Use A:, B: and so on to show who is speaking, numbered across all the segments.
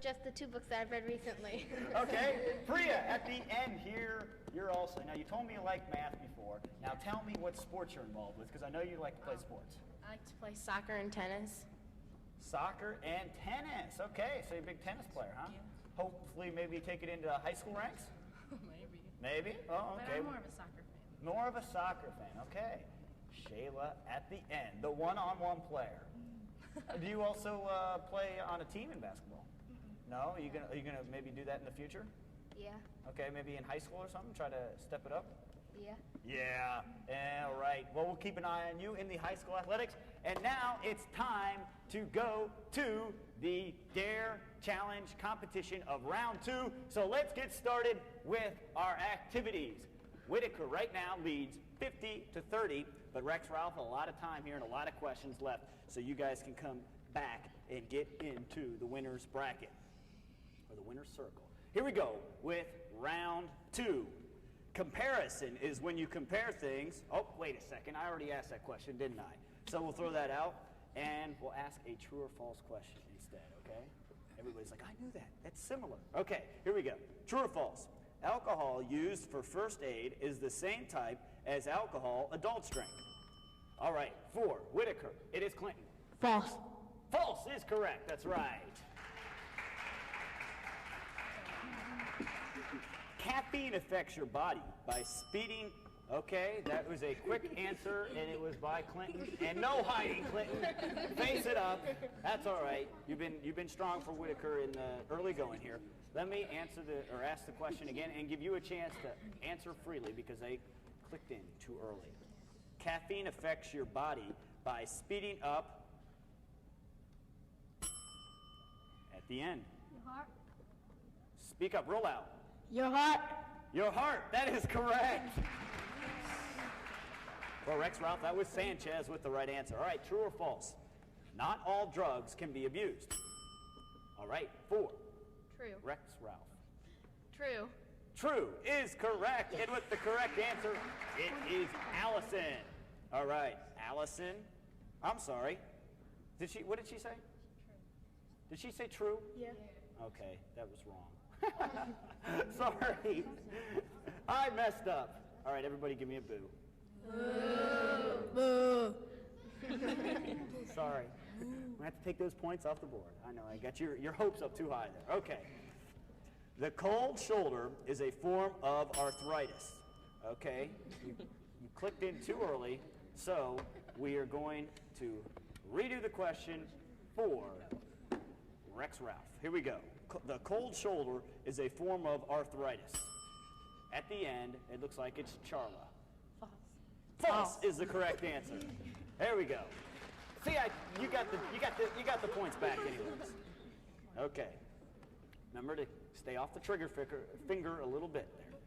A: just the 2 books that I've read recently.
B: Okay, Priya, at the end here, you're also, now you told me you liked math before. Now tell me what sports you're involved with, because I know you like to play sports.
C: I like to play soccer and tennis.
B: Soccer and tennis. Okay, so you're a big tennis player, huh?
C: Yeah.
B: Hopefully maybe take it into high school ranks?
C: Maybe.
B: Maybe? Oh, okay.
C: But I'm more of a soccer fan.
B: More of a soccer fan, okay. Shayla at the end, the one-on-one player. Do you also play on a team in basketball? No? Are you gonna maybe do that in the future?
A: Yeah.
B: Okay, maybe in high school or something, try to step it up?
A: Yeah.
B: Yeah, all right. Well, we'll keep an eye on you in the high school athletics. And now it's time to go to the Dare Challenge competition of round 2. So let's get started with our activities. Whitaker right now leads 50-30, but Rex Ralph has a lot of time here and a lot of questions left, so you guys can come back and get into the winner's bracket, or the winner's circle. Here we go with round 2. Comparison is when you compare things. Oh, wait a second. I already asked that question, didn't I? So we'll throw that out, and we'll ask a true or false question instead, okay? Everybody's like, I knew that. That's similar. Okay, here we go. True or false? Alcohol used for first aid is the same type as alcohol adults drink. All right, 4. Whitaker. It is Clinton.
C: False.
B: False is correct. That's right. Caffeine affects your body by speeding. Okay, that was a quick answer, and it was by Clinton. And no hiding, Clinton. Face it up. That's all right. You've been strong for Whitaker in the early going here. Let me ask the question again and give you a chance to answer freely because they clicked in too early. Caffeine affects your body by speeding up at the end.
A: Your heart.
B: Speak up real loud.
C: Your heart.
B: Your heart. That is correct. Well, Rex Ralph, that was Sanchez with the right answer. All right, true or false? Not all drugs can be abused. All right, 4.
A: True.
B: Rex Ralph.
A: True.
B: True is correct, and with the correct answer, it is Allison. All right, Allison. I'm sorry. What did she say?
A: True.
B: Did she say true?
A: Yeah.
B: Okay, that was wrong. Sorry. I messed up. All right, everybody give me a boo.
C: Boo.
B: Sorry. I'm going to have to take those points off the board. I know, I got your hopes up too high there. Okay. The cold shoulder is a form of arthritis. Okay? You clicked in too early, so we are going to redo the question for Rex Ralph. Here we go. The cold shoulder is a form of arthritis. At the end, it looks like it's Charla.
C: False.
B: False is the correct answer. There we go. See, you got the points back anyways. Okay. Remember to stay off the trigger finger a little bit there.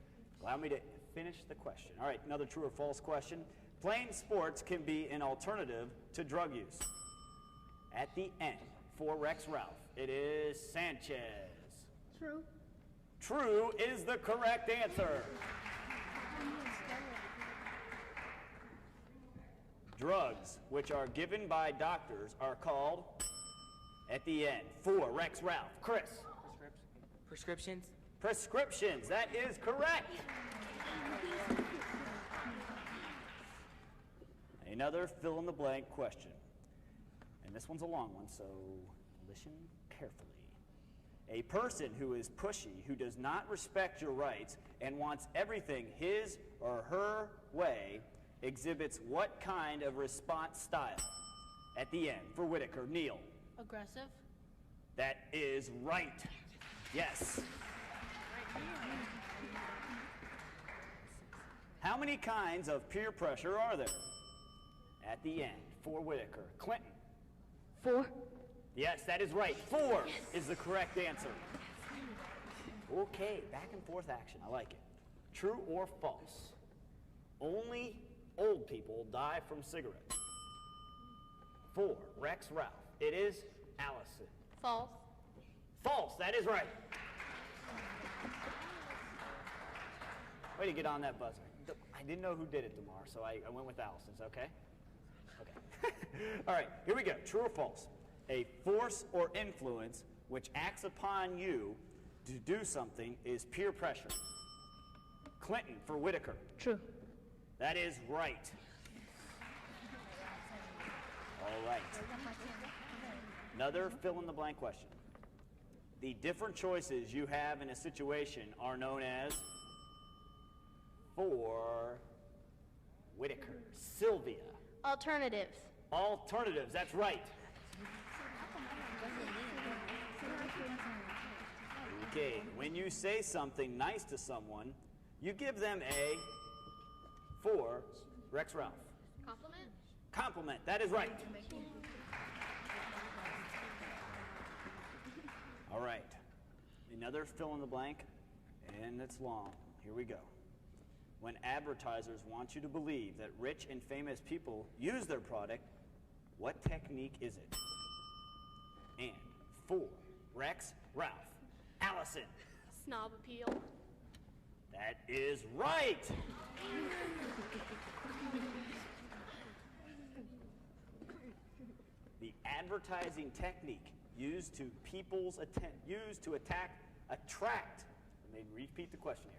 B: Allow me to finish the question. All right, another true or false question. Playing sports can be an alternative to drug use. At the end, for Rex Ralph, it is Sanchez.
A: True.
B: True is the correct answer. Drugs, which are given by doctors, are called, at the end, for Rex Ralph. Chris.
C: Prescriptions.
B: Prescriptions, that is correct. Another fill-in-the-blank question. And this one's a long one, so listen carefully. A person who is pushy, who does not respect your rights, and wants everything his or her way, exhibits what kind of response style? At the end, for Whitaker, Neil.
C: Aggressive.
B: That is right. Yes. How many kinds of peer pressure are there? At the end, for Whitaker, Clinton.
C: 4.
B: Yes, that is right. 4 is the correct answer. Okay, back and forth action. I like it. True or false? Only old people die from cigarettes. 4, Rex Ralph. It is Allison.
A: False.
B: False, that is right. Way to get on that buzzer. I didn't know who did it tomorrow, so I went with Allison's, okay? Okay. All right, here we go. True or false? A force or influence which acts upon you to do something is peer pressure. Clinton for Whitaker.
C: True.
B: That is right. All right. Another fill-in-the-blank question. The different choices you have in a situation are known as for Whitaker. Sylvia.
A: Alternatives.
B: Alternatives, that's right. Okay, when you say something nice to someone, you give them a for Rex Ralph.
A: Compliment?
B: Compliment, that is right. All right, another fill in the blank, and it's long. Here we go. When advertisers want you to believe that rich and famous people use their product, what technique is it? And for Rex Ralph. Allison.
A: Snob appeal.
B: That is right. The advertising technique used to attract. Let me repeat the question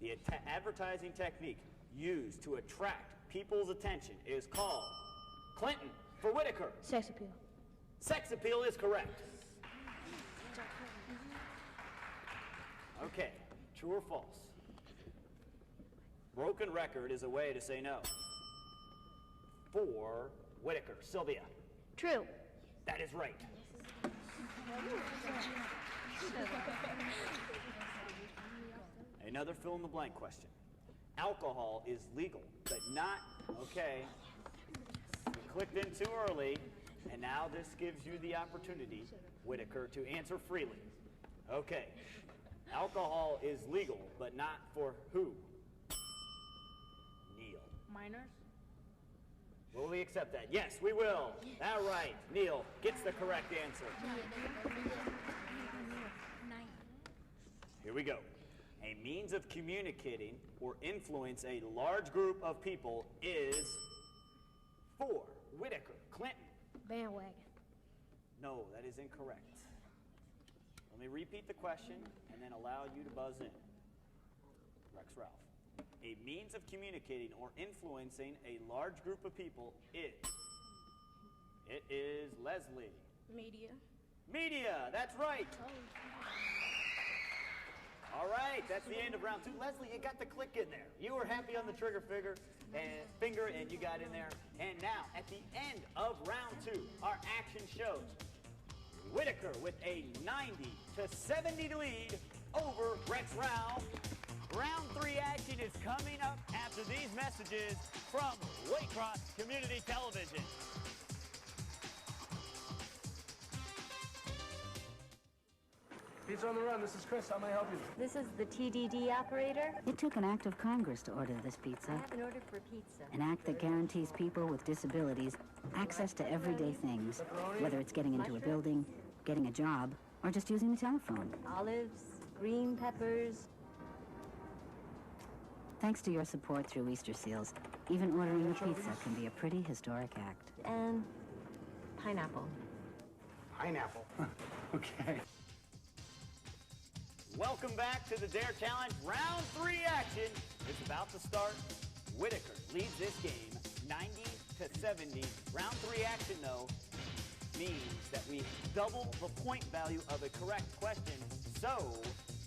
B: here. The advertising technique used to attract people's attention is called Clinton for Whitaker.
C: Sex appeal.
B: Sex appeal is correct. Okay, true or false? Broken record is a way to say no. For Whitaker. Sylvia.
A: True.
B: That is right. Another fill-in-the-blank question. Alcohol is legal, but not, okay, you clicked in too early, and now this gives you the opportunity, Whitaker, to answer freely. Okay, alcohol is legal, but not for who? Neil.
C: Minors.
B: Will we accept that? Yes, we will. All right, Neil gets the correct answer. Here we go. A means of communicating or influence a large group of people is for Whitaker. Clinton.
C: Bandwagon.
B: No, that is incorrect. Let me repeat the question and then allow you to buzz in. Rex Ralph. A means of communicating or influencing a large group of people is. It is Leslie.
C: Media.
B: Media, that's right. All right, that's the end of round two. Leslie, you got the click in there. You were happy on the trigger finger and you got in there. And now, at the end of round two, our action shows Whitaker with a 90-70 lead over Rex Ralph. Round three action is coming up after these messages from Waycross Community Television.
D: Pizza on the run. This is Chris. How may I help you?
E: This is the TDD operator.
F: It took an act of Congress to order this pizza.
E: I have an order for pizza.
F: An act that guarantees people with disabilities access to everyday things, whether it's getting into a building, getting a job, or just using the telephone.
E: Olives, green peppers.
F: Thanks to your support through Easter Seals, even ordering a pizza can be a pretty historic act.
E: And pineapple.
D: Pineapple. Okay.
B: Welcome back to the Dare Challenge. Round three action is about to start. Whitaker leads this game 90-70. Round three action, though, means that we double the point value of a correct question. So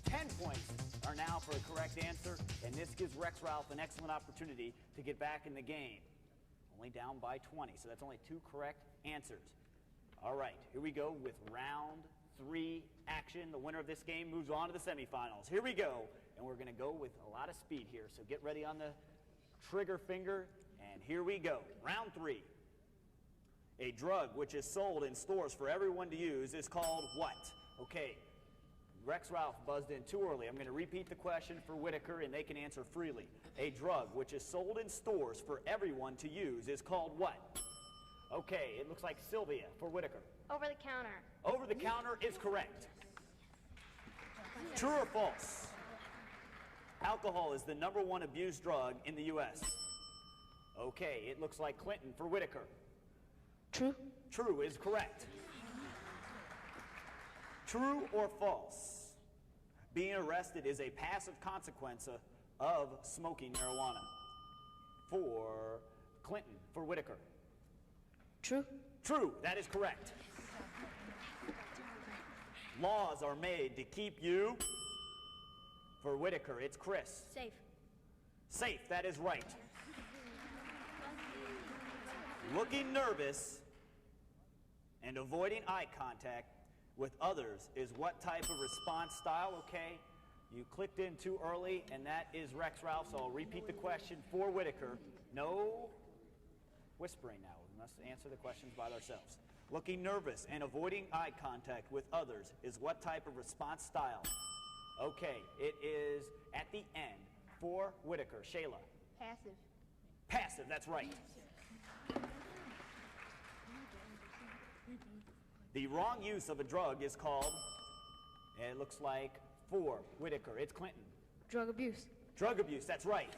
B: 10 points are now for a correct answer, and this gives Rex Ralph an excellent opportunity to get back in the game. Only down by 20, so that's only 2 correct answers. All right, here we go with round three action. The winner of this game moves on to the semifinals. Here we go, and we're going to go with a lot of speed here, so get ready on the trigger finger, and here we go. Round three. A drug which is sold in stores for everyone to use is called what? Okay, Rex Ralph buzzed in too early. I'm going to repeat the question for Whitaker, and they can answer freely. A drug which is sold in stores for everyone to use is called what? Okay, it looks like Sylvia for Whitaker.
A: Over the counter.
B: Over the counter is correct. True or false? Alcohol is the #1 abused drug in the U.S. Okay, it looks like Clinton for Whitaker.
C: True.
B: True is correct. True or false? Being arrested is a passive consequence of smoking marijuana. For Clinton, for Whitaker.
C: True.
B: True, that is correct. Laws are made to keep you. For Whitaker, it's Chris.
A: Safe.
B: Safe, that is right. Looking nervous and avoiding eye contact with others is what type of response style? Okay, you clicked in too early, and that is Rex Ralph, so I'll repeat the question for Whitaker. No whispering now. We must answer the questions by ourselves. Looking nervous and avoiding eye contact with others is what type of response style? Okay, it is at the end for Whitaker. Shayla.
A: Passive.
B: Passive, that's right. The wrong use of a drug is called, it looks like, for Whitaker. It's Clinton.
A: Drug abuse.
B: Drug abuse, that's right.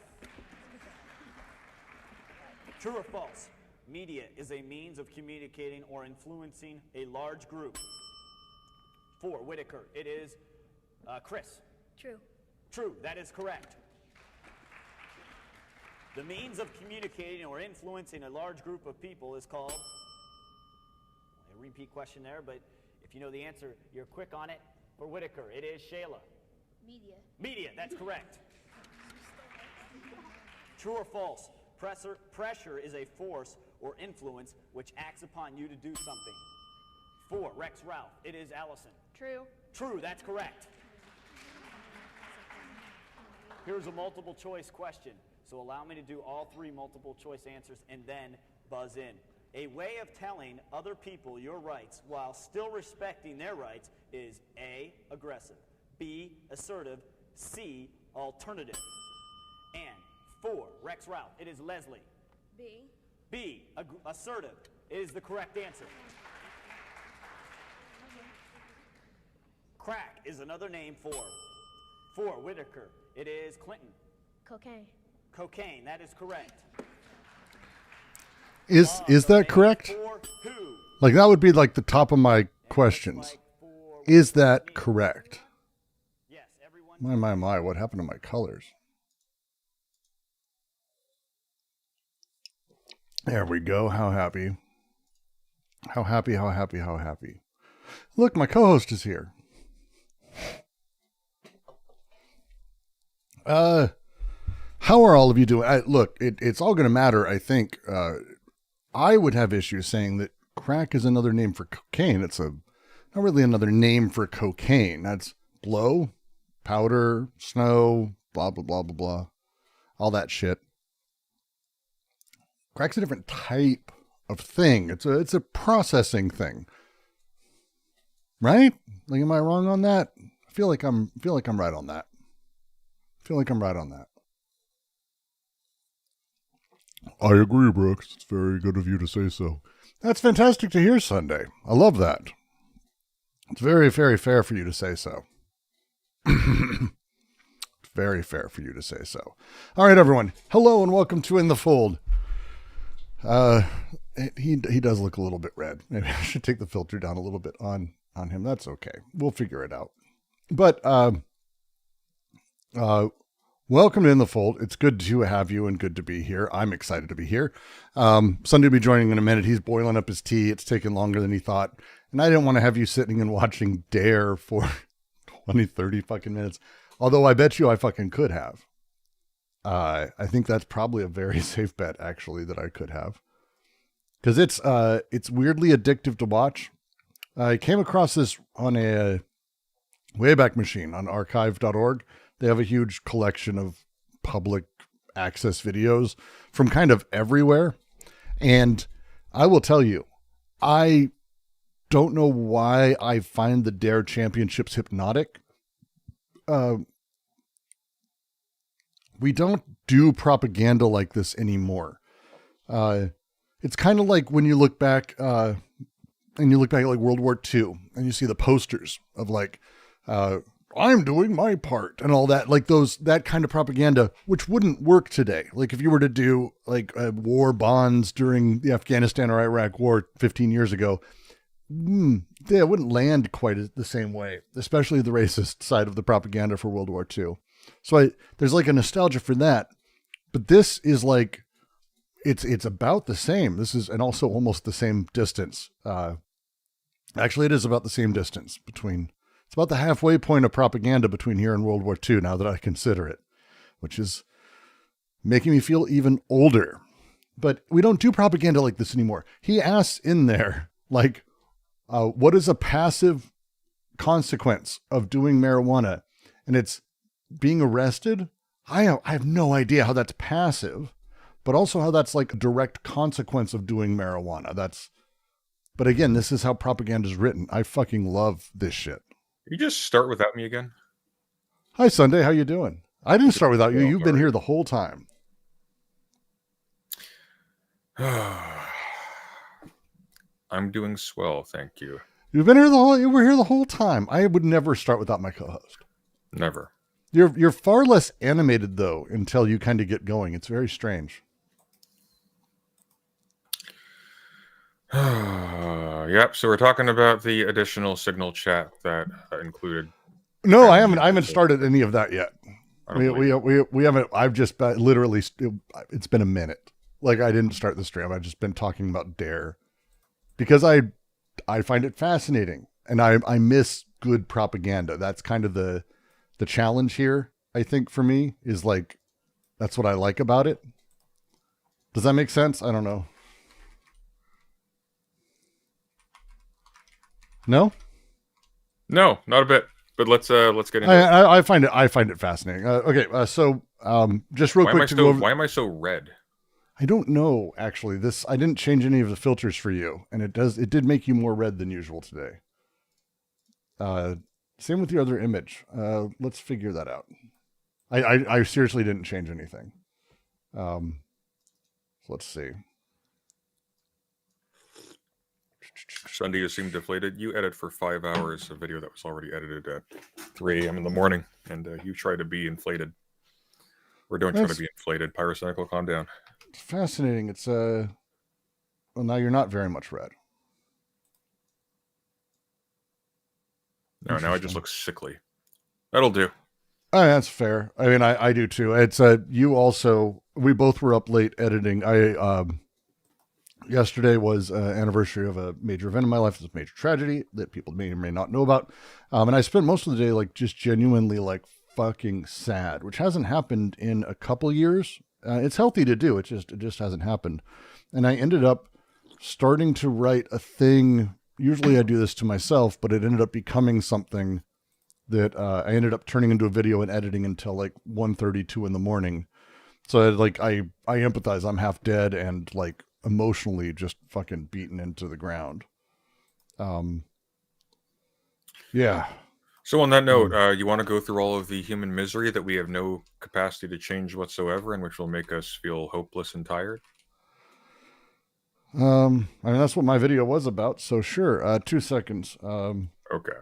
B: True or false? Media is a means of communicating or influencing a large group. For Whitaker, it is Chris.
A: True.
B: True, that is correct. The means of communicating or influencing a large group of people is called, a repeat question there, but if you know the answer, you're quick on it. For Whitaker, it is Shayla.
A: Media.
B: Media, that's correct. True or false? Pressure is a force or influence which acts upon you to do something. For Rex Ralph, it is Allison.
A: True.
B: True, that's correct. Here's a multiple choice question. So allow me to do all three multiple choice answers and then buzz in. A way of telling other people your rights while still respecting their rights is A, aggressive, B, assertive, C, alternative. And for Rex Ralph, it is Leslie.
A: B.
B: B, assertive, is the correct answer. Crack is another name for Whitaker, it is Clinton.
A: Cocaine.
B: Cocaine, that is correct.
G: Is that correct?
B: For who?
G: Like, that would be like the top of my questions. Is that correct?
B: Yes, everyone.
G: My, what happened to my colors? There we go. How happy. How happy, how happy, how happy. Look, my co-host is here. How are all of you doing? Look, it's all going to matter, I think. I would have issues saying that crack is another name for cocaine. It's not really another name for cocaine. That's blow, powder, snow, blah, blah, blah, blah, blah. All that shit. Crack's a different type of thing. It's a processing thing. Right? Like, am I wrong on that? I feel like I'm right on that. I agree, Brooks. It's very good of you to say so. That's fantastic to hear, Sunday. I love that. It's very, very fair for you to say so. Very fair for you to say so. All right, everyone. Hello and welcome to In the Fold. He does look a little bit red. Maybe I should take the filter down a little bit on him. That's okay. We'll figure it out. But welcome to In the Fold. It's good to have you and good to be here. I'm excited to be here. Sunday will be joining in a minute. He's boiling up his tea. It's taking longer than he thought. And I didn't want to have you sitting and watching Dare for 20, 30 fucking minutes. Although I bet you I fucking could have. I think that's probably a very safe bet, actually, that I could have. Because it's weirdly addictive to watch. I came across this on a Wayback Machine on archive.org. They have a huge collection of public access videos from kind of everywhere. And I will tell you, I don't know why I find the Dare Championships hypnotic. We don't do propaganda like this anymore. It's kind of like when you look back, at like World War II, and you see the posters of like, I'm doing my part and all that, like that kind of propaganda, which wouldn't work today. Like if you were to do like war bonds during the Afghanistan or Iraq war 15 years ago, they wouldn't land quite the same way, especially the racist side of the propaganda for World War II. So there's like a nostalgia for that, but this is like, it's about the same. This is, and also almost the same distance. Actually, it is about the same distance it's about the halfway point of propaganda between here and World War II, now that I consider it, which is making me feel even older. But we don't do propaganda like this anymore. He asks in there, like, what is a passive consequence of doing marijuana? And it's being arrested. I have no idea how that's passive, but also how that's like a direct consequence of doing marijuana. But again, this is how propaganda is written. I fucking love this shit.
H: You just start without me again?
G: Hi, Sunday. How you doing? I didn't start without you. You've been here the whole time.
H: I'm doing swell, thank you.
G: You were here the whole time. I would never start without my co-host.
H: Never.
G: You're far less animated though until you kind of get going. It's very strange.
H: Yep. So we're talking about the additional signal chat that included.
G: No, I haven't started any of that yet. We haven't. I've just literally. It's been a minute. Like I didn't start the stream. I've just been talking about Dare because I find it fascinating and I miss good propaganda. That's kind of the challenge here. I think for me is like that's what I like about it. Does that make sense? I don't know. No,
H: not a bit. But let's get into it.
G: I find it fascinating. Okay, so just real quick to go over.
H: Why am I so red?
G: I don't know. Actually, I didn't change any of the filters for you, and it did make you more red than usual today. Same with your other image. Let's figure that out. I seriously didn't change anything. Let's see.
H: Sunday, you seem deflated. You edit for 5 hours a video that was already edited at 3 a.m. in the morning, and you try to be inflated. Or don't try to be inflated. Pyrocycle, calm down.
G: It's fascinating. It's well, now you're not very much red.
H: No, now I just look sickly. That'll do.
G: Oh, that's fair. I mean, I do too. It's you also. We both were up late editing. Yesterday was an anniversary of a major event in my life. It's a major tragedy that people may or may not know about. And I spent most of the day like just genuinely like fucking sad, which hasn't happened in a couple years. It's healthy to do. It just hasn't happened. And I ended up starting to write a thing. Usually I do this to myself, but it ended up becoming something that I ended up turning into a video and editing until like 1:32 in the morning. So I empathize. I'm half dead and like emotionally just fucking beaten into the ground. Yeah.
H: So on that note, you want to go through all of the human misery that we have no capacity to change whatsoever, and which will make us feel hopeless and tired?
G: I mean, that's what my video was about. So sure. 2 seconds.
H: Okay.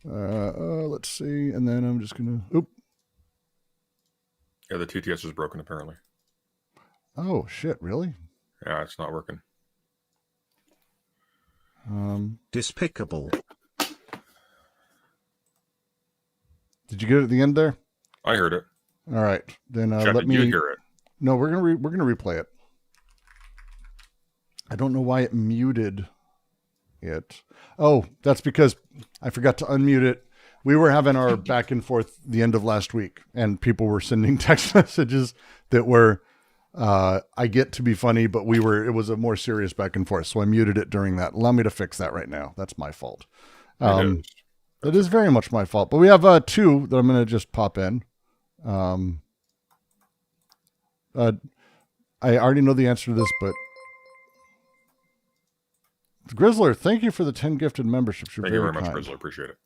G: Let's see. And then I'm just going to,
H: Yeah, the TTS is broken apparently.
G: Oh shit, really?
H: Yeah, it's not working.
I: Despicable.
G: Did you get it at the end there?
H: I heard it.
G: All right, then
H: Jeff,
G: let me.
H: Did you hear it?
G: No, we're gonna replay it. I don't know why it muted it. Oh, that's because I forgot to unmute it. We were having our back and forth the end of last week, and people were sending text messages that were, I get to be funny, but it was a more serious back and forth. So I muted it during that. Allow me to fix that right now. That's my fault. That is very much my fault, but we have two that I'm going to just pop in. I already know the answer to this, but Grizzler, thank you for the 10 gifted memberships.
H: Thank you very much, Grizzler. Appreciate it.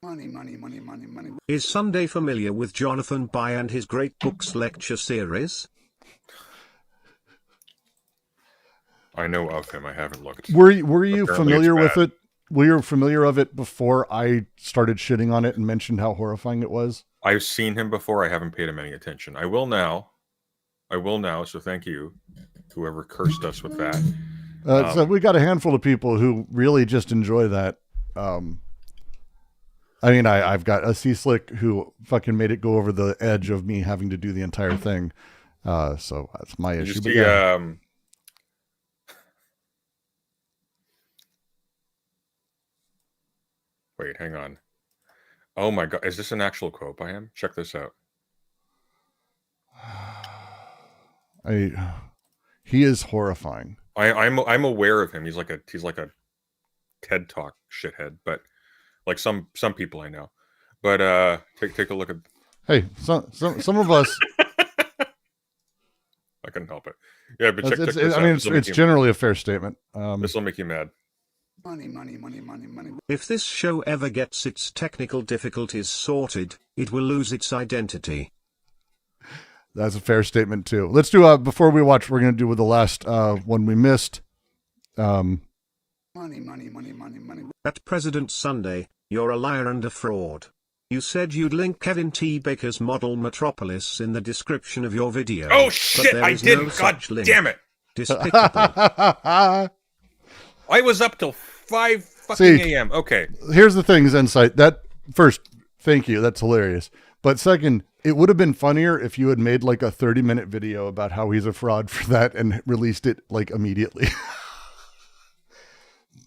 D: Money, money, money, money, money.
I: Is Sunday familiar with Jonathan Bai and his Great Books lecture series?
H: I know of him. I haven't looked.
G: Were you
H: Apparently
G: familiar with it? Were you familiar of it before I started shitting on it and mentioned how horrifying it was?
H: I've seen him before. I haven't paid him any attention. I will now. I will now. So thank you, whoever cursed us with that.
G: So we got a handful of people who really just enjoy that. I mean, I've got a C-Slick who fucking made it go over the edge of me having to do the entire thing. So that's my issue. But yeah.
H: Wait, hang on. Oh my God. Is this an actual quote by him? Check this out.
G: He is horrifying.
H: I'm aware of him. He's like a TED Talk shithead, but like some people I know. But take a look at.
G: Hey, some of us.
H: I couldn't help it. Yeah, but check this
G: I
H: out.
G: mean, it's generally a fair statement.
H: This will make you mad.
D: Money, money, money, money, money.
I: If this show ever gets its technical difficulties sorted, it will lose its identity.
G: That's a fair statement too. Let's do before we watch. We're going to do with the last one we missed.
D: Money, money, money, money, money.
I: At President Sunday, you're a liar and a fraud. You said you'd link Kevin T. Baker's model Metropolis in the description of your video.
H: Oh shit! I didn't.
I: No
H: God damn it!
I: Despicable.
H: I was up till 5 fucking a.m. Okay.
G: Here's the thing, Zensight. That first, thank you. That's hilarious. But second, it would have been funnier if you had made like a 30-minute video about how he's a fraud for that and released it like immediately.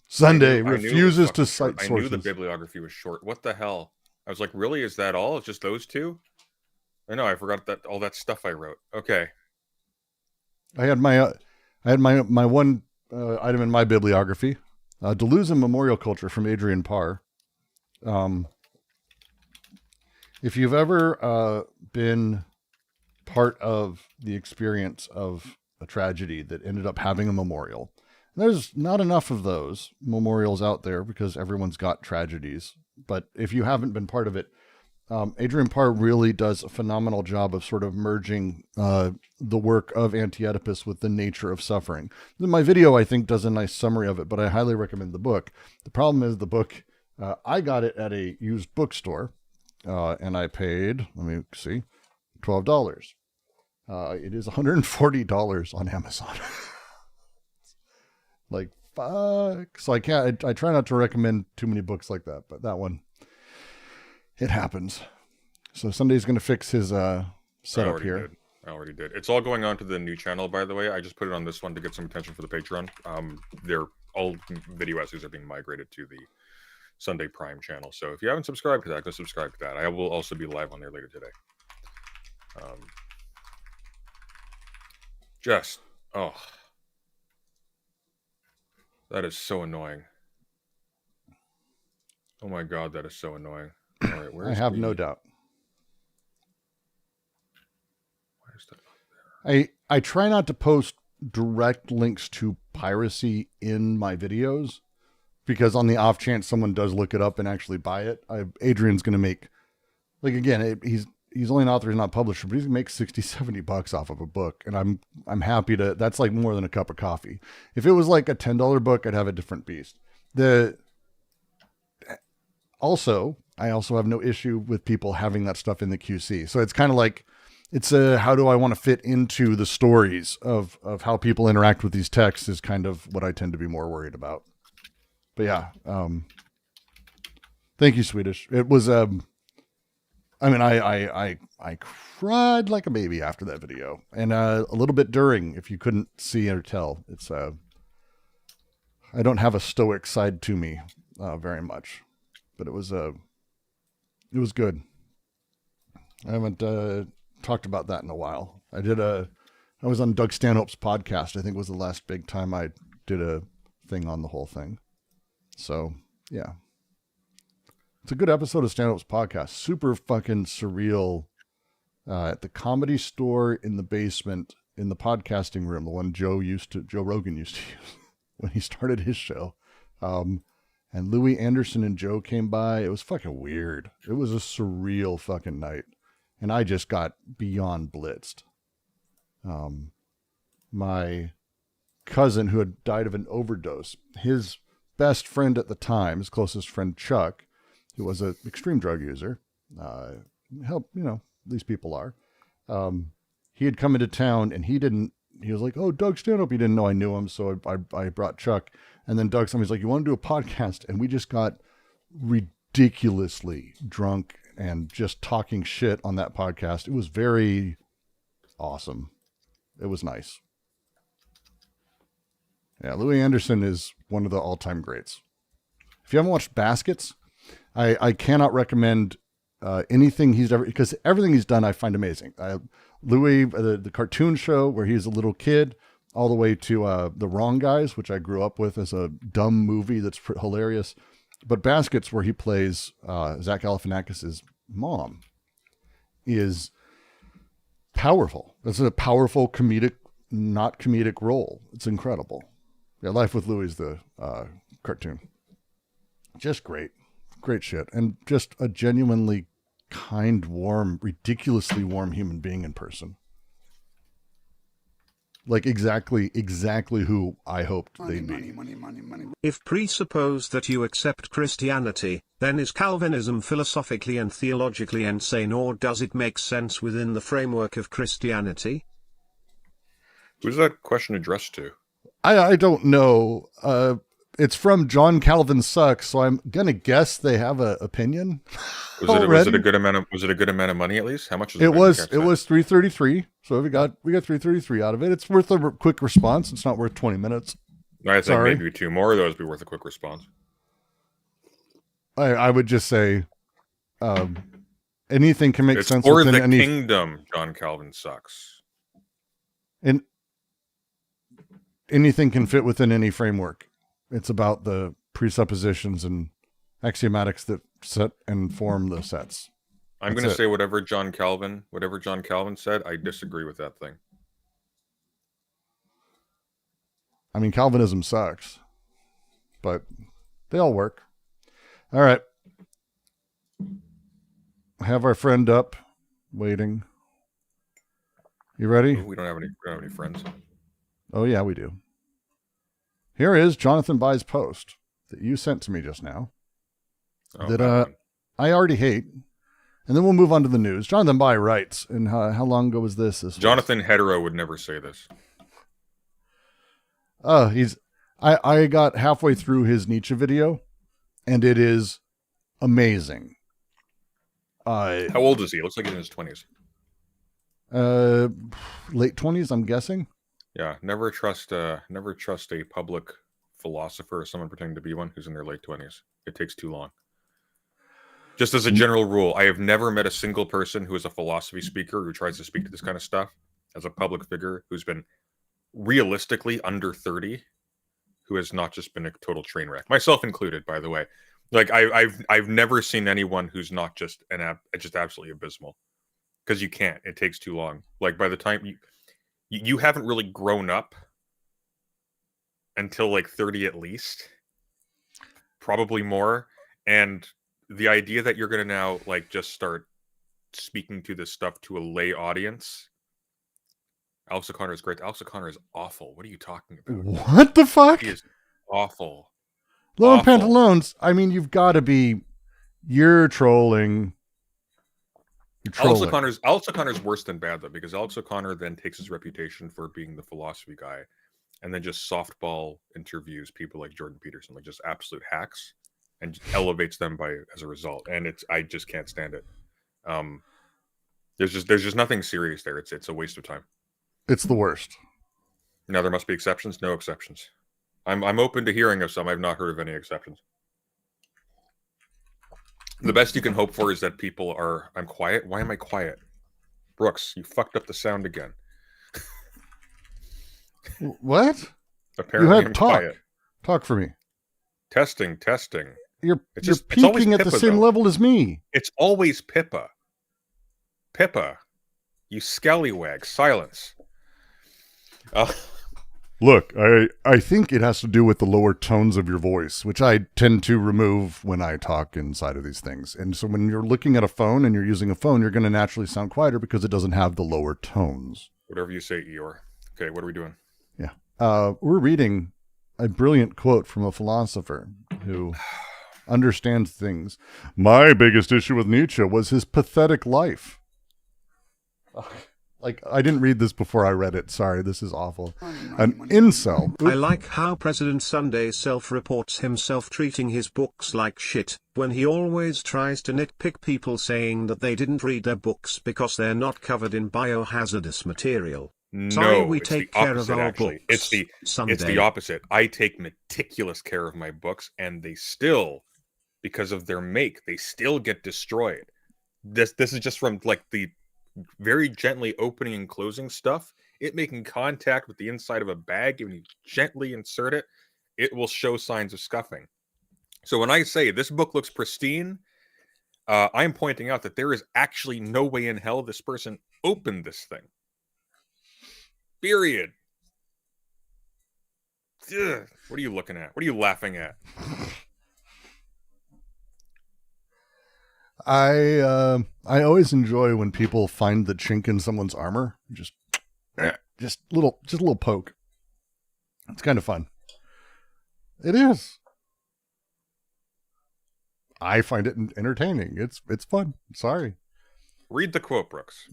G: Sunday refuses to cite sources.
H: I knew the bibliography was short. What the hell? I was like, really? Is that all? It's just those two? I know. I forgot that all that stuff I wrote. Okay.
G: I had my one item in my bibliography, Deleuze and Memorial Culture from Adrian Parr. If you've ever been part of the experience of a tragedy that ended up having a memorial, there's not enough of those memorials out there because everyone's got tragedies. But if you haven't been part of it, Adrian Parr really does a phenomenal job of sort of merging the work of Anti-Oedipus with the nature of suffering. My video, I think, does a nice summary of it, but I highly recommend the book. The problem is the book, I got it at a used bookstore, and I paid, let me see, $12. It is $140 on Amazon. Like, fuck. So I try not to recommend too many books like that, but that one, it happens. So Sunday's going to fix his setup here.
H: I already did. It's all going on to the new channel, by the way. I just put it on this one to get some attention for the Patreon. They're all video essays are being migrated to the Sunday Prime channel. So if you haven't subscribed to that, go subscribe to that. I will also be live on there later today. That is so annoying. Oh my God, that is so annoying. All right,
G: I have no doubt.
H: Why is that not there?
G: I try not to post direct links to piracy in my videos because on the off chance someone does look it up and actually buy it, Adrian's going to make, like, again, he's only an author, he's not a publisher, but he's going to make $60-70 off of a book. And I'm happy to, that's like more than a cup of coffee. If it was like a $10 book, I'd have a different beast. Also, I also have no issue with people having that stuff in the QC. So it's kind of like, it's how do I want to fit into the stories of how people interact with these texts is kind of what I tend to be more worried about. But yeah, thank you, Swedish. It was, I mean, I cried like a baby after that video, and a little bit during, if you couldn't see or tell. It's I don't have a stoic side to me very much, but it was good. I haven't talked about that in a while. I was on Doug Stanhope's podcast. I think was the last big time I did a thing on the whole thing. So yeah. It's a good episode of Stanhope's podcast. Super fucking surreal. At the Comedy Store in the basement in the podcasting room, the one Joe Rogan used to use when he started his show. And Louis Anderson and Joe came by. It was fucking weird. It was a surreal fucking night. And I just got beyond blitzed. My cousin who had died of an overdose, his best friend at the time, his closest friend Chuck, who was an extreme drug user, these people are. he had come into town and he was like, oh, Doug Stanhope. He didn't know I knew him. So I brought Chuck. And then Doug, somebody's like, you want to do a podcast? And we just got ridiculously drunk and just talking shit on that podcast. It was very awesome. It was nice. Yeah, Louis Anderson is one of the all-time greats. If you haven't watched Baskets, I cannot recommend anything he's ever, because everything he's done I find amazing. Louis, the cartoon show where he's a little kid, all the way to The Wrong Guys, which I grew up with as a dumb movie that's hilarious. But Baskets, where he plays Zach Galifianakis' mom, is powerful. It's a powerful comedic, not comedic role. It's incredible. Yeah, Life with Louis is the cartoon. Just great. Great shit. And just a genuinely kind, warm, ridiculously warm human being in person. Like exactly who I hoped they'd be.
D: Money.
I: If presuppose that you accept Christianity, then is Calvinism philosophically and theologically insane, or does it make sense within the framework of Christianity?
H: Who's that question addressed to?
G: I don't know. It's from John Calvin Sucks, so I'm gonna guess they have an opinion.
H: Was it a good amount of money at least? How much was it?
G: It was $333. So we got $333 out of it. It's worth a quick response. It's not worth 20 minutes.
H: I think maybe 2 more of those would be worth a quick response.
G: I would just say anything can make sense.
H: For the kingdom, John Calvin Sucks.
G: And anything can fit within any framework. It's about the presuppositions and axiomatics that set and form the sets.
H: I'm going to say whatever John Calvin said, I disagree with that thing.
G: I mean, Calvinism sucks, but they all work. All right. I have our friend up waiting. You ready?
H: We don't have any friends.
G: Oh yeah, we do. Here is Jonathan Bai's post that you sent to me just now. I already hate. And then we'll move on to the news. Jonathan Bai writes, and how long ago was this?
H: Jonathan Hetero would never say this.
G: I got halfway through his Nietzsche video, and it is amazing.
H: How old is he? It looks like he's in his 20s.
G: Late 20s, I'm guessing.
H: Yeah, never trust a public philosopher or someone pretending to be one who's in their late 20s. It takes too long. Just as a general rule, I have never met a single person who is a philosophy speaker who tries to speak to this kind of stuff as a public figure who's been realistically under 30, who has not just been a total train wreck. Myself included, by the way. Like I've never seen anyone who's not just just absolutely abysmal, because you can't. It takes too long. Like by the time you haven't really grown up until like 30 at least, probably more. And the idea that you're going to now like just start speaking to this stuff to a lay audience. Alex O'Connor is great. Alex O'Connor is awful. What are you talking about?
G: What the fuck?
H: He is awful.
G: Low in pantaloons. I mean, you've got to be. You're trolling.
H: Alex O'Connor's worse than bad though, because Alex O'Connor then takes his reputation for being the philosophy guy, and then just softball interviews people like Jordan Peterson, like just absolute hacks, and elevates them as a result. And I just can't stand it. There's just nothing serious there. It's a waste of time.
G: It's the worst.
H: Now there must be exceptions. No exceptions. I'm open to hearing of some. I've not heard of any exceptions. The best you can hope for is that people are. I'm quiet. Why am I quiet? Brooks, you fucked up the sound again.
G: What?
H: Apparently,
G: you had
H: I'm
G: talk.
H: Quiet.
G: Talk for me.
H: Testing.
G: You're peaking at the same level as me.
H: It's always Pippa. Pippa, you scallywag. Silence.
G: Look, I think it has to do with the lower tones of your voice, which I tend to remove when I talk inside of these things. And so when you're looking at a phone and you're using a phone, you're going to naturally sound quieter because it doesn't have the lower tones.
H: Whatever you say, Eeyore. Okay, what are we doing?
G: Yeah. We're reading a brilliant quote from a philosopher who understands things. My biggest issue with Nietzsche was his pathetic life. Like, I didn't read this before I read it. Sorry, this is awful. An incel.
I: I like how President Sunday self-reports himself treating his books like shit, when he always tries to nitpick people saying that they didn't read their books because they're not covered in biohazardous material. Sorry, we
H: it's
I: take
H: the
I: care
H: opposite,
I: of our
H: actually.
I: books.
H: It's the opposite. I take meticulous care of my books, and they still, because of their make, they still get destroyed. This is just from like the very gently opening and closing stuff. It making contact with the inside of a bag, and you gently insert it, it will show signs of scuffing. So when I say this book looks pristine, I'm pointing out that there is actually no way in hell this person opened this thing. Period. Ugh. What are you looking at? What are you laughing at?
G: I always enjoy when people find the chink in someone's armor. Just a little poke. It's kind of fun. It is. I find it entertaining. It's fun. Sorry.
H: Read the quote, Brooks.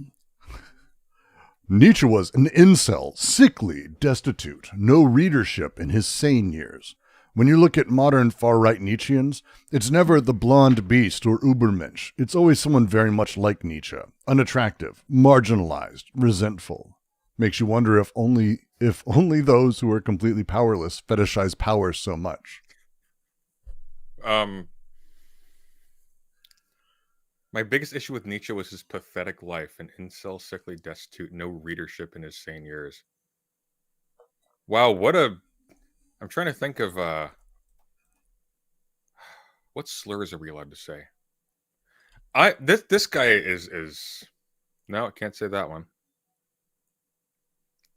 G: Nietzsche was an incel, sickly, destitute, no readership in his sane years. When you look at modern far-right Nietzscheans, it's never the blonde beast or Ubermensch. It's always someone very much like Nietzsche, unattractive, marginalized, resentful. Makes you wonder if only those who are completely powerless fetishize power so much.
H: My biggest issue with Nietzsche was his pathetic life, an incel, sickly, destitute, no readership in his sane years. Wow, I'm trying to think of what slurs are we allowed to say? This guy is no, I can't say that one.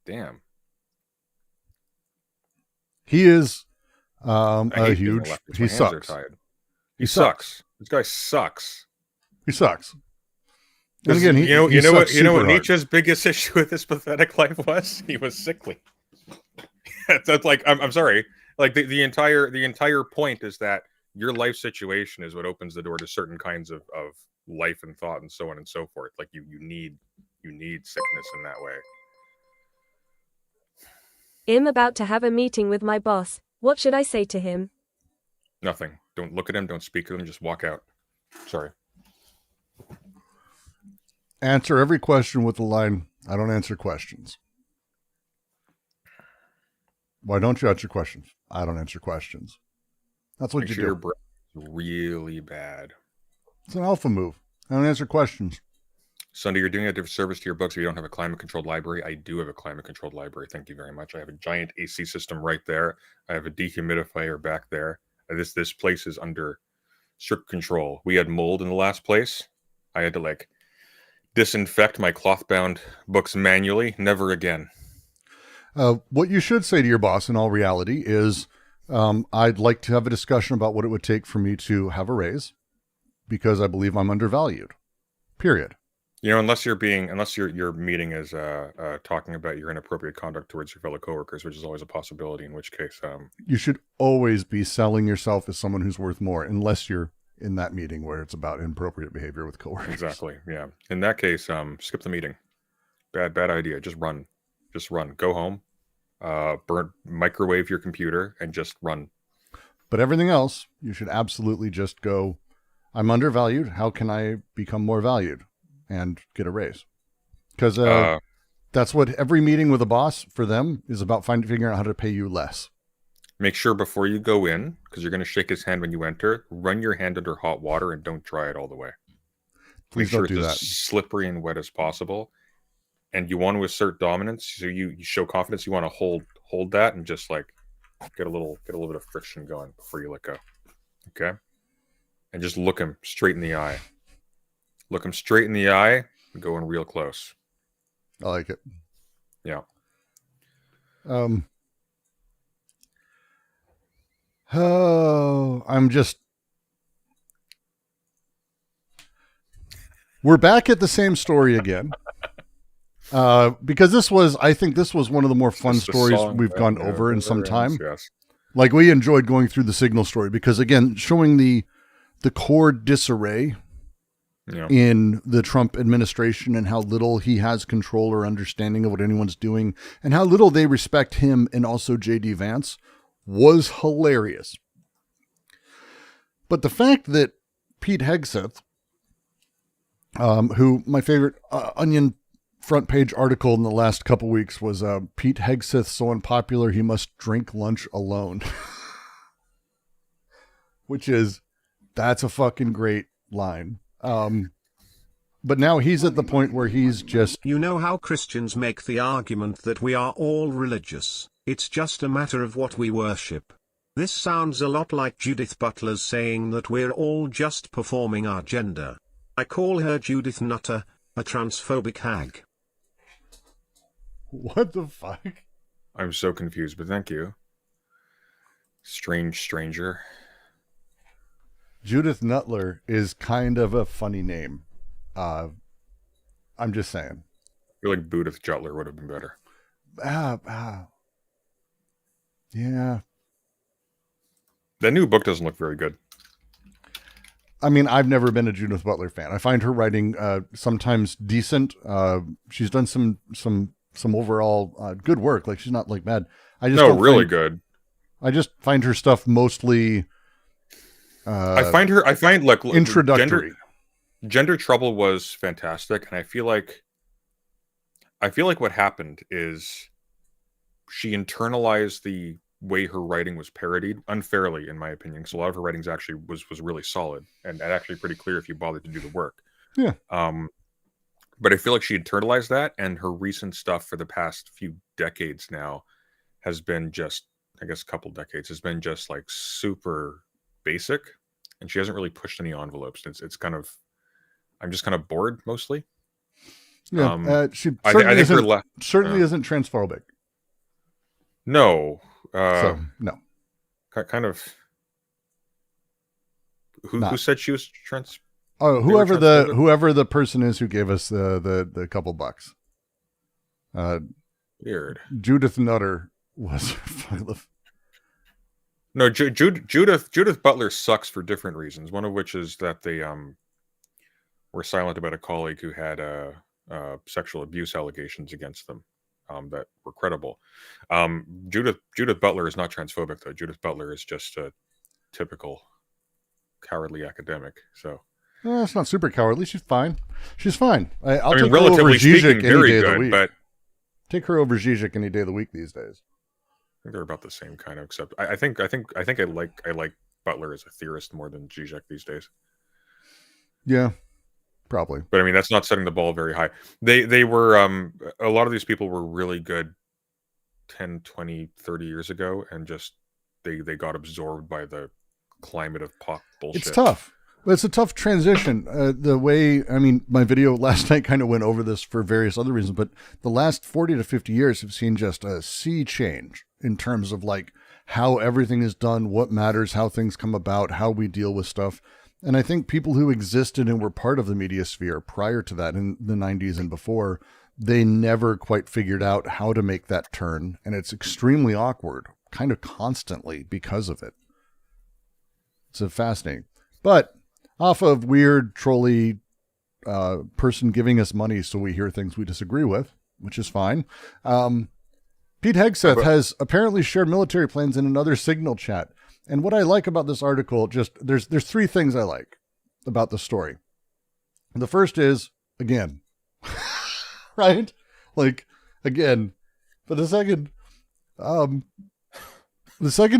H: Damn.
G: He is a huge. He sucks.
H: He sucks. This guy sucks.
G: He sucks. And again,
H: you know what
G: hard.
H: Nietzsche's biggest issue with his pathetic life was? He was sickly. That's like I'm sorry. Like the entire point is that your life situation is what opens the door to certain kinds of life and thought and so on and so forth. Like you need sickness in that way.
J: I'm about to have a meeting with my boss. What should I say to him?
H: Nothing. Don't look at him. Don't speak to him. Just walk out. Sorry.
G: Answer every question with the line, I don't answer questions. Why don't you answer questions? I don't answer questions. That's what you do.
H: Your breath is really bad.
G: It's an alpha move. I don't answer questions.
H: Sunday, you're doing a disservice to your books if you don't have a climate-controlled library. I do have a climate-controlled library. Thank you very much. I have a giant AC system right there. I have a dehumidifier back there. This place is under strict control. We had mold in the last place. I had to disinfect my cloth-bound books manually. Never again.
G: What you should say to your boss in all reality is, I'd like to have a discussion about what it would take for me to have a raise because I believe I'm undervalued. Period.
H: Unless your meeting is talking about your inappropriate conduct towards your fellow coworkers, which is always a possibility, in which case
G: you should always be selling yourself as someone who's worth more, unless you're in that meeting where it's about inappropriate behavior with coworkers.
H: Exactly. Yeah. In that case, skip the meeting. Bad idea. Just run. Go home. Microwave your computer and just run.
G: But everything else, you should absolutely just go, I'm undervalued. How can I become more valued? And get a raise. Because that's what every meeting with a boss for them is about, figuring out how to pay you less.
H: Make sure before you go in, because you're going to shake his hand when you enter, run your hand under hot water and don't dry it all the way.
G: Please don't do that.
H: Make sure it's as slippery and wet as possible. And you want to assert dominance, so you show confidence. You want to hold that and just get a little bit of friction going before you let go. Okay? And just look him straight in the eye. Look him straight in the eye and go in real close.
G: I like it.
H: Yeah.
G: We're back at the same story again. Because I think this was one of the more fun stories we've gone over in some time.
H: Yes.
G: Like, we enjoyed going through the Signal story because, again, showing the core disarray in the Trump administration and how little he has control or understanding of what anyone's doing and how little they respect him and also J.D. Vance was hilarious. But the fact that Pete Hegseth, who my favorite Onion front page article in the last couple weeks was Pete Hegseth so unpopular he must drink lunch alone. That's a fucking great line. But now he's at the point where he's just...
I: You know how Christians make the argument that we are all religious, it's just a matter of what we worship. This sounds a lot like Judith Butler's saying that we're all just performing our gender. I call her Judith Nutter, a transphobic hag.
G: What the fuck?
H: I'm so confused, but thank you. Strange stranger.
G: Judith Nuttler is kind of a funny name. I'm just saying.
H: I feel like Judith Jutler would have been better.
G: Yeah.
H: That new book doesn't look very good.
G: I mean, I've never been a Judith Butler fan. I find her writing sometimes decent. She's done some overall good work. Like, she's not like bad.
H: Really good.
G: I just find her stuff mostly
H: I find like
G: introductory.
H: Gender Trouble was fantastic, and I feel like what happened is she internalized the way her writing was parodied unfairly, in my opinion. So a lot of her writings actually was really solid and actually pretty clear if you bothered to do the work.
G: Yeah.
H: But I feel like she internalized that, and her recent stuff for the past few decades now has been just, I guess, a couple decades, has been just like super basic, and she hasn't really pushed any envelopes. It's kind of, I'm just kind of bored mostly.
G: Yeah, she
H: I
G: certainly,
H: think
G: isn't transphobic.
H: No.
G: No.
H: Kind of. Who said she was trans?
G: Oh, whoever the person is who gave us the couple bucks.
H: Weird.
G: Judith Nutter was.
H: No, Judith Butler sucks for different reasons. One of which is that they were silent about a colleague who had sexual abuse allegations against them that were credible. Judith Butler is not transphobic, though. Judith Butler is just a typical cowardly academic. So
G: it's not super cowardly. She's fine. She's fine. I'll
H: take
G: her over Zizek any day of the
H: good,
G: week.
H: But
G: take her over Zizek any day of the week these days.
H: I think they're about the same kind of, except I think I like Butler as a theorist more than Zizek these days.
G: Yeah, probably.
H: But I mean, that's not setting the ball very high. They were a lot of these people were really good 10, 20, 30 years ago, and just they got absorbed by the climate of pop bullshit.
G: It's tough. It's a tough transition. The way, I mean, my video last night kind of went over this for various other reasons, but the last 40 to 50 years have seen just a sea change in terms of like how everything is done, what matters, how things come about, how we deal with stuff. And I think people who existed and were part of the media sphere prior to that in the 90s and before, they never quite figured out how to make that turn. And it's extremely awkward, kind of constantly because of it. It's fascinating. But off of weird, trolly person giving us money so we hear things we disagree with, which is fine. Pete Hegseth has apparently shared military plans in another Signal chat. And what I like about this article, just there's three things I like about the story. The first is, again, right? Like, again. But the second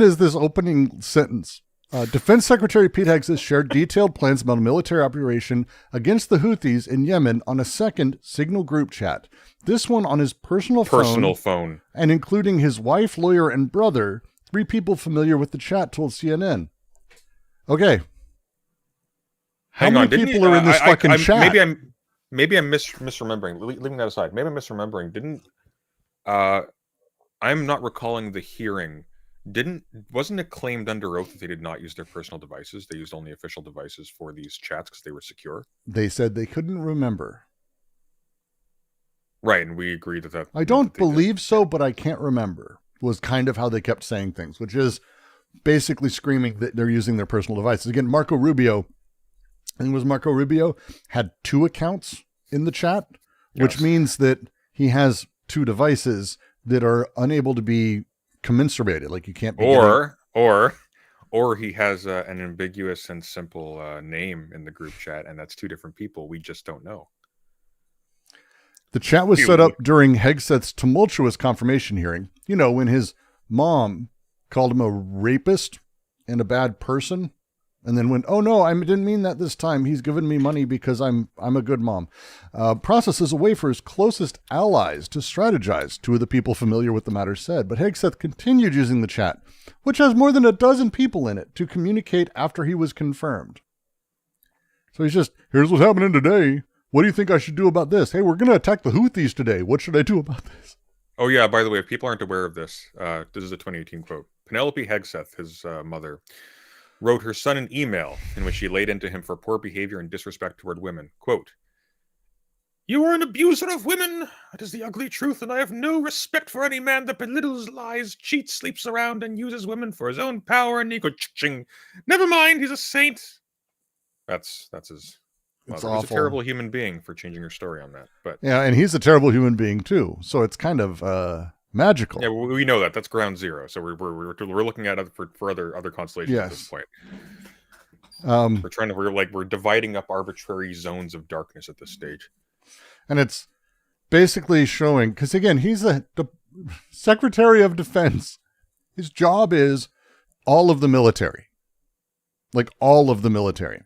G: is this opening sentence. Defense Secretary Pete Hegseth shared detailed plans about a military operation against the Houthis in Yemen on a second Signal group chat. This one on his personal phone. And including his wife, lawyer, and brother. 3 people familiar with the chat told CNN. Okay. How many people are in this fucking chat?
H: Maybe I'm misremembering. Leaving that aside, maybe I'm misremembering. I'm not recalling the hearing. Wasn't it claimed under oath that they did not use their personal devices? They used only official devices for these chats because they were secure.
G: They said they couldn't remember.
H: Right, and we agreed that.
G: I don't believe so, but I can't remember. Was kind of how they kept saying things, which is basically screaming that they're using their personal devices. Again, Marco Rubio I think it was Marco Rubio, had 2 accounts in the chat, which means that he has 2 devices that are unable to be commiserated. Like you can't be
H: or he has an ambiguous and simple name in the group chat, and that's 2 different people. We just don't know.
G: The chat was set up during Hegseth's tumultuous confirmation hearing. You know, when his mom called him a rapist and a bad person, and then went, "Oh no, I didn't mean that this time. He's given me money because I'm a good mom." Processes a way for his closest allies to strategize. 2 of the people familiar with the matter said, but Hegseth continued using the chat, which has more than a dozen people in it, to communicate after he was confirmed. So he's just, "Here's what's happening today. What do you think I should do about this? Hey, we're going to attack the Houthis today. What should I do about this?"
H: Oh, yeah, by the way, if people aren't aware of this, this is a 2018 quote. Penelope Hegseth, his mother, wrote her son an email in which she laid into him for poor behavior and disrespect toward women. Quote, "You are an abuser of women. That is the ugly truth, and I have no respect for any man that belittles, lies, cheats, sleeps around, and uses women for his own power and ego. Never mind, he's a saint." That's his mother.
G: It's awful.
H: He's a terrible human being for changing her story on that. But
G: yeah, and he's a terrible human being too. So it's kind of magical.
H: yeah, we know that. That's ground zero. So we're looking at it for other constellations at this point. We're dividing up arbitrary zones of darkness at this stage.
G: And it's basically showing, because again, he's the Secretary of Defense. His job is all of the military. Like all of the military.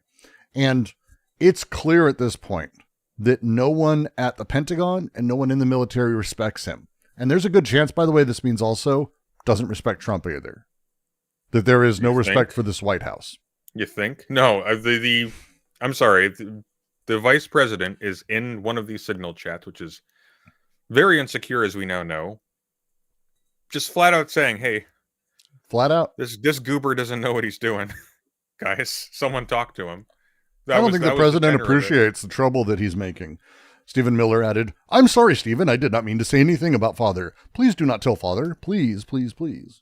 G: And it's clear at this point that no one at the Pentagon and no one in the military respects him. And there's a good chance, by the way, this means also doesn't respect Trump either. That there is no respect for this White House.
H: You think? No, I'm sorry. The vice president is in one of these signal chats, which is very insecure, as we now know. Just flat out saying, "Hey,
G: flat out,
H: this goober doesn't know what he's doing. Guys, someone talk to him."
G: I don't think the president appreciates the trouble that he's making. Stephen Miller added, "I'm sorry, Stephen. I did not mean to say anything about father. Please do not tell father. Please, please, please."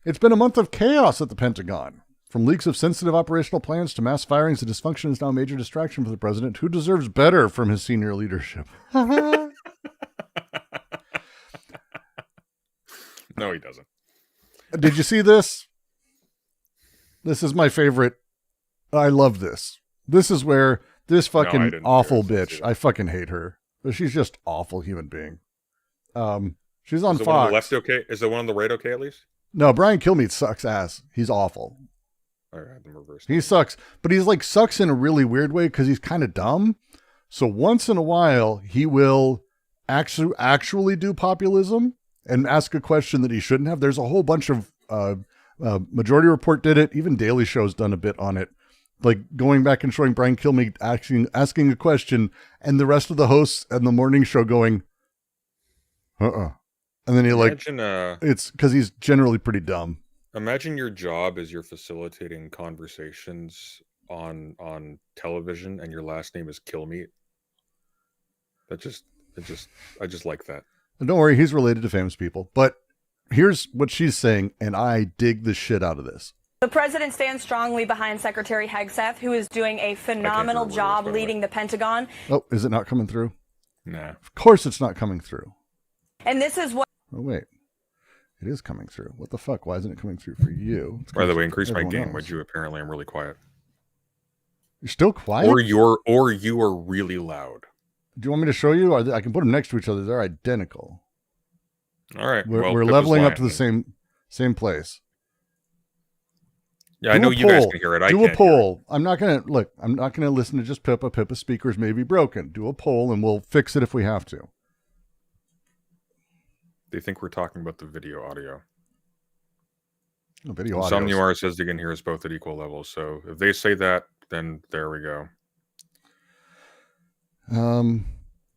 G: It's been a month of chaos at the Pentagon. From leaks of sensitive operational plans to mass firings, the dysfunction is now a major distraction for the president, who deserves better from his senior leadership.
H: No, he doesn't.
G: Did you see this? This is my favorite. I love this. This is where this fucking awful bitch, I fucking hate her. She's just awful human being. She's on Fox.
H: Is the one on the left okay? Is the one on the right okay at least?
G: No, Brian Kilmeade sucks ass. He's awful.
H: I had them reversed.
G: He sucks, but he's like sucks in a really weird way because he's kind of dumb. So once in a while, he will actually do populism and ask a question that he shouldn't have. There's a whole bunch of Majority Report did it. Even Daily Show's done a bit on it. Like going back and showing Brian Kilmeade asking a question and the rest of the hosts and the morning show going, and then it's because he's generally pretty dumb.
H: Imagine your job is you're facilitating conversations on television and your last name is Kilmeade. I just like that.
G: And don't worry, he's related to famous people. But here's what she's saying, and I dig the shit out of this.
K: The president stands strongly behind Secretary Hegseth, who is doing a phenomenal job leading the Pentagon.
G: Oh, is it not coming through?
H: Nah.
G: Of course it's not coming through.
K: And this is what...
G: Oh, wait. It is coming through. What the fuck? Why isn't it coming through for you?
H: By the way, increase my gain, would you? Apparently I'm really quiet.
G: You're still quiet?
H: Or you are really loud.
G: Do you want me to show you? I can put them next to each other. They're identical.
H: All right.
G: We're leveling up to the same place.
H: Yeah, I know you guys can hear it.
G: Do a poll. I'm not going to listen to just Pippa. Pippa's speakers may be broken. Do a poll and we'll fix it if we have to.
H: They think we're talking about the video audio.
G: The video audio.
H: Some UR says they can hear us both at equal levels. So if they say that, then there we go.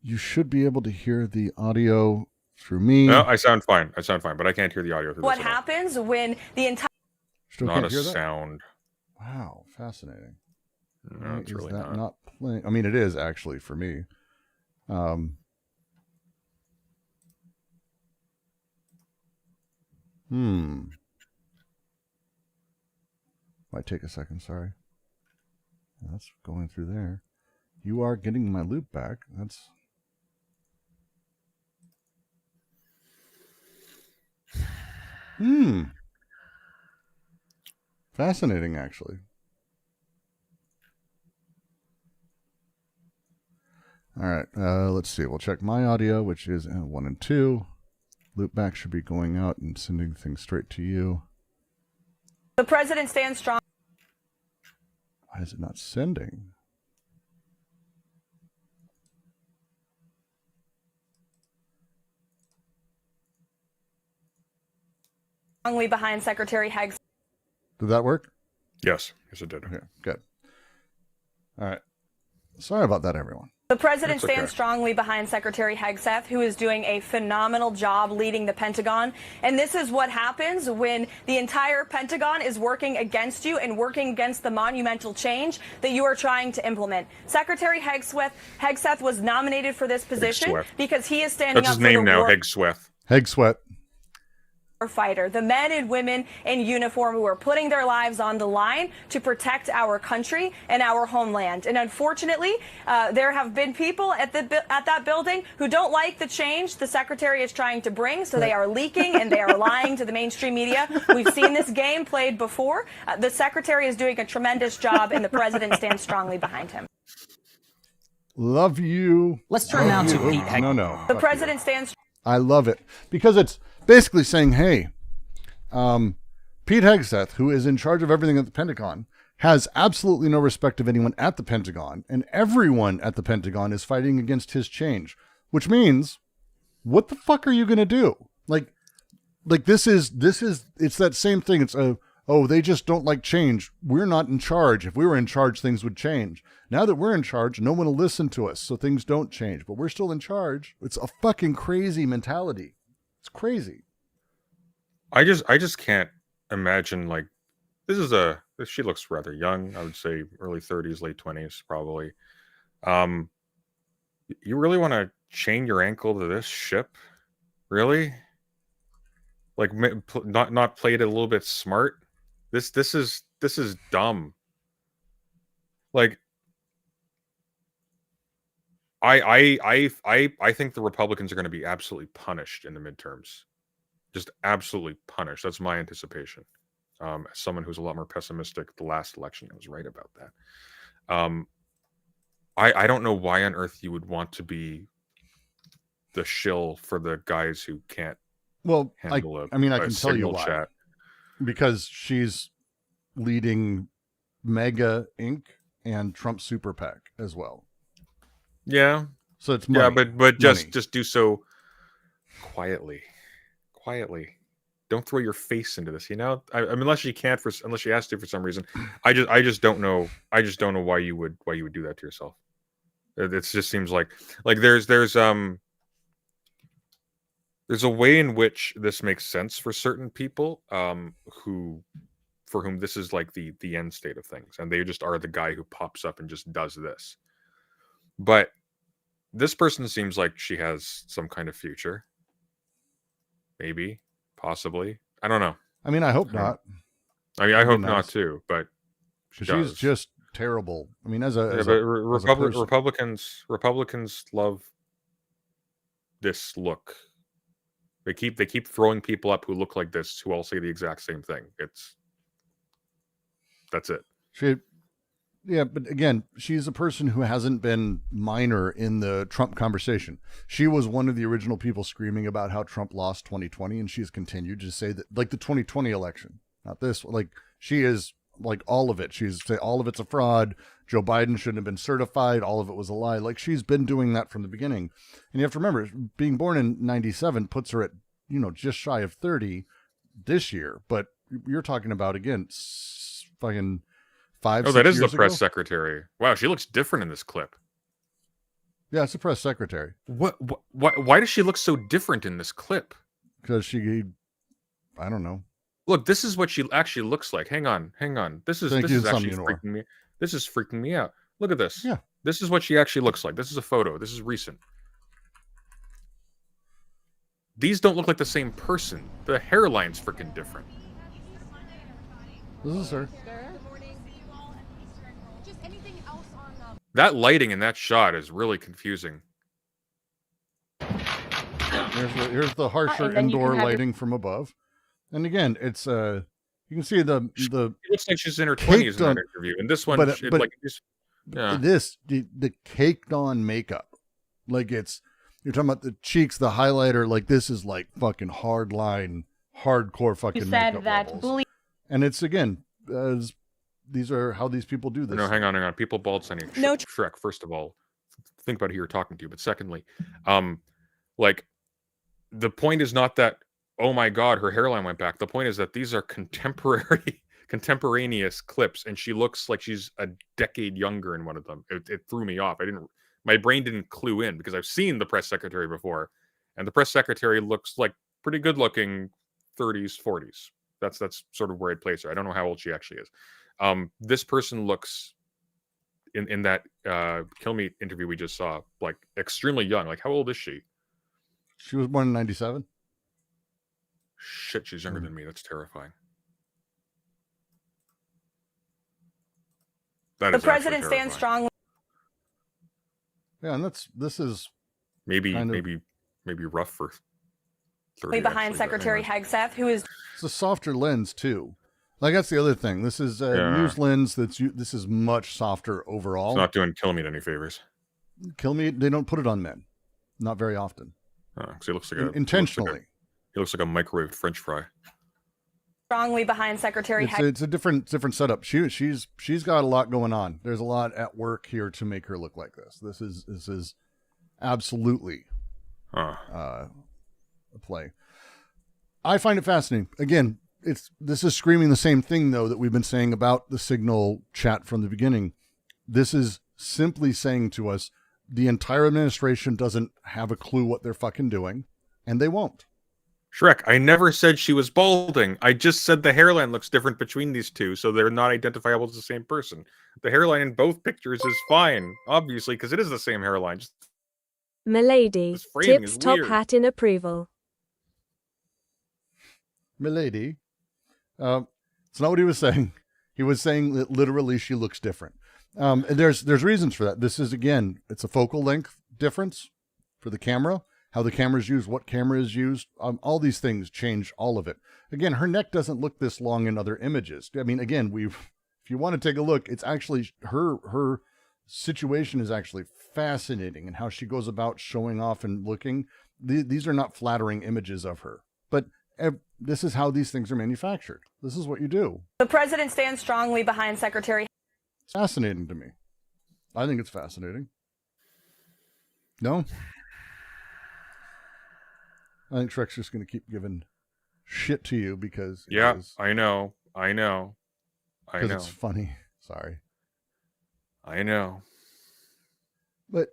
G: You should be able to hear the audio through me.
H: No, I sound fine, but I can't hear the audio through
K: what happens when the entire...
G: Still
H: not
G: can't
H: a
G: hear that?
H: sound.
G: Wow, fascinating.
H: No, it's really
G: not playing. I mean, it is actually for me. Might take a second, sorry. That's going through there. You are getting my loop back. That's... Fascinating, actually. All right, let's see. We'll check my audio, which is 1 and 2. Loopback should be going out and sending things straight to you.
K: The president stands strong.
G: Why is it not sending?
K: Strongly behind Secretary Heggs.
G: Did that work?
H: Yes. Yes, it did.
G: Okay, good. All right. Sorry about that, everyone.
K: The president stands strongly behind Secretary Hegseth, who is doing a phenomenal job leading the Pentagon. And this is what happens when the entire Pentagon is working against you and working against the monumental change that you are trying to implement. Secretary Hegseth was nominated for this position because he is standing up for the war.
H: That's his name now, Hegseth.
G: Hegseth.
K: Fighter, the men and women in uniform who are putting their lives on the line to protect our country and our homeland. And unfortunately, there have been people at that building who don't like the change the secretary is trying to bring, so they are leaking and they are lying to the mainstream media. We've seen this game played before. The secretary is doing a tremendous job, and the president stands strongly behind him.
G: Love you.
L: Let's turn now to Pete Hegseth.
G: No.
K: The president stands.
G: I love it because it's basically saying, hey, Pete Hegseth, who is in charge of everything at the Pentagon, has absolutely no respect of anyone at the Pentagon, and everyone at the Pentagon is fighting against his change, which means, what the fuck are you going to do? Like this is, it's that same thing. It's they just don't like change. We're not in charge. If we were in charge, things would change. Now that we're in charge, no one will listen to us, so things don't change, but we're still in charge. It's a fucking crazy mentality. It's crazy.
H: I just can't imagine, like, she looks rather young. I would say early 30s, late 20s, probably. You really want to chain your ankle to this ship? Really? Like, not play it a little bit smart? This is dumb. Like, I think the Republicans are going to be absolutely punished in the midterms. Just absolutely punished. That's my anticipation. As someone who's a lot more pessimistic, the last election, I was right about that. I don't know why on earth you would want to be the shill for the guys who can't handle
G: I can tell you why.
H: Chat.
G: Because she's leading MAGA Inc. and Trump Super PAC as well.
H: Yeah.
G: So it's money.
H: Yeah, but just do so quietly. Don't throw your face into this. I mean, unless she has to for some reason. I just don't know. I just don't know why you would do that to yourself. It just seems like there's a way in which this makes sense for certain people for whom this is like the end state of things, and they just are the guy who pops up and just does this. But this person seems like she has some kind of future. Maybe, possibly. I don't know.
G: I mean, I hope not.
H: I mean, I hope not too, but
G: she's just terrible. I mean,
H: Republicans love this look. They keep throwing people up who look like this, who all say the exact same thing. That's it.
G: Yeah, but again, she's a person who hasn't been minor in the Trump conversation. She was one of the original people screaming about how Trump lost 2020, and she's continued to say that, like the 2020 election, not this. Like, she is like all of it. She's say all of it's a fraud. Joe Biden shouldn't have been certified. All of it was a lie. Like, she's been doing that from the beginning. And you have to remember, being born in 97 puts her at, just shy of 30 this year. But you're talking about, again, fucking 5 6
H: that is
G: years
H: the press
G: ago?
H: Secretary. Wow, she looks different in this clip.
G: Yeah, it's the press secretary.
H: Why does she look so different in this clip?
G: Because I don't know.
H: Look, this is what she actually looks like. Hang on. This is actually freaking me. This is freaking me out. Look at this.
G: Yeah.
H: This is what she actually looks like. This is a photo. This is recent. These don't look like the same person. The hairline's freaking different.
G: This is her.
M: Just anything
H: That lighting in that shot is really confusing.
G: Here's the harsher
K: And then you
G: indoor
K: can have your-
G: lighting from above, and again, it's you can see the
H: It looks like she's in her
G: caked
H: 20s in that
G: on-
H: interview, and this one,
G: but
H: like, yeah.
G: the caked on makeup, like you're talking about the cheeks, the highlighter, like this is like fucking hard line, hardcore fucking
K: You
G: makeup
K: said that
G: levels.
K: bullying.
G: And it's again, these are how these people do this.
H: No, hang on. People bald sending
K: No.
H: Shrek. First of all, think about who you're talking to. But secondly, like the point is not that, oh my God, her hairline went back. The point is that these are contemporaneous clips, and she looks like she's a decade younger in one of them. It threw me off. My brain didn't clue in because I've seen the press secretary before, and the press secretary looks like pretty good looking 30s, 40s. That's sort of where I'd place her. I don't know how old she actually is. This person looks in that Kill Me interview we just saw, like extremely young. Like, how old is she?
G: She was born in 97.
H: Shit, she's younger than me. That's terrifying.
K: The president stands strong.
G: Yeah, and this is
H: maybe rough for 30.
K: Behind Secretary Hegseth, who is
G: it's a softer lens too. Like that's the other thing. This is a news lens this is much softer overall.
H: It's not doing Kill Me any favors.
G: Kill Me, they don't put it on men, not very often.
H: Because he looks like
G: intentionally.
H: He looks like a microwaved French fry.
K: Strongly behind Secretary Hegseth.
G: It's a different setup. She's got a lot going on. There's a lot at work here to make her look like this. This is absolutely a play. I find it fascinating. Again, this is screaming the same thing though that we've been saying about the Signal chat from the beginning. This is simply saying to us the entire administration doesn't have a clue what they're fucking doing, and they won't.
H: Shrek, I never said she was balding. I just said the hairline looks different between these two, so they're not identifiable as the same person. The hairline in both pictures is fine, obviously, because it is the same hairline.
J: Milady, tips top
H: weird.
J: hat in approval.
G: Milady. It's not what he was saying. He was saying that literally she looks different. And there's reasons for that. This is, again, it's a focal length difference for the camera, how the camera is used, what camera is used. All these things change all of it. Again, her neck doesn't look this long in other images. I mean, again, if you want to take a look, it's actually her situation is actually fascinating, and how she goes about showing off and looking. These are not flattering images of her, but this is how these things are manufactured. This is what you do.
K: The president stands strongly behind Secretary.
G: It's fascinating to me. I think it's fascinating. No? I think Shrek's just going to keep giving shit to you because...
H: I know.
G: Because it's funny. Sorry.
H: I know.
G: But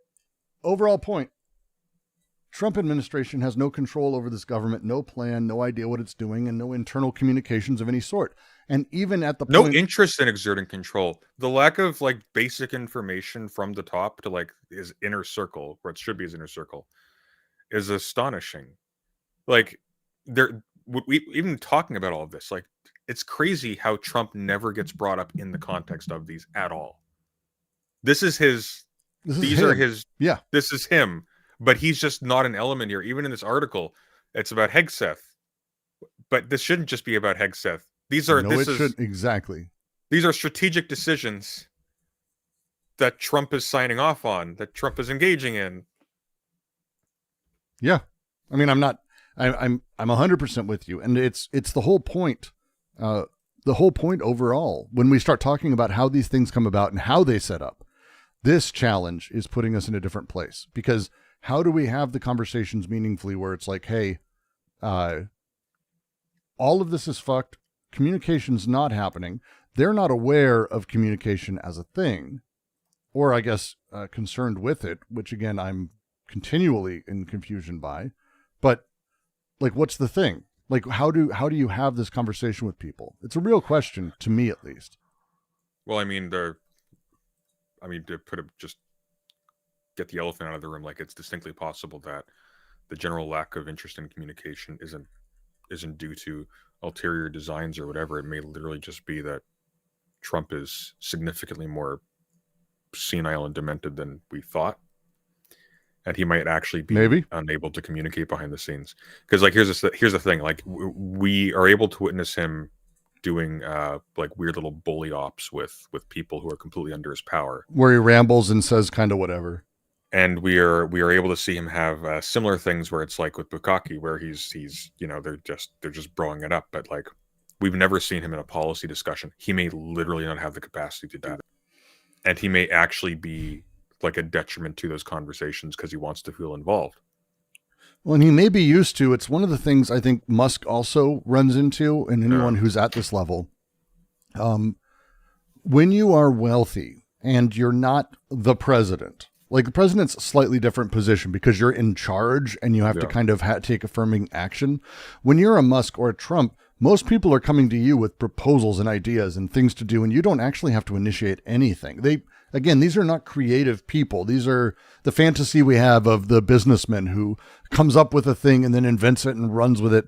G: overall point, Trump administration has no control over this government, no plan, no idea what it's doing, and no internal communications of any sort. And even at the
H: no
G: point...
H: interest in exerting control. The lack of like basic information from the top to like his inner circle, or it should be his inner circle, is astonishing. Like we even talking about all of this, like it's crazy how Trump never gets brought up in the context of these at all. This is his. These are his.
G: Yeah.
H: This is him. But he's just not an element here. Even in this article, it's about Hegseth. But this shouldn't just be about Hegseth.
G: Exactly.
H: These are strategic decisions that Trump is signing off on, that Trump is engaging in.
G: Yeah. I mean, I'm 100% with you. And it's the whole point. The whole point overall, when we start talking about how these things come about and how they set up, this challenge is putting us in a different place. Because how do we have the conversations meaningfully where it's like, hey, all of this is fucked. Communication's not happening. They're not aware of communication as a thing, or I guess concerned with it, which again, I'm continually in confusion by. But like, what's the thing? Like, how do you have this conversation with people? It's a real question to me, at least.
H: Well, to put it just get the elephant out of the room, like it's distinctly possible that the general lack of interest in communication isn't due to ulterior designs or whatever. It may literally just be that Trump is significantly more senile and demented than we thought. And he might actually be
G: Maybe
H: unable to communicate behind the scenes. Because like here's the thing, like we are able to witness him doing like weird little bully ops with people who are completely under his power,
G: where he rambles and says kind of whatever.
H: And we are able to see him have similar things where it's like with Bukaki, where he's they're just broing it up, but like we've never seen him in a policy discussion. He may literally not have the capacity to do that, and he may actually be like a detriment to those conversations because he wants to feel involved.
G: Well, and he may be used to, it's one of the things I think Musk also runs into, and anyone who's at this level. When you are wealthy and you're not the president, like the president's a slightly different position because you're in charge and you have to kind of take affirming action. When you're a Musk or a Trump, most people are coming to you with proposals and ideas and things to do, and you don't actually have to initiate anything. Again, these are not creative people. These are the fantasy we have of the businessman who comes up with a thing and then invents it and runs with it.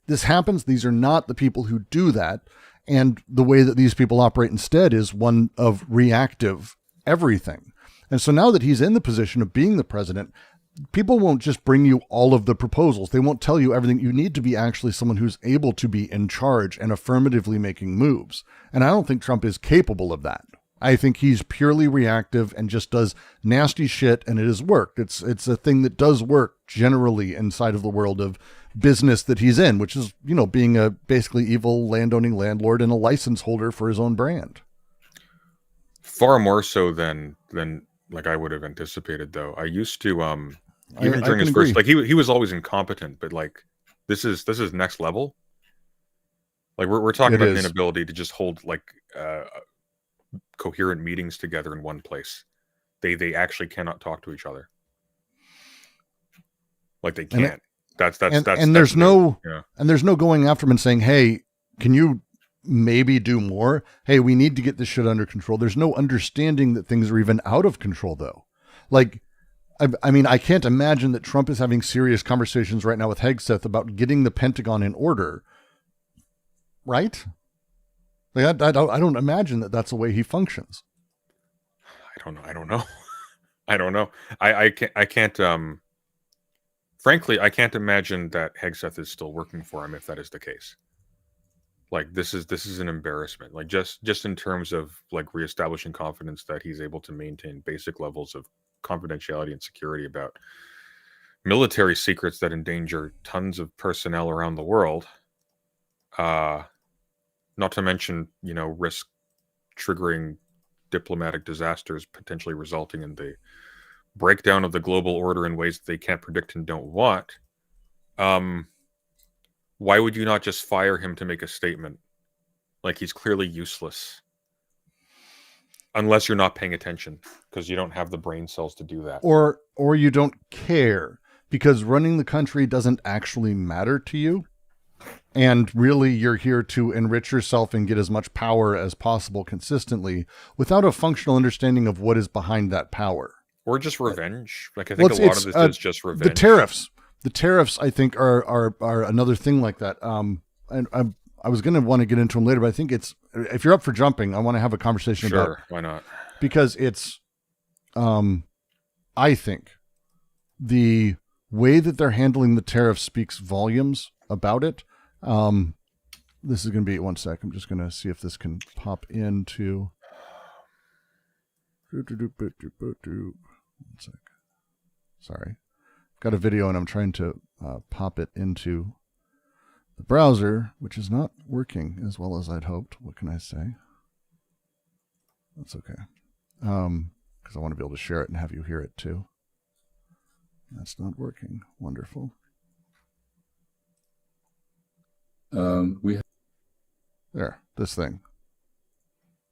G: This happens. These are not the people who do that. And the way that these people operate instead is one of reactive everything. And so now that he's in the position of being the president, people won't just bring you all of the proposals. They won't tell you everything. You need to be actually someone who's able to be in charge and affirmatively making moves. And I don't think Trump is capable of that. I think he's purely reactive and just does nasty shit, and it has worked. It's a thing that does work generally inside of the world of business that he's in, which is, being a basically evil landowning landlord and a license holder for his own brand.
H: Far more so than like I would have anticipated, though. I used to even during his first, like he was always incompetent, but like this is next level. Like we're talking about the inability to just hold like coherent meetings together in one place. They actually cannot talk to each other. Like they can't. And
G: there's no going after him and saying, "Hey, can you maybe do more? Hey, we need to get this shit under control." There's no understanding that things are even out of control, though. Like, I mean, I can't imagine that Trump is having serious conversations right now with Hegseth about getting the Pentagon in order. Right? Like, I don't imagine that that's the way he functions.
H: I don't know. I can't. Frankly, I can't imagine that Hegseth is still working for him if that is the case. Like this is an embarrassment. Like just in terms of like reestablishing confidence that he's able to maintain basic levels of confidentiality and security about military secrets that endanger tons of personnel around the world. Not to mention, risk triggering diplomatic disasters, potentially resulting in the breakdown of the global order in ways that they can't predict and don't want. Why would you not just fire him to make a statement? Like he's clearly useless. Unless you're not paying attention, because you don't have the brain cells to do that.
G: Or you don't care, because running the country doesn't actually matter to you. And really, you're here to enrich yourself and get as much power as possible consistently without a functional understanding of what is behind that power.
H: Or just revenge. Like I think a lot of this is just revenge.
G: The tariffs, I think, are another thing like that. And I was going to want to get into them later, but I think if you're up for jumping, I want to have a conversation about.
H: Sure, why not? Because
G: it's, I think, the way that they're handling the tariffs speaks volumes about it. This is going to be, one sec. I'm just going to see if this can pop into. One sec. Sorry. Got a video and I'm trying to pop it into the browser, which is not working as well as I'd hoped. What can I say? That's okay. Because I want to be able to share it and have you hear it too. That's not working. Wonderful. There, this thing.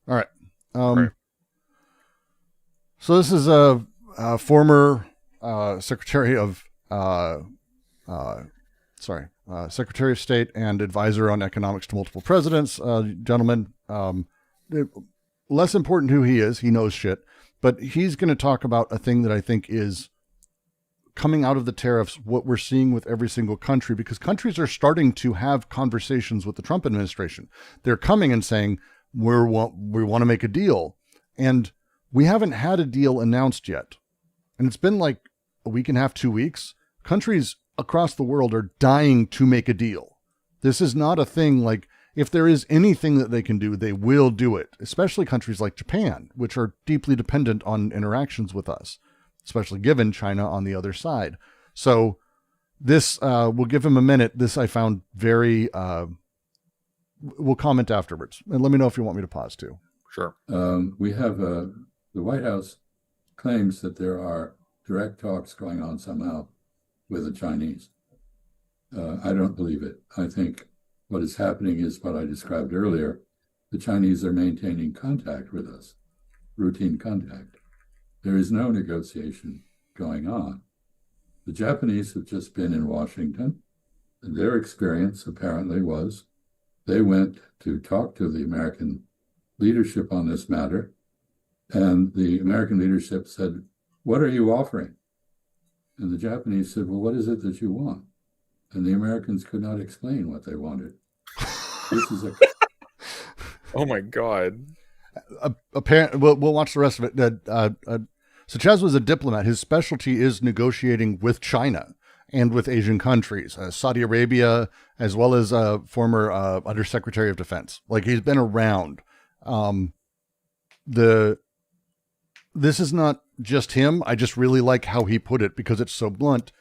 G: All right.
H: Right.
G: So this is a former Secretary of Secretary of State and advisor on economics to multiple presidents, gentleman. Less important who he is, he knows shit, but he's going to talk about a thing that I think is coming out of the tariffs, what we're seeing with every single country, because countries are starting to have conversations with the Trump administration. They're coming and saying, we want to make a deal. And we haven't had a deal announced yet. And it's been like a week and a half, 2 weeks. Countries across the world are dying to make a deal. This is not a thing like, if there is anything that they can do, they will do it, especially countries like Japan, which are deeply dependent on interactions with us, especially given China on the other side. So this, we'll give him a minute. This I found very, we'll comment afterwards. And let me know if you want me to pause too.
H: Sure.
L: We have, the White House claims that there are direct talks going on somehow with the Chinese. I don't believe it. I think what is happening is what I described earlier. The Chinese are maintaining contact with us, routine contact. There is no negotiation going on. The Japanese have just been in Washington, and their experience apparently was they went to talk to the American leadership on this matter, and the American leadership said, "What are you offering?" And the Japanese said, "Well, what is it that you want?" And the Americans could not explain what they wanted. This is a...
H: Oh my God.
G: Apparently, we'll watch the rest of it. So Chaz was a diplomat. His specialty is negotiating with China and with Asian countries, Saudi Arabia, as well as former Undersecretary of Defense. Like, he's been around. This is not just him. I just really like how he put it because it's so blunt.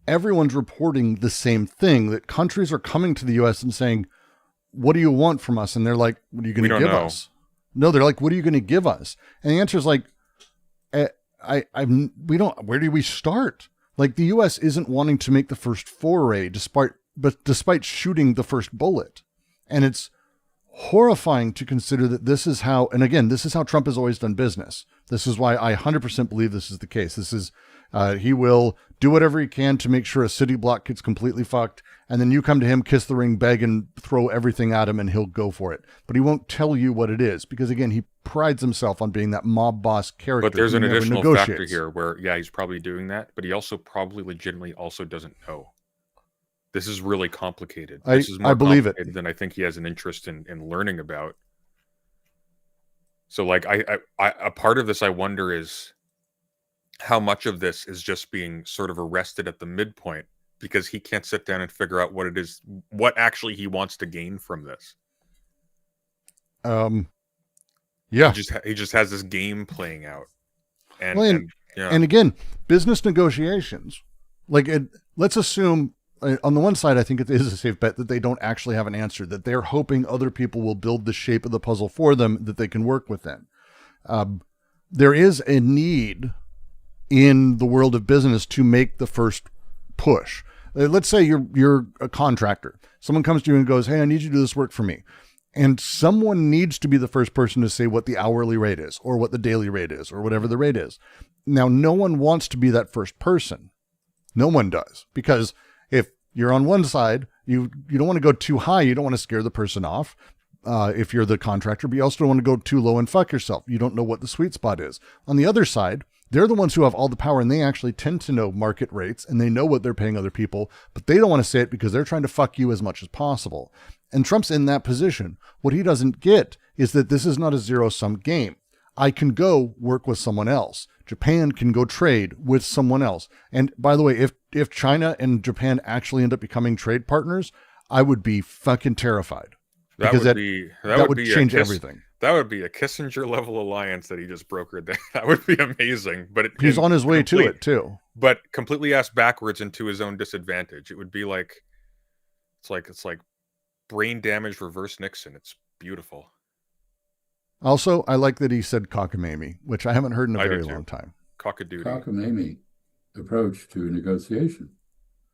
G: Everyone's reporting the same thing, that countries are coming to the U.S. and saying, "What do you want from us?" And they're like, "What are you going to give us?" No, they're like, "What are you going to give us?" And the answer is like, we don't, where do we start? Like, the U.S. isn't wanting to make the first foray despite shooting the first bullet. And it's horrifying to consider that this is how, and again, this is how Trump has always done business. This is why I 100% believe this is the case. This is, he will do whatever he can to make sure a city block gets completely fucked. And then you come to him, kiss the ring, beg, and throw everything at him, and he'll go for it. But he won't tell you what it is because, again, he prides himself on being that mob boss character.
H: But there's an additional factor here where, yeah, he's probably doing that, but he also probably legitimately also doesn't know. This is really complicated. This is more complicated than I think he has an interest in learning about. So, like, a part of this I wonder is how much of this is just being sort of arrested at the midpoint because he can't sit down and figure out what it is, what actually he wants to gain from this.
G: Yeah.
H: He just has this game playing out.
G: And again, business negotiations, like, let's assume on the one side, I think it is a safe bet that they don't actually have an answer, that they're hoping other people will build the shape of the puzzle for them that they can work within. There is a need in the world of business to make the first push. Let's say you're a contractor. Someone comes to you and goes, "Hey, I need you to do this work for me." And someone needs to be the first person to say what the hourly rate is or what the daily rate is or whatever the rate is. Now, no one wants to be that first person. No one does, because if you're on one side, you don't want to go too high. You don't want to scare the person off. If you're the contractor, but you also don't want to go too low and fuck yourself. You don't know what the sweet spot is. On the other side, they're the ones who have all the power, and they actually tend to know market rates, and they know what they're paying other people, but they don't want to say it because they're trying to fuck you as much as possible. And Trump's in that position. What he doesn't get is that this is not a zero-sum game. I can go work with someone else. Japan can go trade with someone else. And by the way, if China and Japan actually end up becoming trade partners, I would be fucking terrified.
H: That would
G: change everything.
H: That would be a Kissinger level alliance that he just brokered there. That would be amazing. But
G: he's on his way to it too.
H: But completely ass backwards into his own disadvantage. It would be like it's like brain damage reverse Nixon. It's beautiful.
G: Also, I like that he said cockamamie, which I haven't heard in a very long time.
H: Cockadoodie.
L: Cockamamie approach to negotiation.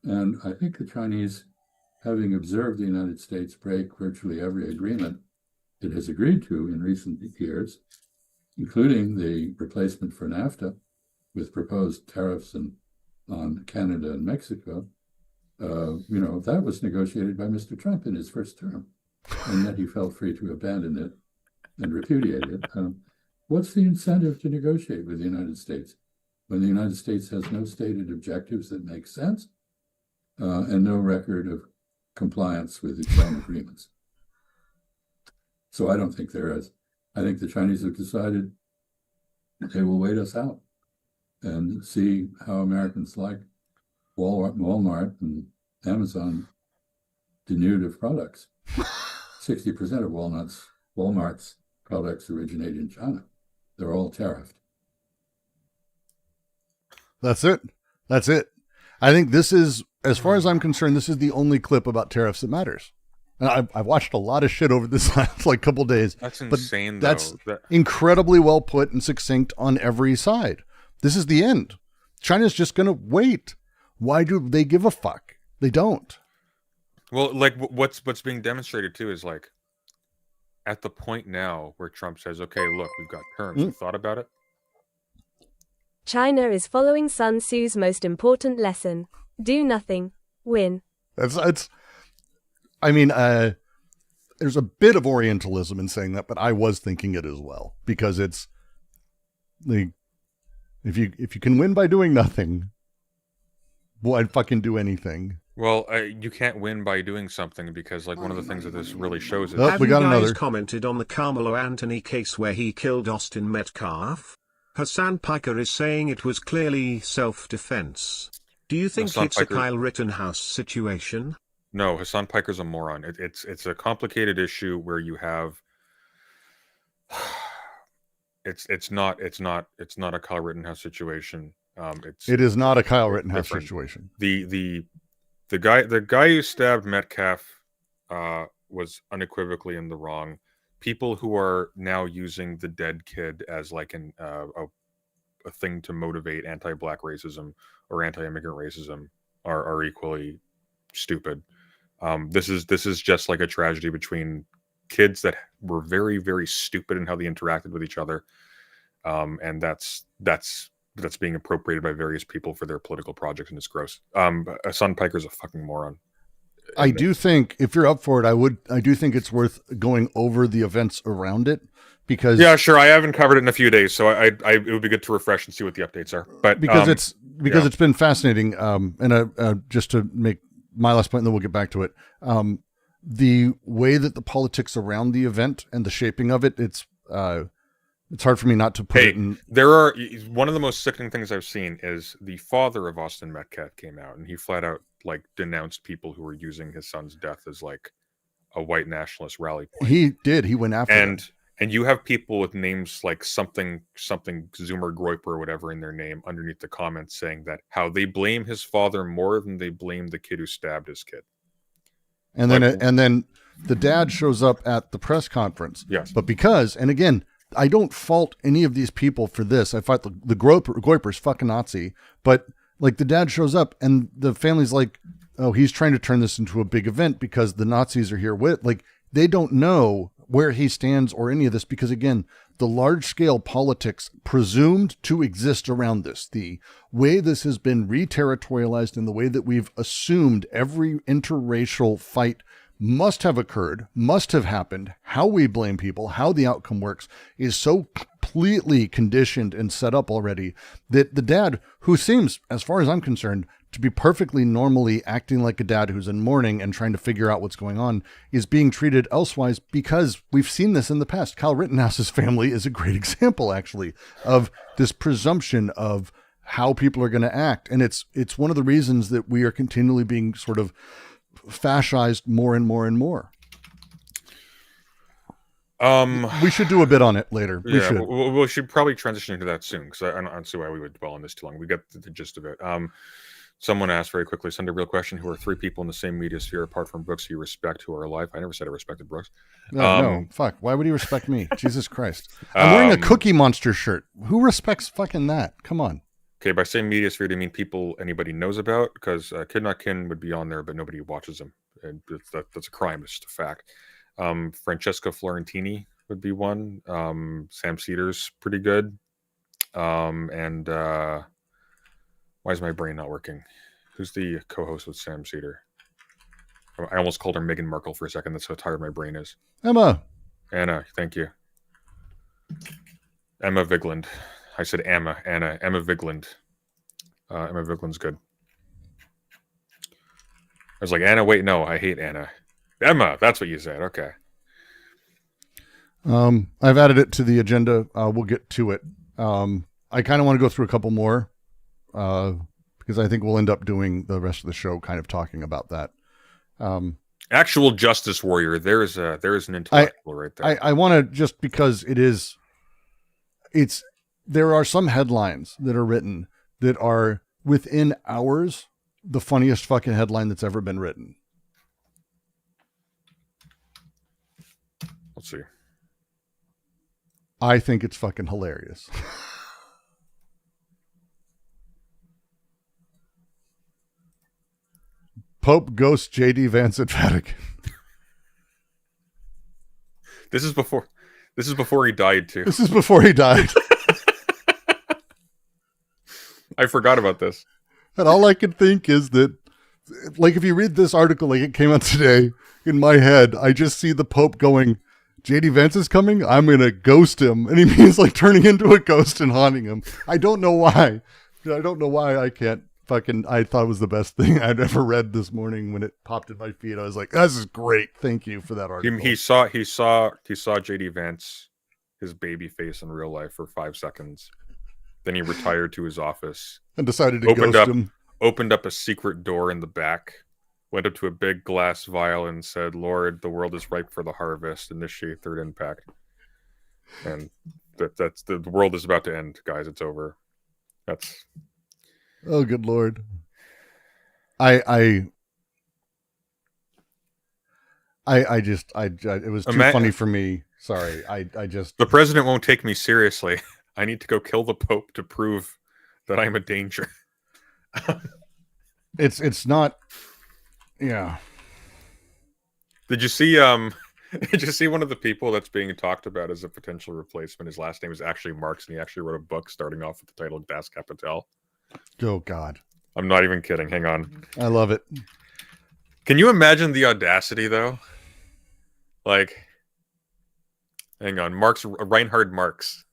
L: And I think the Chinese, having observed the United States break virtually every agreement it has agreed to in recent years, including the replacement for NAFTA with proposed tariffs on Canada and Mexico, that was negotiated by Mr. Trump in his first term, and yet he felt free to abandon it and repudiate it. What's the incentive to negotiate with the United States when the United States has no stated objectives that make sense and no record of compliance with its own agreements? So I don't think there is. I think the Chinese have decided they will wait us out and see how Americans like Walmart and Amazon diminutive products. 60% of Walmart's products originate in China. They're all tariffed.
G: That's it. That's it. I think this is, as far as I'm concerned, this is the only clip about tariffs that matters. And I've watched a lot of shit over this last couple days.
H: That's insane, though.
G: That's incredibly well put and succinct on every side. This is the end. China's just going to wait. Why do they give a fuck? They don't.
H: Well, like what's being demonstrated too is like at the point now where Trump says, "Okay, look, we've got terms. You thought about it."
J: China is following Sun Tzu's most important lesson: do nothing, win.
G: It's. I mean, there's a bit of Orientalism in saying that, but I was thinking it as well because it's the if you can win by doing nothing, well, I'd fucking do anything.
H: Well, you can't win by doing something because, like, one of the things that this really shows is...
I: Have you guys commented on the Carmelo Anthony case where he killed Austin Metcalf? Hassan Piker is saying it was clearly self-defense. Do you think it's a Kyle Rittenhouse situation?
H: No, Hassan Piker's a moron. It's a complicated issue where you have... It's not a Kyle Rittenhouse situation.
G: It is not a Kyle Rittenhouse situation.
H: The guy who stabbed Metcalf was unequivocally in the wrong. People who are now using the dead kid as like a thing to motivate anti-black racism or anti-immigrant racism are equally stupid. This is just like a tragedy between kids that were very, very stupid in how they interacted with each other, and that's being appropriated by various people for their political projects, and it's gross. Hassan Piker's a fucking moron.
G: I do think if you're up for it, I do think it's worth going over the events around it because
H: sure. I haven't covered it in a few dadays, so it would be good to refresh and see what the updates are. But
G: because it's been fascinating. And just to make my last point, and then we'll get back to it. The way that the politics around the event and the shaping of it, it's hard for me not to put it in.
H: One of the most sickening things I've seen is the father of Austin Metcalf came out and he flat out like denounced people who were using his son's death as like a white nationalist rally point.
G: He did. He went after
H: and you have people with names like something Zoomer Groiper or whatever in their name underneath the comments saying that how they blame his father more than they blame the kid who stabbed his kid.
G: And then the dad shows up at the press conference.
H: Yes.
G: But because, and again, I don't fault any of these people for this. I fight the Groiper's fucking Nazi, but like the dad shows up and the family's like, oh, he's trying to turn this into a big event because the Nazis are here with, like, they don't know where he stands or any of this because again, the large scale politics presumed to exist around this, the way this has been re-territorialized and the way that we've assumed every interracial fight must have occurred, must have happened, how we blame people, how the outcome works is so completely conditioned and set up already that the dad, who seems, as far as I'm concerned, to be perfectly normally acting like a dad who's in mourning and trying to figure out what's going on, is being treated elsewise because we've seen this in the past. Kyle Rittenhouse's family is a great example, actually, of this presumption of how people are going to act. And it's one of the reasons that we are continually being sort of fascized more and more and more. We should do a bit on it later.
H: We should probably transition into that soon because I don't see why we would dwell on this too long. We got the gist of it. Someone asked very quickly, send a real question, who are three people in the same media sphere apart from Brooks you respect who are alive? I never said I respected Brooks.
G: No, fuck. Why would he respect me? Jesus Christ. I'm wearing a Cookie Monster shirt. Who respects fucking that? Come on.
H: Okay, by same media sphere, do you mean people anybody knows about? Because Kid Not Kin would be on there, but nobody watches them. And that's a crime. It's just a fact. Francesca Florentini would be one. Sam Cedars, pretty good. And why is my brain not working? Who's the co-host with Sam Cedar? I almost called her Meghan Markle for a second. That's how tired my brain is.
G: Anna,
H: thank you. Emma Vigland. I said Emma Vigland. Emma Vigland's good. I was like, Anna, wait, no, I hate Anna. Emma, that's what you said. Okay.
G: I've added it to the agenda. We'll get to it. I kind of want to go through a couple more because I think we'll end up doing the rest of the show kind of talking about that.
H: Actual justice warrior. There's an intellectual right there.
G: I want to, just because there are some headlines that are written that are within hours the funniest fucking headline that's ever been written.
H: Let's see.
G: I think it's fucking hilarious. Pope ghosts J.D. Vance at Vatican.
H: This is before he died too.
G: This is before he died.
H: I forgot about this.
G: And all I can think is that, like, if you read this article, like it came out today, in my head, I just see the Pope going, J.D. Vance is coming, I'm going to ghost him. And he means like turning into a ghost and haunting him. I don't know why. I can't fucking, I thought it was the best thing I'd ever read this morning when it popped in my feed. I was like, this is great. Thank you for that article.
H: He saw J.D. Vance, his baby face in real life for 5 seconds. Then he retired to his office
G: and decided to ghost him.
H: Opened up a secret door in the back, went up to a big glass vial and said, Lord, the world is ripe for the harvest. Initiate third impact. And that's the world is about to end, guys. It's over. That's...
G: Oh, good Lord. It was too funny for me. Sorry.
H: The president won't take me seriously. I need to go kill the Pope to prove that I'm a danger.
G: It's not. Yeah.
H: Did you see one of the people that's being talked about as a potential replacement? His last name is actually Marx, and he actually wrote a book starting off with the title Das Kapital.
G: Oh God.
H: I'm not even kidding. Hang on.
G: I love it.
H: Can you imagine the audacity though? Like, hang on. Reinhard Marx.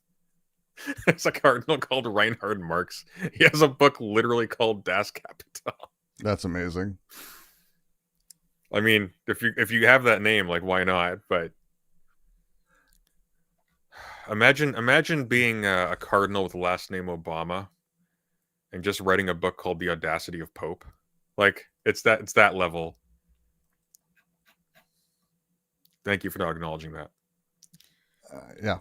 H: It's a cardinal called Reinhard Marx. He has a book literally called Das Kapital.
G: That's amazing.
H: I mean, if you have that name, like, why not? But imagine being a cardinal with the last name Obama and just writing a book called The Audacity of Pope. Like, it's that level. Thank you for not acknowledging that.
G: Yeah.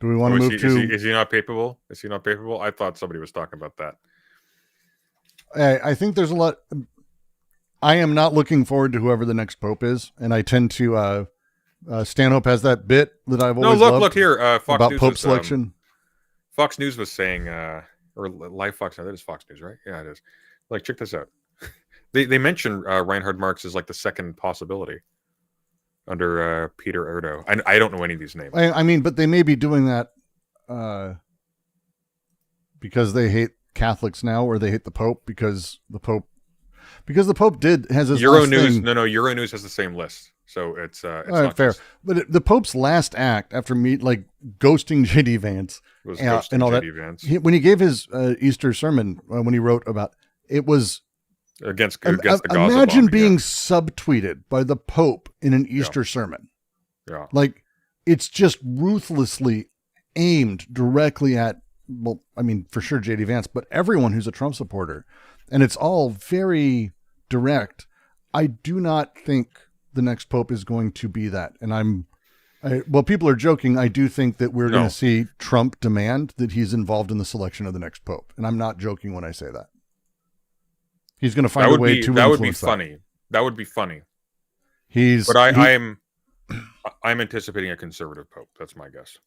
G: Do we want to move to...
H: Is he not papable? Is he not papable? I thought somebody was talking about that.
G: I think there's a lot... I am not looking forward to whoever the next pope is, and I tend to... Stanhope has that bit that I've always loved.
H: Look here. Fox
G: about
H: News
G: pope selection.
H: Fox News was saying... or Live Fox... No, that is Fox News, right? Yeah, it is. Like, check this out. They mentioned Reinhard Marx as like the second possibility under Peter Erdo. I don't know any of these names.
G: I mean, but they may be doing that because they hate Catholics now, or they hate the Pope because the Pope has his
H: Euronews. No, Euronews has the same list, so it's not
G: fair. But the Pope's last act after ghosting J.D. Vance
H: was
G: and all that.
H: Vance.
G: When he gave his Easter sermon, when he wrote about it was.
H: Against the Gaza
G: imagine
H: bombing,
G: being subtweeted by the Pope in an Easter sermon.
H: Yeah.
G: Like, it's just ruthlessly aimed directly at, well, I mean, for sure J.D. Vance, but everyone who's a Trump supporter. And it's all very direct. I do not think the next Pope is going to be that. And well, people are joking. I do think that we're going to see Trump demand that he's involved in the selection of the next Pope. And I'm not joking when I say that. He's going to find a way to
H: that would be funny. That would be funny. I'm anticipating a conservative Pope. That's my guess.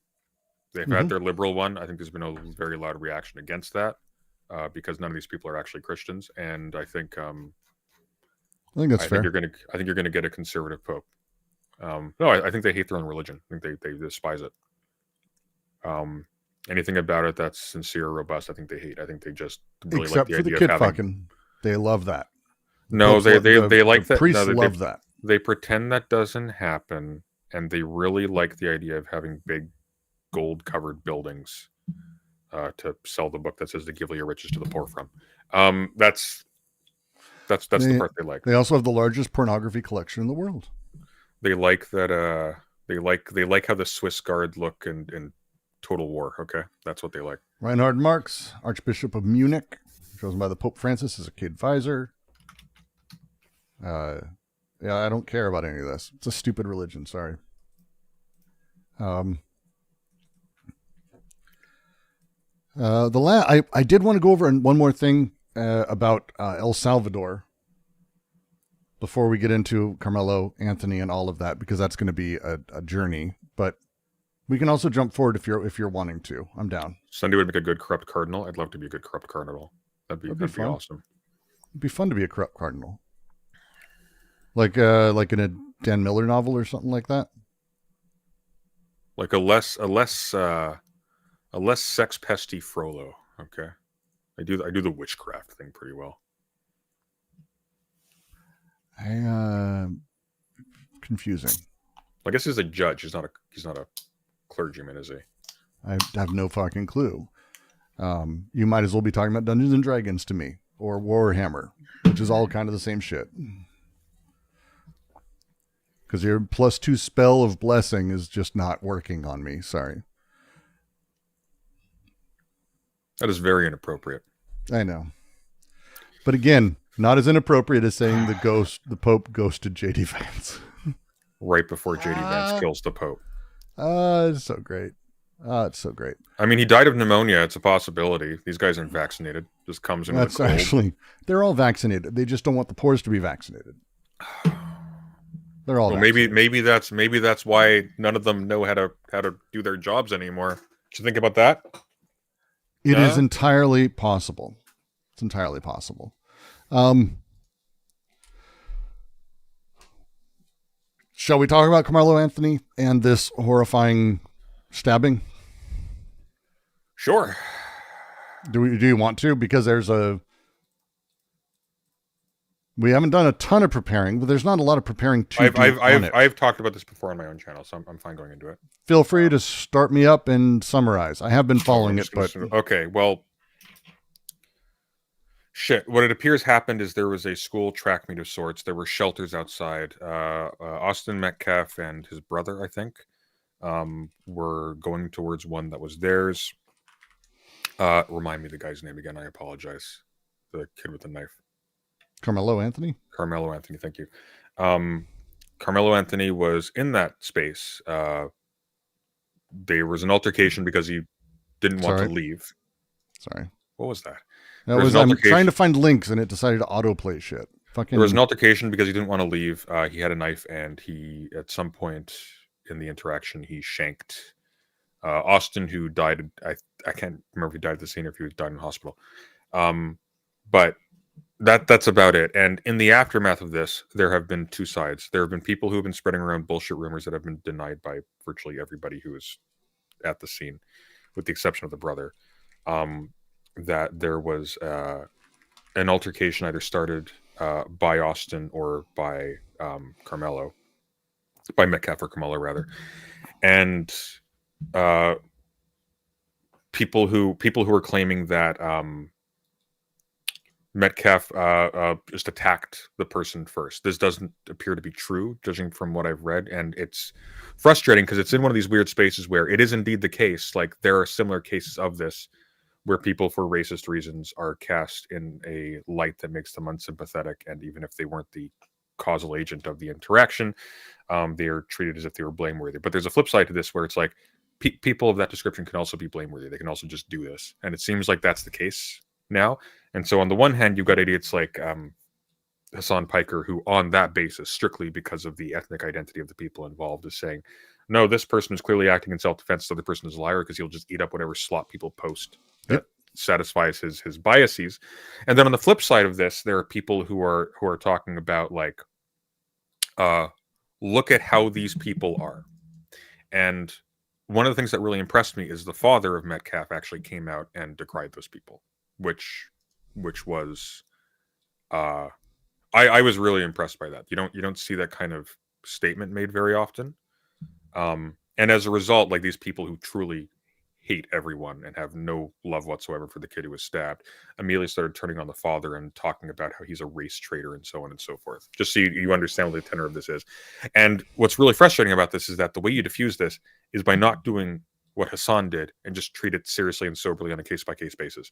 H: They've had their liberal one. I think there's been a very loud reaction against that because none of these people are actually Christians, and I think
G: that's fair.
H: I think you're gonna get a conservative Pope. No, I think they hate their own religion. I think they despise it. Anything about it that's sincere or robust, I think they hate. I think they just really
G: except
H: like the
G: for
H: idea
G: the kid
H: of having...
G: fucking. They love that.
H: No, they like that.
G: Priests
H: no,
G: love that.
H: They pretend that doesn't happen, and they really like the idea of having big gold-covered buildings to sell the book that says "To give your riches to the poor" from. That's the part they like.
G: They also have the largest pornography collection in the world.
H: They like that. They like how the Swiss Guard look in Total War. Okay, that's what they like.
G: Reinhard Marx, Archbishop of Munich, chosen by the Pope Francis as a key advisor. Yeah, I don't care about any of this. It's a stupid religion. Sorry. I did want to go over one more thing about El Salvador before we get into Carmelo Anthony and all of that, because that's going to be a journey. But we can also jump forward if you're wanting to. I'm down.
H: Sunday would make a good corrupt cardinal. I'd love to be a good corrupt cardinal. That'd be awesome.
G: It'd be fun to be a corrupt cardinal, like in a Dan Miller novel or something like that.
H: Like a less sex pesty Frollo. Okay, I do the witchcraft thing pretty well.
G: Confusing.
H: I guess he's a judge. He's not a clergyman, is he?
G: I have no fucking clue. You might as well be talking about Dungeons and Dragons to me, or Warhammer, which is all kind of the same shit. Because your +2 spell of blessing is just not working on me. Sorry.
H: That is very inappropriate.
G: I know. But again, not as inappropriate as saying the Pope ghosted JD Vance.
H: Right before JD Vance kills the Pope.
G: It's so great. It's so great.
H: I mean, he died of pneumonia. It's a possibility. These guys aren't vaccinated. Just comes in with a cold.
G: Actually, they're all vaccinated. They just don't want the poors to be vaccinated. They're all
H: maybe that's why none of them know how to do their jobs anymore. Did you think about that?
G: It is entirely possible. It's entirely possible. Shall we talk about Carmelo Anthony and this horrifying stabbing?
H: Sure.
G: Do you want to? Because we haven't done a ton of preparing, but there's not a lot of preparing
H: I've talked about this before on my own channel, so I'm fine going into it.
G: Feel free to start me up and summarize. I have been following it, but
H: okay. Well, shit. What it appears happened is there was a school track meet of sorts. There were shelters outside. Austin Metcalf and his brother, I think, were going towards one that was theirs. Remind me the guy's name again. I apologize. The kid with the knife.
G: Carmelo Anthony?
H: Carmelo Anthony, thank you. Carmelo Anthony was in that space. There was an altercation because he didn't want to leave.
G: Sorry.
H: What was that?
G: I'm trying to find links and it decided to autoplay shit.
H: There was an altercation because he didn't want to leave. He had a knife and he, at some point in the interaction, he shanked Austin, who died. I can't remember if he died at the scene or if he died in hospital. But that's about it. And in the aftermath of this, there have been two sides. There have been people who have been spreading around bullshit rumors that have been denied by virtually everybody who was at the scene, with the exception of the brother. That there was an altercation either started by Austin or by Carmelo, by Metcalf or Carmelo rather, and people who are claiming that Metcalf just attacked the person first. This doesn't appear to be true, judging from what I've read, and it's frustrating because it's in one of these weird spaces where it is indeed the case. Like, there are similar cases of this where people, for racist reasons, are cast in a light that makes them unsympathetic, and even if they weren't the causal agent of the interaction, they are treated as if they were blameworthy. But there's a flip side to this where it's like people of that description can also be blameworthy. They can also just do this, and it seems like that's the case now. And so on the one hand, you've got idiots like Hassan Piker, who on that basis, strictly because of the ethnic identity of the people involved, is saying, no, this person is clearly acting in self-defense, so the person is a liar because he'll just eat up whatever slop people post that satisfies his biases. And then on the flip side of this, there are people who are talking about, like, look at how these people are. And one of the things that really impressed me is the father of Metcalf actually came out and decried those people, which was I was really impressed by that. You don't see that kind of statement made very often. And as a result, like, these people who truly hate everyone and have no love whatsoever for the kid who was stabbed, immediately started turning on the father and talking about how he's a race traitor and so on and so forth. Just so you understand what the tenor of this is. And what's really frustrating about this is that the way you diffuse this is by not doing what Hassan did and just treat it seriously and soberly on a case-by-case basis.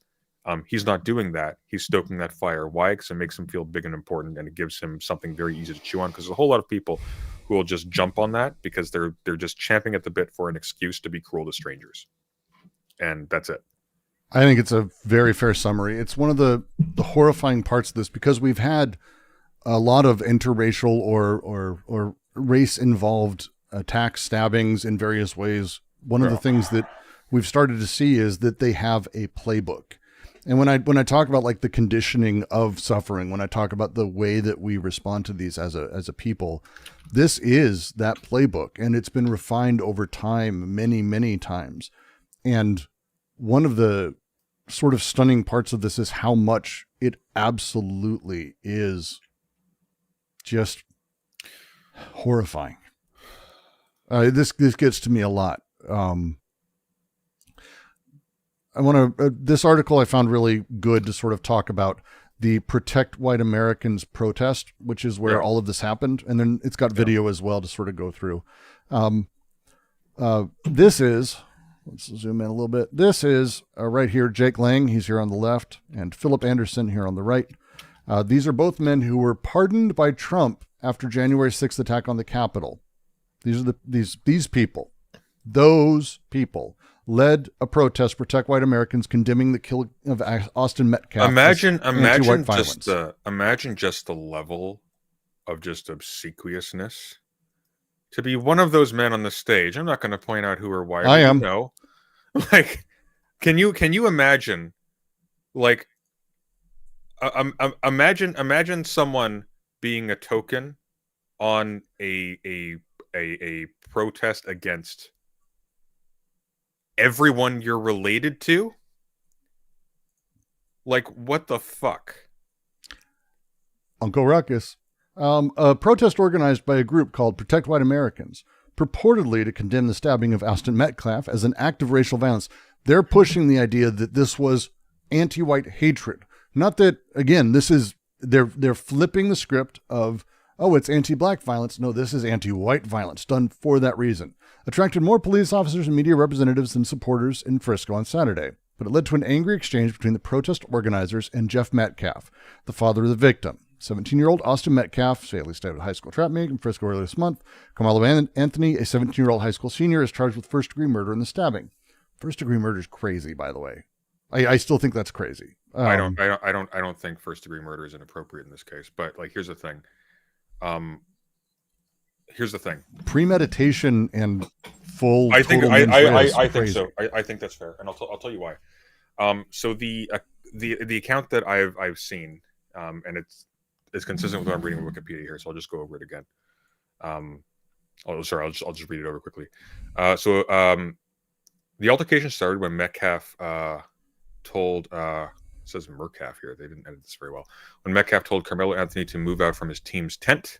H: He's not doing that. He's stoking that fire. Why? Because it makes him feel big and important, and it gives him something very easy to chew on. Because there's a whole lot of people who will just jump on that because they're just champing at the bit for an excuse to be cruel to strangers. And that's it.
G: I think it's a very fair summary. It's one of the horrifying parts of this, because we've had a lot of interracial or race involved attacks, stabbings in various ways. One of the things that we've started to see is that they have a playbook. And when I talk about like the conditioning of suffering, when I talk about the way that we respond to these as a people, this is that playbook, and it's been refined over time, many, many times. And one of the sort of stunning parts of this is how much it absolutely is just horrifying. This gets to me a lot. This article I found really good to sort of talk about the Protect White Americans protest, which is where all of this happened. And then it's got video as well to sort of go through. This is, let's zoom in a little bit. This is right here, Jake Lang, he's here on the left, and Philip Anderson here on the right. These are both men who were pardoned by Trump after January 6th attack on the Capitol. These are these people. Those people led a protest, Protect White Americans, condemning the killing of Austin Metcalf.
H: Imagine just the level of just obsequiousness to be one of those men on the stage. I'm not going to point out who or why.
G: I am.
H: No, like, can you imagine? Like, imagine someone being a token on a protest against everyone you're related to. Like, what the fuck?
G: Uncle Ruckus. A protest organized by a group called Protect White Americans, purportedly to condemn the stabbing of Austin Metcalf as an act of racial violence. They're pushing the idea that this was anti-white hatred. Not that, again, this is, they're flipping the script of, oh, it's anti-black violence. No, this is anti-white violence done for that reason. Attracted more police officers and media representatives than supporters in Frisco on Saturday. But it led to an angry exchange between the protest organizers and Jeff Metcalf, the father of the victim. 17-year-old Austin Metcalf, fatally stabbed at a high school trap meet in Frisco earlier this month. Kamala Anthony, a 17-year-old high school senior, is charged with first-degree murder in the stabbing. First-degree murder is crazy, by the way. I still think that's crazy.
H: I don't think first-degree murder is inappropriate in this case. But like, here's the thing.
G: Premeditation and full.
H: I think so. I think that's fair, and I'll tell you why. So the account that I've seen, and it's consistent with what I'm reading on Wikipedia here, so I'll just go over it again. I'll just read it over quickly. So the altercation started when Metcalf told. It says Metcalf here. They didn't edit this very well. When Metcalf told Carmelo Anthony to move out from his team's tent.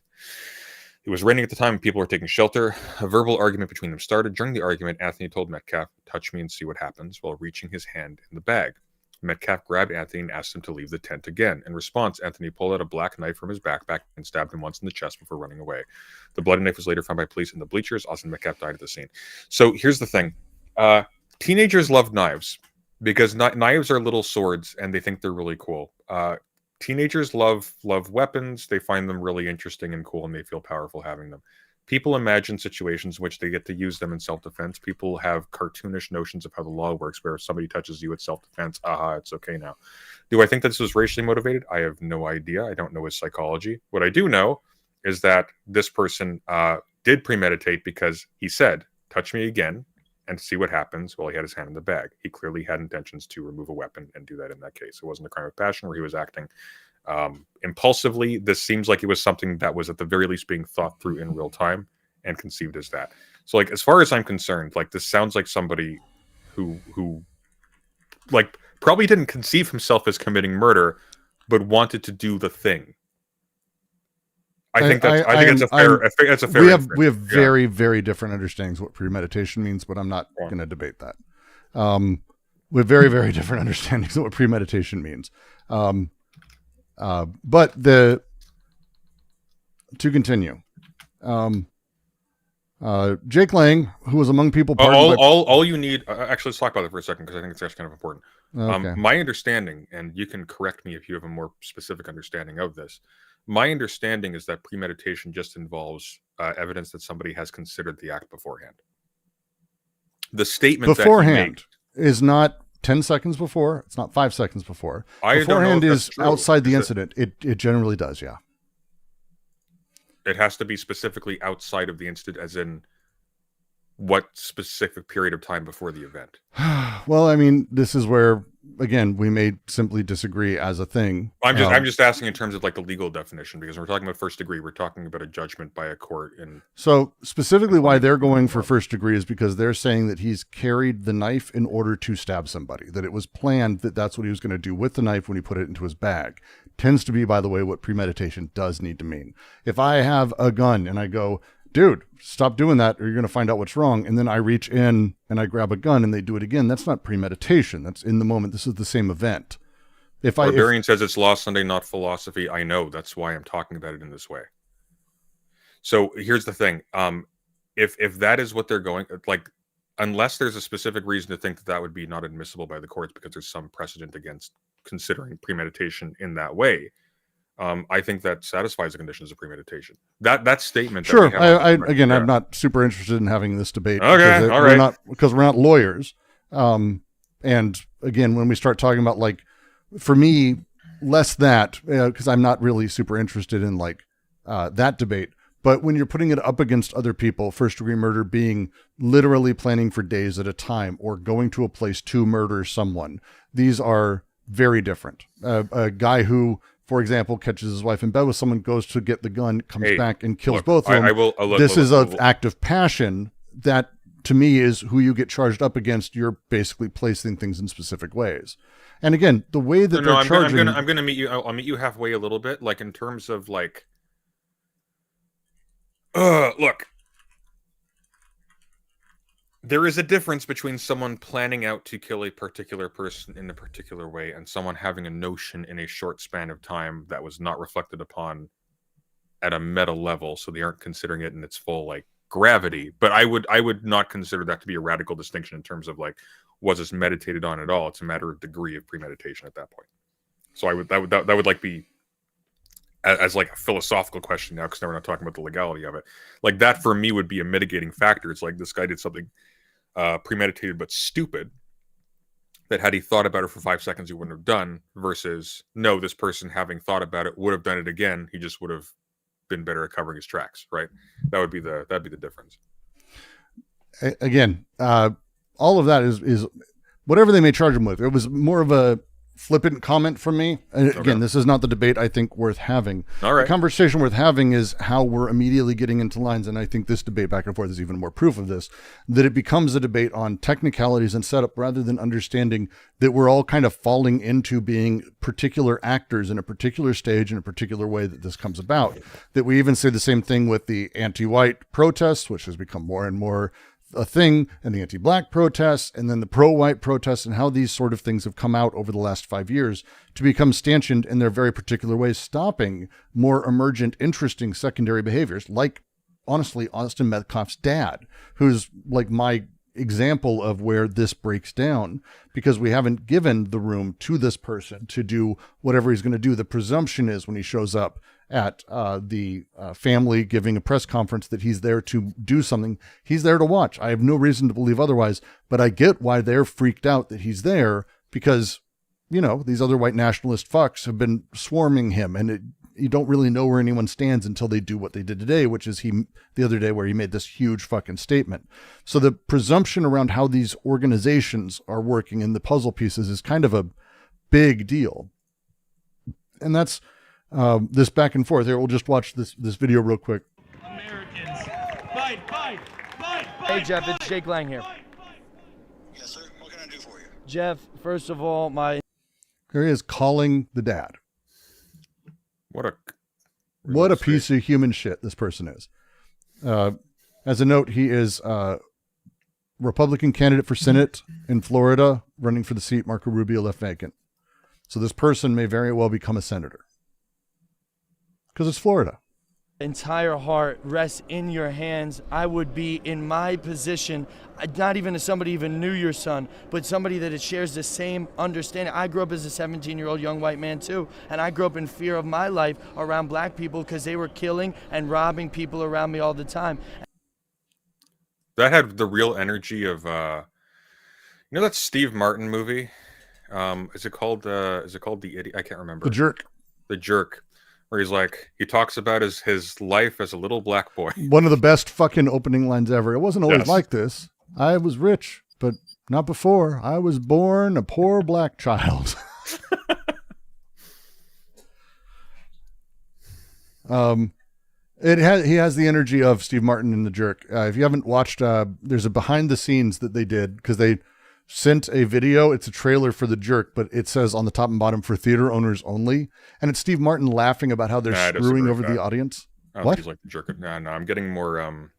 H: It was raining at the time and people were taking shelter. A verbal argument between them started. During the argument, Anthony told Metcalf, "Touch me and see what happens," while reaching his hand in the bag. Metcalf grabbed Anthony and asked him to leave the tent again. In response, Anthony pulled out a black knife from his backpack and stabbed him once in the chest before running away. The bloody knife was later found by police in the bleachers. Austin Metcalf died at the scene. So here's the thing. Teenagers love knives because knives are little swords and they think they're really cool. Teenagers love weapons. They find them really interesting and cool, and they feel powerful having them. People imagine situations in which they get to use them in self-defense. People have cartoonish notions of how the law works, where if somebody touches you, it's self-defense. Aha, it's okay now. Do I think that this was racially motivated? I have no idea. I don't know his psychology. What I do know is that this person did premeditate because he said, "Touch me again and see what happens," while he had his hand in the bag. He clearly had intentions to remove a weapon and do that in that case. It wasn't a crime of passion where he was acting impulsively. This seems like it was something that was at the very least being thought through in real time and conceived as that. So like, as far as I'm concerned, like, this sounds like somebody who like probably didn't conceive himself as committing murder, but wanted to do the thing. I think that's a fair.
G: We have very, very different understandings what premeditation means, but I'm not going to debate that. with very, very different understandings of what premeditation means. But to continue, Jake Lang, who was among people.
H: All you need. Actually, let's talk about it for a second because I think it's actually kind of important.
G: Okay.
H: My understanding, and you can correct me if you have a more specific understanding of this. My understanding is that premeditation just involves evidence that somebody has considered the act beforehand. The statement
G: beforehand is not 10 seconds before. It's not 5 seconds before. Beforehand is outside the incident. It generally does, yeah.
H: It has to be specifically outside of the incident, as in what specific period of time before the event?
G: Well, I mean, this is where, again, we may simply disagree as a thing.
H: I'm just asking in terms of like the legal definition, because when we're talking about first degree, we're talking about a judgment by a court.
G: So specifically why they're going for first degree is because they're saying that he's carried the knife in order to stab somebody, that it was planned that that's what he was going to do with the knife when he put it into his bag. Tends to be, by the way, what premeditation does need to mean. If I have a gun and I go, dude, stop doing that or you're going to find out what's wrong, and then I reach in and I grab a gun and they do it again, that's not premeditation. That's in the moment. This is the same event.
H: Barbarian says it's Law Sunday, not philosophy. I know. That's why I'm talking about it in this way. So here's the thing. If that is what they're going, like, unless there's a specific reason to think that that would be not admissible by the courts because there's some precedent against considering premeditation in that way, I think that satisfies the conditions of premeditation. That statement.
G: Sure. Again, I'm not super interested in having this debate.
H: Okay. All right.
G: Because we're not lawyers. And again, when we start talking about, like, for me, less that, because I'm not really super interested in like that debate. But when you're putting it up against other people, first degree murder being literally planning for days at a time or going to a place to murder someone, these are very different. A guy who, for example, catches his wife in bed with someone, goes to get the gun, comes back and kills both of them. This is an act of passion that, to me, is who you get charged up against. You're basically placing things in specific ways. And again, the way that they're charging...
H: I'm going to meet you. I'll meet you halfway a little bit, like in terms of like... look. There is a difference between someone planning out to kill a particular person in a particular way and someone having a notion in a short span of time that was not reflected upon at a meta level, so they aren't considering it in its full like gravity. But I would not consider that to be a radical distinction in terms of like, was this meditated on at all? It's a matter of degree of premeditation at that point. So that would like be as like a philosophical question now, because now we're not talking about the legality of it. Like that for me would be a mitigating factor. It's like this guy did something premeditated but stupid that had he thought about it for 5 seconds he wouldn't have done, versus no, this person having thought about it would have done it again, he just would have been better at covering his tracks, right? That'd be the difference.
G: Again, all of that is whatever they may charge him with. It was more of a flippant comment from me. Again, this is not the debate I think worth having.
H: All right.
G: The conversation worth having is how we're immediately getting into lines, and I think this debate back and forth is even more proof of this, that it becomes a debate on technicalities and setup rather than understanding that we're all kind of falling into being particular actors in a particular stage in a particular way that this comes about. That we even say the same thing with the anti-white protests, which has become more and more a thing, and the anti-black protests, and then the pro-white protests, and how these sort of things have come out over the last 5 years to become stanchioned in their very particular ways, stopping more emergent, interesting secondary behaviors, like, honestly, Austin Metcalf's dad, who's like my example of where this breaks down, because we haven't given the room to this person to do whatever he's going to do. The presumption is when he shows up at the family giving a press conference that he's there to do something. He's there to watch. I have no reason to believe otherwise, but I get why they're freaked out that he's there, because, you know, these other white nationalist fucks have been swarming him, and you don't really know where anyone stands until they do what they did today, which is the other day where he made this huge fucking statement. So the presumption around how these organizations are working in the puzzle pieces is kind of a big deal. And that's this back and forth here. We'll just watch this video real quick.
M: Americans, fight, fight, fight, fight.
N: Hey Jeff, it's Jake Lang here.
O: Yes, sir. What can I do for you?
N: Jeff, first of all,
G: Here he is calling the dad.
H: What
G: a piece of human shit this person is. As a note, he is Republican candidate for Senate in Florida, running for the seat Marco Rubio left vacant. So this person may very well become a senator. Because it's Florida.
N: Entire heart rests in your hands. I would be in my position, not even as somebody even knew your son, but somebody that shares the same understanding. I grew up as a 17-year-old young white man too, and I grew up in fear of my life around black people because they were killing and robbing people around me all the time.
H: That had the real energy of, you know, that Steve Martin movie. Is it called The Idiot? I can't remember.
G: The Jerk.
H: The Jerk, where he's like, he talks about his life as a little black boy.
G: One of the best fucking opening lines ever. It wasn't always
H: Yes.
G: like this. I was rich, but not before. I was born a poor black child. He has the energy of Steve Martin in The Jerk. If you haven't watched, there's a behind the scenes that they did because they sent a video. It's a trailer for The Jerk, but it says on the top and bottom for theater owners only. And it's Steve Martin laughing about how they're screwing over the audience. What?
H: He's like the jerk. No, I'm getting more.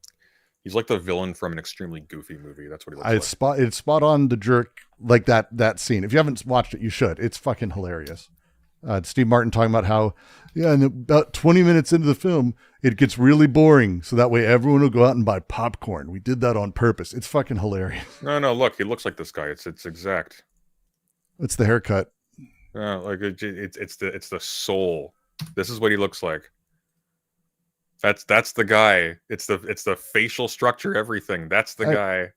H: He's like the villain from an extremely goofy movie. That's what he looks like.
G: It's spot on The Jerk, like that scene. If you haven't watched it, you should. It's fucking hilarious. It's Steve Martin talking about how, and about 20 minutes into the film, it gets really boring. So that way everyone will go out and buy popcorn. We did that on purpose. It's fucking hilarious.
H: No, look, he looks like this guy. It's exact.
G: It's the haircut.
H: Like it's the soul. This is what he looks like. That's the guy. It's the facial structure, everything. That's the guy.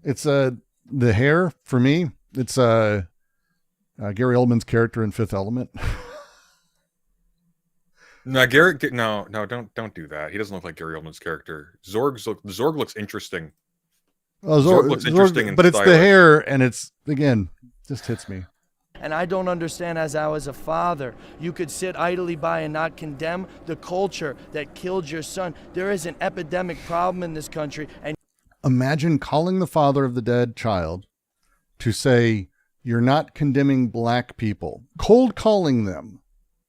G: It's the hair for me. It's Gary Oldman's character in Fifth Element.
H: No, don't do that. He doesn't look like Gary Oldman's character. Zorg looks interesting.
G: Oh,
H: Zorg looks interesting,
G: but it's the hair, and it's again just hits me.
N: And I don't understand, as I was a father, you could sit idly by and not condemn the culture that killed your son. There is an epidemic problem in this country. And
G: imagine calling the father of the dead child to say, you're not condemning black people, cold calling them.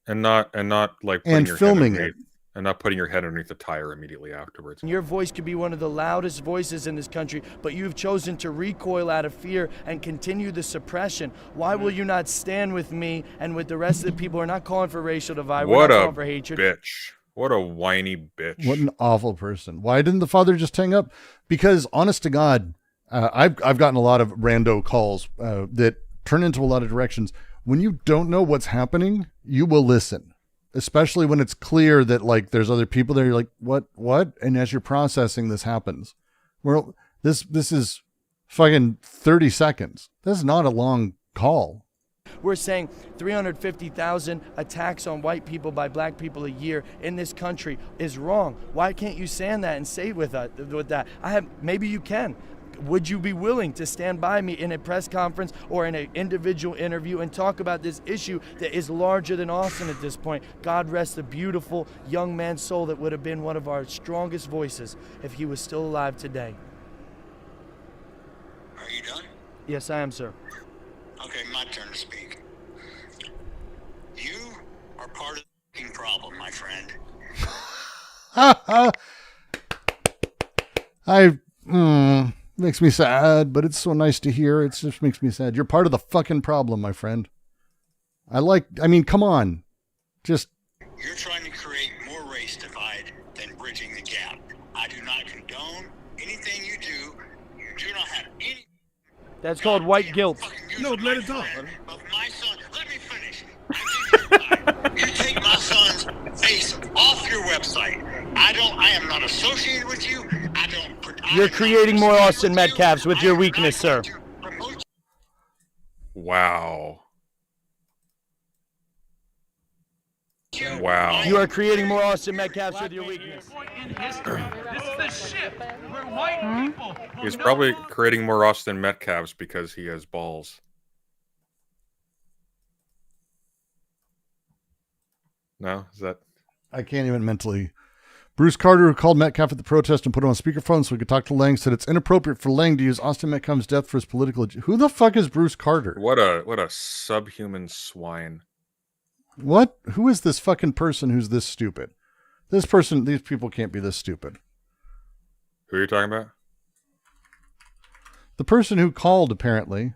H: And not like
G: and filming it.
H: And not putting your head underneath the tire immediately afterwards.
N: Your voice could be one of the loudest voices in this country, but you've chosen to recoil out of fear and continue the suppression. Why will you not stand with me and with the rest of the people who are not calling for racial divide? We're not calling for hatred.
H: Bitch. What a whiny bitch.
G: What an awful person. Why didn't the father just hang up? Because honest to God, I've gotten a lot of rando calls that turn into a lot of directions. When you don't know what's happening, you will listen. Especially when it's clear that like there's other people there, you're like, what? And as you're processing, this happens. Well, this is fucking 30 seconds. This is not a long call.
N: We're saying 350,000 attacks on white people by black people a year in this country is wrong. Why can't you stand that and say with that? Maybe you can. Would you be willing to stand by me in a press conference or in an individual interview and talk about this issue that is larger than Austin at this point? God rest the beautiful young man's soul that would have been one of our strongest voices if he was still alive today.
O: Are you done?
N: Yes, I am, sir.
O: Okay, my turn to speak. You are part of the problem, my friend.
G: Makes me sad, but it's so nice to hear. It just makes me sad. You're part of the fucking problem, my friend. Come on.
O: You're trying to create more race divide than bridging the gap. I do not condone anything you do. You do not have any...
N: That's called white guilt.
O: No, let it talk. Of my son. Let me finish. You take my son's face off your website. I am not associated with you.
N: You're creating more Austin Metcalfs with your weakness, sir.
H: Wow. Wow.
N: You are creating more Austin Metcalfs with your weakness.
M: This is the ship where white people.
H: He's probably creating more Austin Metcalfs because he has balls. No? Is that...
G: I can't even mentally... Bruce Carter, who called Metcalf at the protest and put him on speakerphone so he could talk to Lang, said it's inappropriate for Lang to use Austin Metcalf's death for his political... Who the fuck is Bruce Carter?
H: What a subhuman swine.
G: What? Who is this fucking person who's this stupid? These people can't be this stupid.
H: Who are you talking about?
G: The person who called, apparently.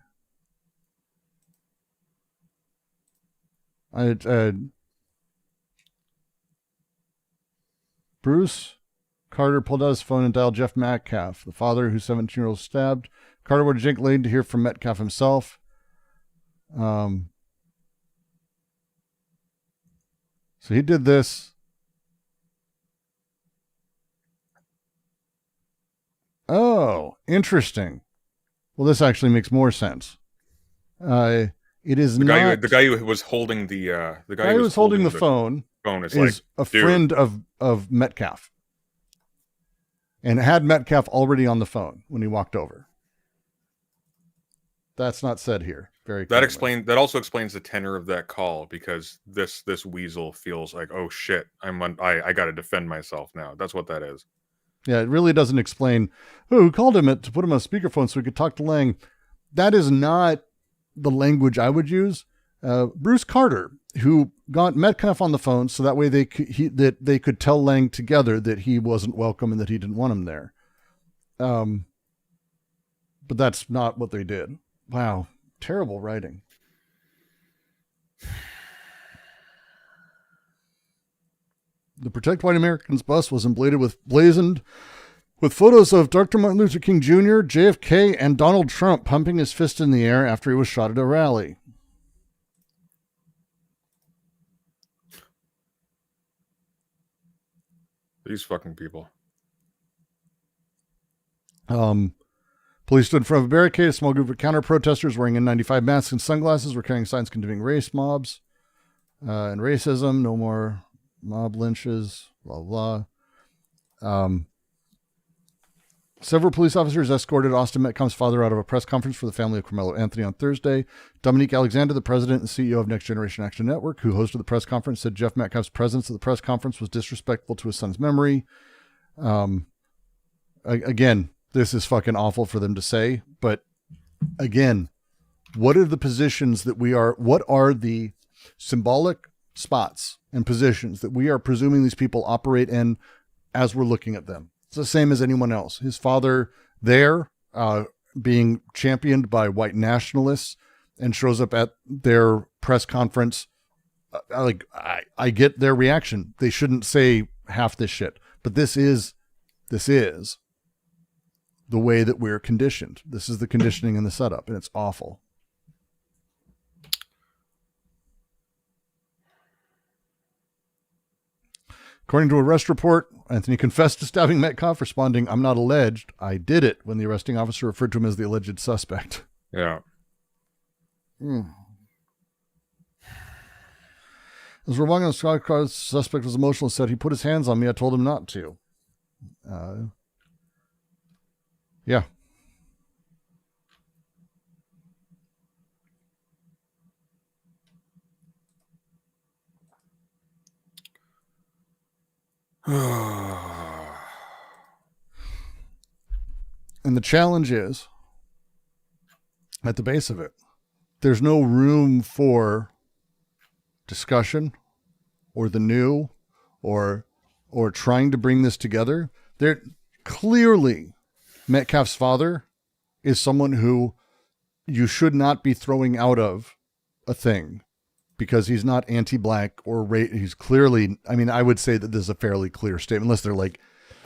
G: Bruce Carter pulled out his phone and dialed Jeff Metcalf, the father whose 17-year-old stabbed. Carter wanted Jake Lane to hear from Metcalf himself. So he did this. Oh, interesting. Well, this actually makes more sense. It is
H: the
G: not
H: the guy who was holding the guy
G: who was holding the phone.
H: Is
G: like, a
H: dude.
G: friend of Metcalf, and had Metcalf already on the phone when he walked over. That's not said here.
H: That also explains the tenor of that call, because this weasel feels like, oh shit, I got to defend myself now. That's what that is.
G: Yeah, it really doesn't explain who called him to put him on speakerphone so he could talk to Lang. That is not the language I would use. Bruce Carter, who got Metcalf on the phone so that way they could tell Lang together that he wasn't welcome and that he didn't want him there. But that's not what they did. Wow, terrible writing. The Protect White Americans bus was blazoned with photos of Dr. Martin Luther King Jr., JFK, and Donald Trump pumping his fist in the air after he was shot at a rally.
H: These fucking people.
G: Police stood in front of a barricade. A small group of counter-protesters wearing N95 masks and sunglasses were carrying signs condemning race mobs and racism. No more mob lynches, blah, blah. Several police officers escorted Austin Metcalf's father out of a press conference for the family of Carmelo Anthony on Thursday. Dominique Alexander, the president and CEO of Next Generation Action Network, who hosted the press conference, said Jeff Metcalf's presence at the press conference was disrespectful to his son's memory. Again, this is fucking awful for them to say, but again, what are the positions that what are the symbolic spots and positions that we are presuming these people operate in as we're looking at them? It's the same as anyone else. His father there, being championed by white nationalists, and shows up at their press conference. I get their reaction. They shouldn't say half this shit, but this is the way that we're conditioned. This is the conditioning and the setup, and it's awful. According to an arrest report, Anthony confessed to stabbing Metcalf, responding, "I'm not alleged. I did it," when the arresting officer referred to him as the alleged suspect.
H: Yeah.
G: As we're walking on the squad car, the suspect was emotional and said, "He put his hands on me. I told him not to." Yeah. And the challenge is, at the base of it, there's no room for discussion or the new or trying to bring this together. There clearly, Metcalf's father is someone who you should not be throwing out of a thing because he's not anti-black or he's clearly, I mean, I would say that this is a fairly clear statement, unless they're like,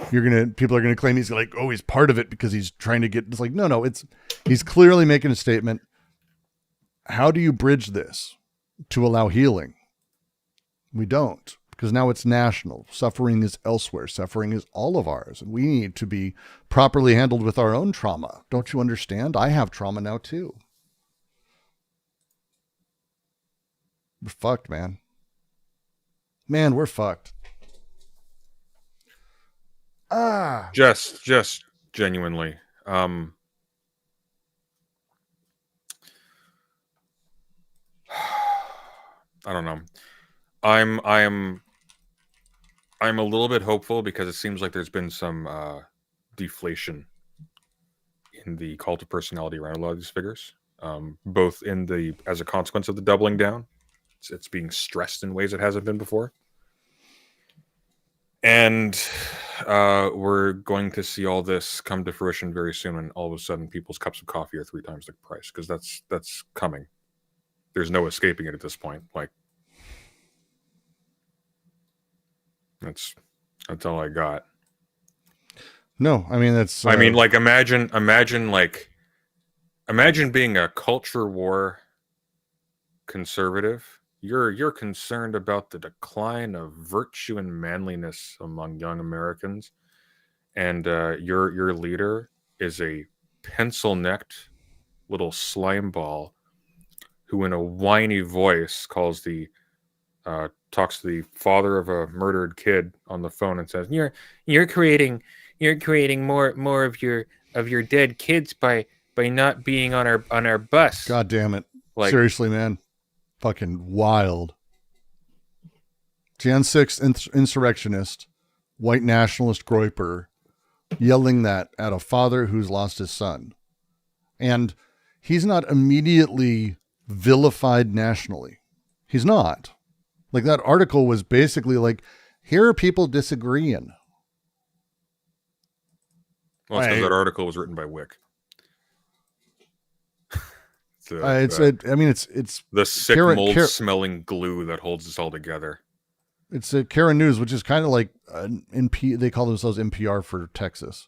G: people are going to claim he's like, oh, he's part of it because he's trying to get, it's like, no, he's clearly making a statement. How do you bridge this to allow healing? We don't, because now it's national. Suffering is elsewhere. Suffering is all of ours. And we need to be properly handled with our own trauma. Don't you understand? I have trauma now too. We're fucked, man. Man, we're fucked.
H: Just genuinely. I don't know. I'm a little bit hopeful because it seems like there's been some deflation in the cult of personality around a lot of these figures, both as a consequence of the doubling down, it's being stressed in ways it hasn't been before. And we're going to see all this come to fruition very soon, and all of a sudden people's cups of coffee are 3 times the price, because that's coming. There's no escaping it at this point. Like, that's all I got.
G: No, I mean, that's
H: I mean, like, imagine being a culture war conservative. You're concerned about the decline of virtue and manliness among young Americans, and your leader is a pencil-necked little slime ball who, in a whiny voice, talks to the father of a murdered kid on the phone and says, "You're creating more of your dead kids by not being on our bus."
G: God damn it!
H: Like,
G: seriously, man. Fucking wild. Jan 6 insurrectionist, white nationalist groiper, yelling that at a father who's lost his son. And he's not immediately vilified nationally. He's not. Like, that article was basically like, here are people disagreeing.
H: Well, it's because that article was written by Wick.
G: It's
H: the sick mold-smelling glue that holds us all together.
G: It's a Karen News, which is kind of like they call themselves NPR for Texas.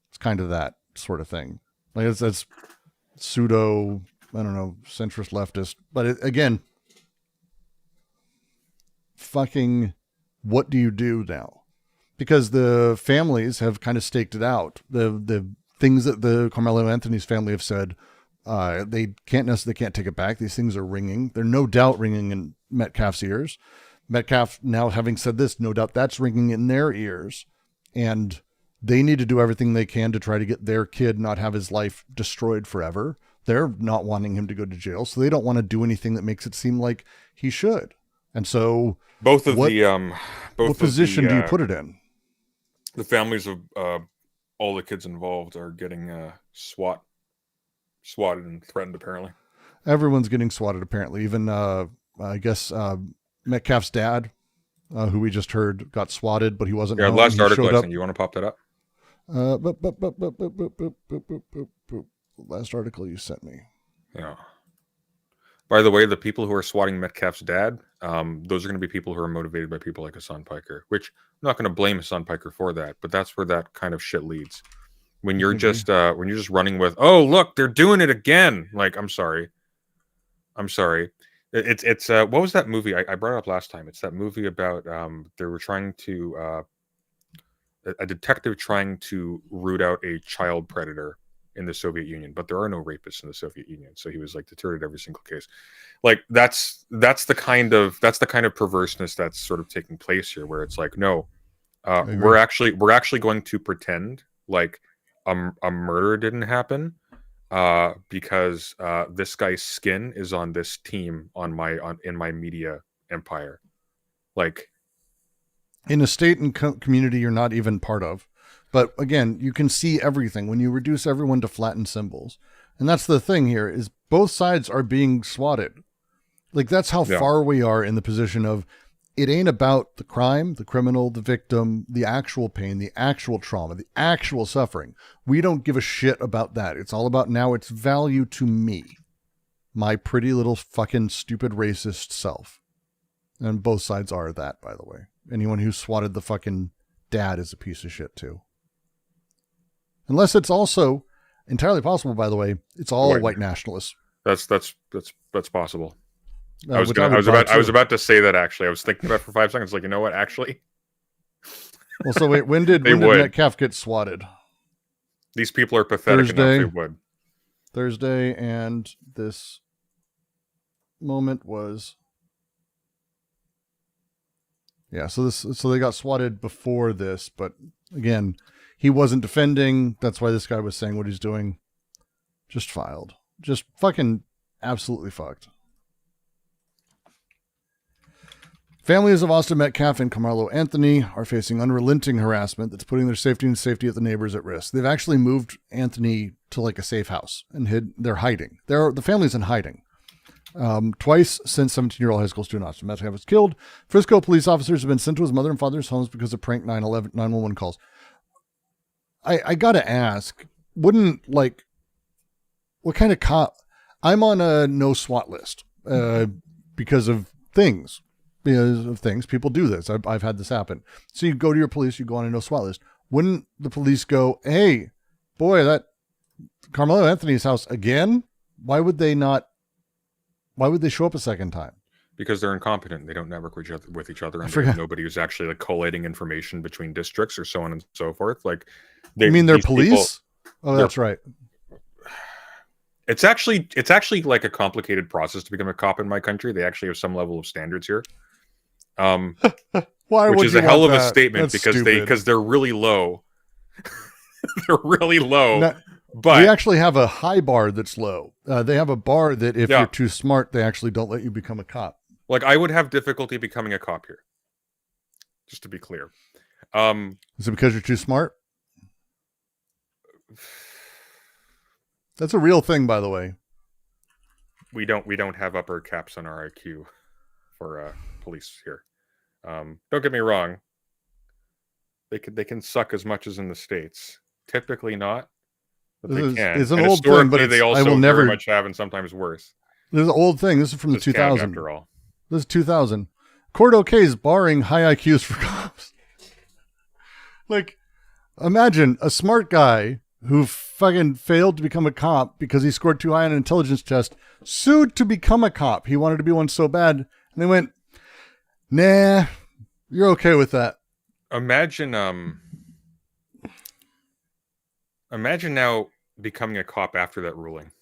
G: It's kind of that sort of thing. Like, that's pseudo, I don't know, centrist leftist. But again, fucking, what do you do now? Because the families have kind of staked it out. The things that the Carmelo Anthony's family have said. They can't take it back. These things are ringing. They're no doubt ringing in Metcalf's ears. Metcalf, now having said this, no doubt that's ringing in their ears. And they need to do everything they can to try to get their kid not have his life destroyed forever. They're not wanting him to go to jail, so they don't want to do anything that makes it seem like he should. And so, what position do you put it in?
H: The families of all the kids involved are getting swatted and threatened, apparently.
G: Everyone's getting swatted, apparently. Even, I guess, Metcalf's dad, who we just heard, got swatted, but he wasn't.
H: Yeah, last article, I think. You want to pop that up?
G: Last article you sent me.
H: Yeah. By the way, the people who are swatting Metcalf's dad, those are going to be people who are motivated by people like Hassan Piker, which I'm not going to blame Hassan Piker for that, but that's where that kind of shit leads. When you're just running with, oh, look, they're doing it again. Like, I'm sorry. It's what was that movie I brought it up last time? It's that movie about they were trying to a detective trying to root out a child predator in the Soviet Union, but there are no rapists in the Soviet Union, so he was like deterred at every single case. Like, that's the kind of perverseness that's sort of taking place here, where it's like, no, we're actually going to pretend like a murder didn't happen because this guy's skin is on this team in my media empire, like
G: in a state and community you're not even part of. But again, you can see everything when you reduce everyone to flattened symbols, and that's the thing here is both sides are being swatted. Like, that's how far we are in the position of, it ain't about the crime, the criminal, the victim, the actual pain, the actual trauma, the actual suffering. We don't give a shit about that. It's all about now its value to me, my pretty little fucking stupid racist self. And both sides are that, by the way. Anyone who swatted the fucking dad is a piece of shit too. Unless it's also entirely possible, by the way, it's all white nationalists.
H: That's possible. I was about to say that, actually. I was thinking about it for 5 seconds, like, you know what, actually?
G: Well, so wait, when did Metcalf get swatted?
H: These people are pathetic enough they would.
G: Thursday, and this moment was so they got swatted before this, but again, he wasn't defending. That's why this guy was saying what he's doing. Just filed. Just fucking absolutely fucked. Families of Austin Metcalf and Carmelo Anthony are facing unrelenting harassment that's putting their safety and safety of the neighbors at risk. They've actually moved Anthony to like a safe house and they're hiding. The family's in hiding. Twice since 17-year-old high school student Austin Metcalf was killed, Frisco police officers have been sent to his mother and father's homes because of prank 911 calls. I gotta ask, wouldn't, like, what kind of cop? I'm on a no SWAT list because of things. People do this. I've had this happen. So you go to your police, you go on a no SWAT list. Wouldn't the police go, hey, boy, that Carmelo Anthony's house again? Why would they show up a second time?
H: Because they're incompetent. They don't network with each other. And there's nobody who's actually like collating information between districts or so on and so forth. Like,
G: you mean they're police? That's right.
H: It's actually like a complicated process to become a cop in my country. They actually have some level of standards here. Which is a hell of a statement. That's because they're really low. They're really low.
G: Now, but we actually have a high bar that's low. They have a bar that if you're too smart, they actually don't let you become a cop.
H: Like, I would have difficulty becoming a cop here. Just to be clear.
G: Is it because you're too smart? That's a real thing, by the way.
H: We don't have upper caps on our IQ for police here. Don't get me wrong. They can suck as much as in the States. Typically not, but they can.
G: It's an old thing, but
H: they also very much have, and sometimes worse.
G: This is an old thing. This is from the 2000.
H: After all.
G: This is 2000. Court okays barring high IQs for cops. Like, imagine a smart guy who fucking failed to become a cop because he scored too high on an intelligence test, sued to become a cop. He wanted to be one so bad. And they went, nah, you're okay with that.
H: Imagine now becoming a cop after that ruling.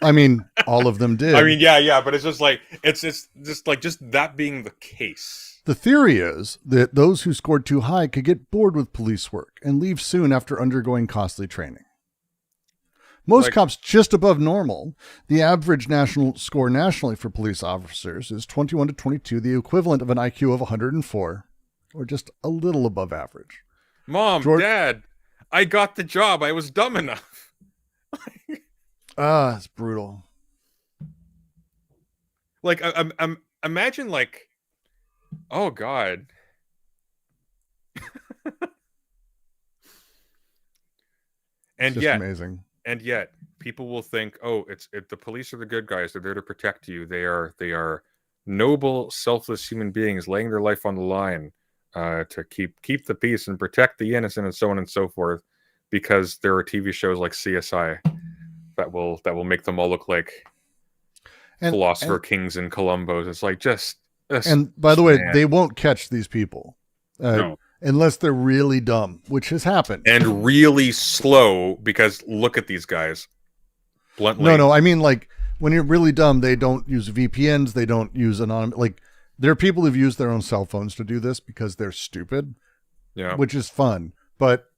G: I mean, all of them did.
H: I mean, yeah, but it's just like, it's just like, just that being the case.
G: The theory is that those who scored too high could get bored with police work and leave soon after undergoing costly training. Most cops just above normal. The average national score nationally for police officers is 21 to 22, the equivalent of an IQ of 104, or just a little above average.
H: Mom, Dad, I got the job. I was dumb enough.
G: It's brutal.
H: Like, imagine, like, oh God. And
G: it's just amazing.
H: And yet, people will think, oh, the police are the good guys. They're there to protect you. They are noble, selfless human beings laying their life on the line to keep the peace and protect the innocent and so on and so forth. Because there are TV shows like CSI that will make them all look like philosopher kings and Columbos. It's like
G: and by the way, they won't catch these people unless they're really dumb, which has happened.
H: And really slow, because look at these guys. Bluntly.
G: No, I mean, like, when you're really dumb, they don't use VPNs, they don't use anonymous. Like, there are people who've used their own cell phones to do this because they're stupid, which is fun. But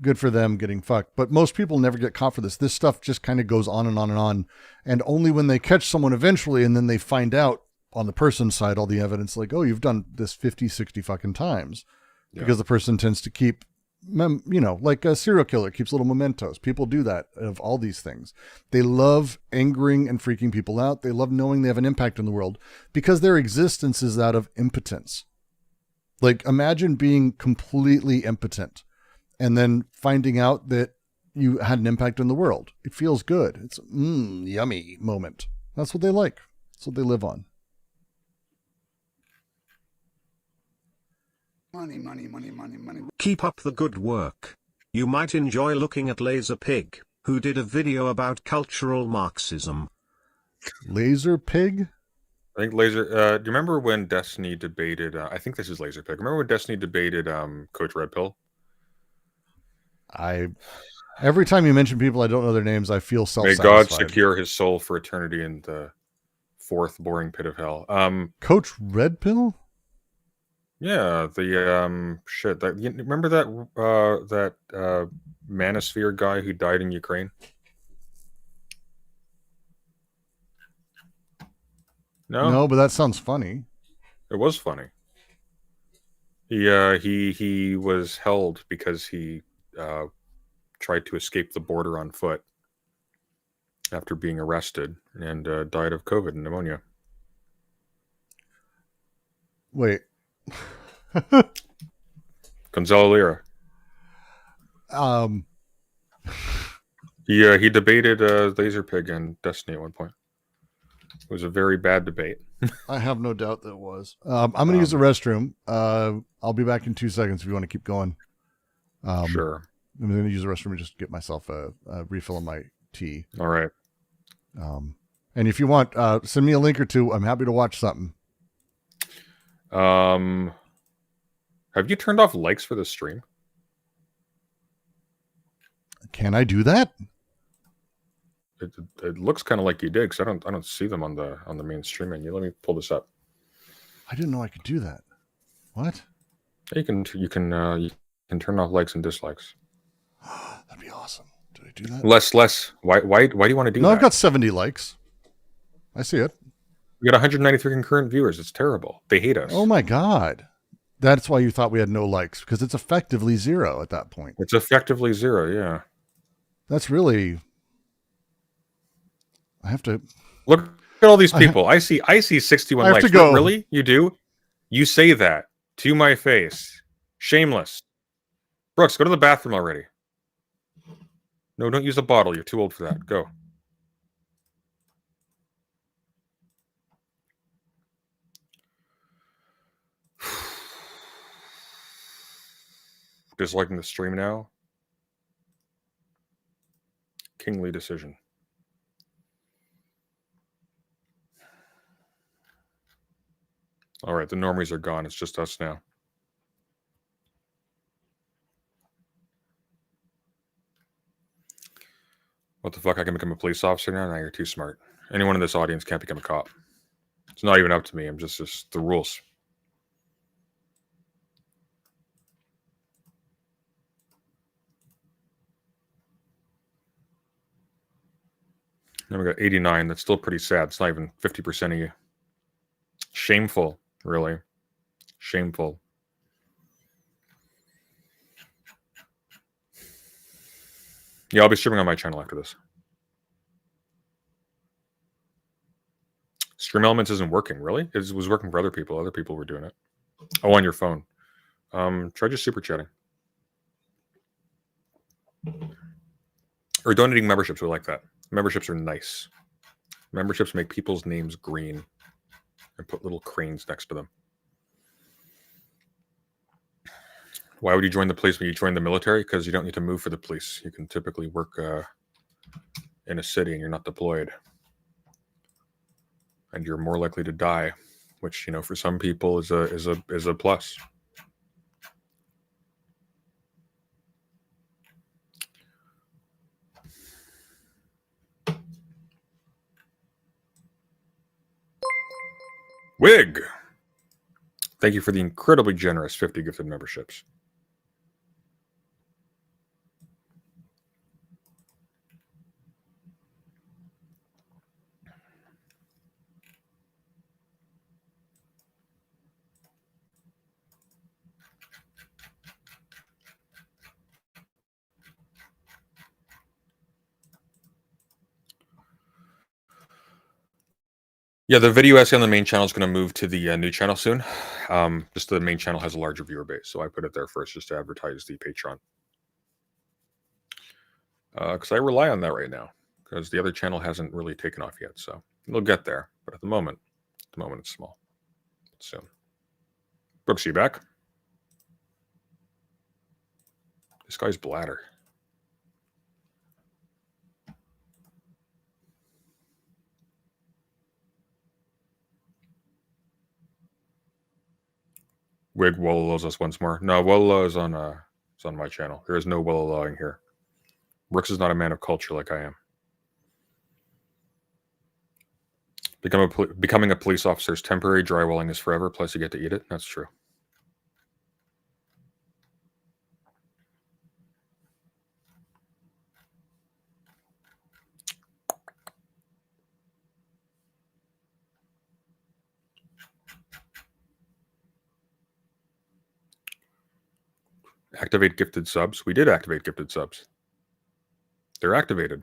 G: good for them getting fucked. But most people never get caught for this. This stuff just kind of goes on and on and on. And only when they catch someone eventually, and then they find out on the person's side all the evidence, like, oh, you've done this 50, 60 fucking times. Yeah. Because the person tends to keep, like a serial killer keeps little mementos. People do that of all these things. They love angering and freaking people out. They love knowing they have an impact in the world because their existence is that of impotence. Like, imagine being completely impotent and then finding out that you had an impact in the world. It feels good. It's yummy moment. That's what they like. That's what they live on.
D: Money, money, money, money, money.
I: Keep up the good work. You might enjoy looking at Laser Pig, who did a video about cultural Marxism.
G: Laser Pig?
H: I think Laser. Do you remember when Destiny debated? I think this is Laser Pig. Remember when Destiny debated Coach Red Pill?
G: Every time you mention people I don't know their names, I feel self-satisfied.
H: May God secure his soul for eternity in the fourth boring pit of hell.
G: Coach Red Pill?
H: Yeah, the shit. You remember that Manosphere guy who died in Ukraine?
G: No, but that sounds funny.
H: It was funny. He was held because he tried to escape the border on foot. after being arrested and died of COVID and pneumonia.
G: Wait.
H: Gonzalo Lira. He debated Laserpig and Destiny at one point. It was a very bad debate.
G: I have no doubt that it was. I'm going to use the restroom. I'll be back in 2 seconds if you want to keep going.
H: Sure.
G: I'm going to use the restroom and just get myself a refill of my tea.
H: All right.
G: And if you want, send me a link or two. I'm happy to watch something.
H: Have you turned off likes for the stream?
G: Can I do that?
H: It looks kind of like you did, because I don't see them on the main stream menu. Let me pull this up.
G: I didn't know I could do that. What?
H: You can turn off likes and dislikes.
G: That'd be awesome. Did I do that?
H: Less. Why do you want to do that?
G: No, I've got 70 likes. I see it.
H: We got 193 concurrent viewers. It's terrible. They hate us.
G: Oh my God. That's why you thought we had no likes, because it's effectively 0 at that point.
H: It's effectively 0, yeah.
G: That's really... I have to...
H: Look at all these people. I see 61
G: I have
H: likes.
G: to go.
H: Really? You do? You say that to my face. Shameless. Brooks, go to the bathroom already. No, don't use the bottle. You're too old for that. Go. Disliking the stream now. Kingly decision. All right, the normies are gone. It's just us now. What the fuck? I can become a police officer now? Now you're too smart. Anyone in this audience can't become a cop. It's not even up to me. I'm just the rules. Then we got 89. That's still pretty sad. It's not even 50% of you. Shameful, really. Shameful. Yeah, I'll be streaming on my channel after this. Stream Elements isn't working, really? It was working for other people. Other people were doing it. Oh, on your phone. Try just super chatting. Or donating memberships. We like that. Memberships are nice. Memberships make people's names green and put little cranes next to them. Why would you join the police when you join the military? Because you don't need to move for the police. You can typically work in a city and you're not deployed. And you're more likely to die, which, you know, for some people is a plus. Wig! Thank you for the incredibly generous 50 gifted memberships. Yeah, the video essay on the main channel is going to move to the new channel soon. Just the main channel has a larger viewer base, so I put it there first just to advertise the Patreon. Because I rely on that right now, because the other channel hasn't really taken off yet, so it'll get there. But at the moment it's small. Soon. Brooks, you back? This guy's bladder. Wig Wololows us once more. No, Wololo is on my channel. There is no Wololoing here. Brooks is not a man of culture like I am. Becoming a police officer is temporary. Drywalling is forever. Plus, you get to eat it. That's true. Activate gifted subs. We did activate gifted subs. They're activated.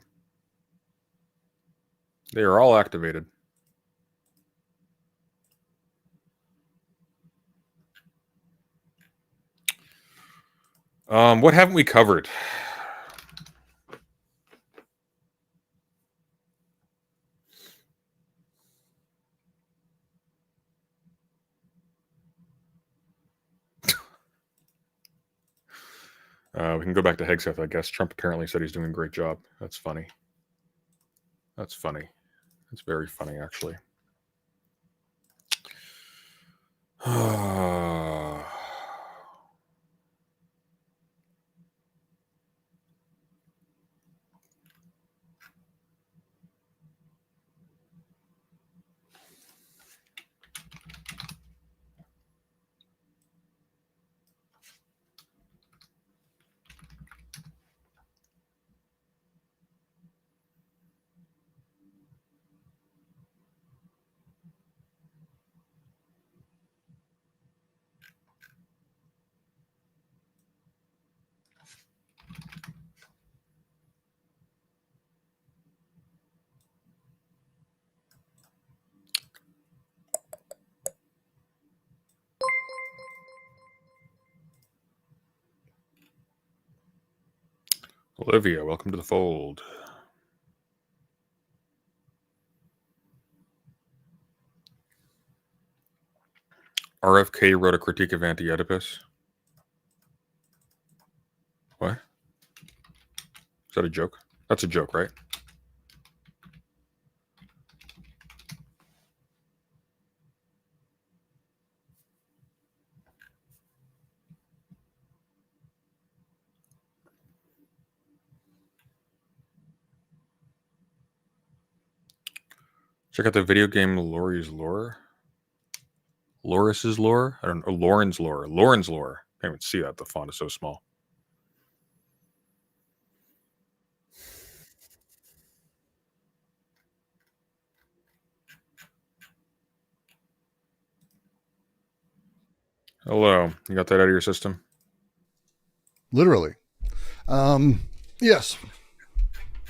H: They are all activated. What haven't we covered? We can go back to Hegseth, I guess. Trump apparently said he's doing a great job. That's funny. That's funny. That's very funny, actually. Olivia, welcome to the fold. RFK wrote a critique of Anti-Oedipus. What? Is that a joke? That's a joke, right? Check out the video game Lori's Lore. Loris's Lore? I don't know. Lauren's Lore. Lauren's Lore. I can't even see that. The font is so small. Hello. You got that out of your system?
G: Literally. Yes.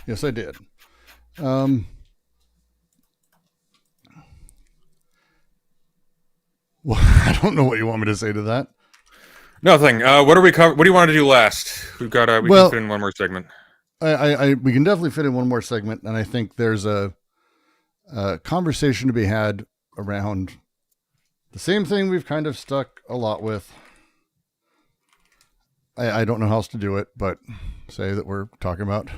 G: Yes, I did. Well, I don't know what you want me to say to that.
H: Nothing. What are we cover? What do you want to do last? We've got. We can fit in one more segment.
G: We can definitely fit in one more segment, and I think there's a conversation to be had around the same thing we've kind of stuck a lot with. I don't know how else to do it, but say that we're talking about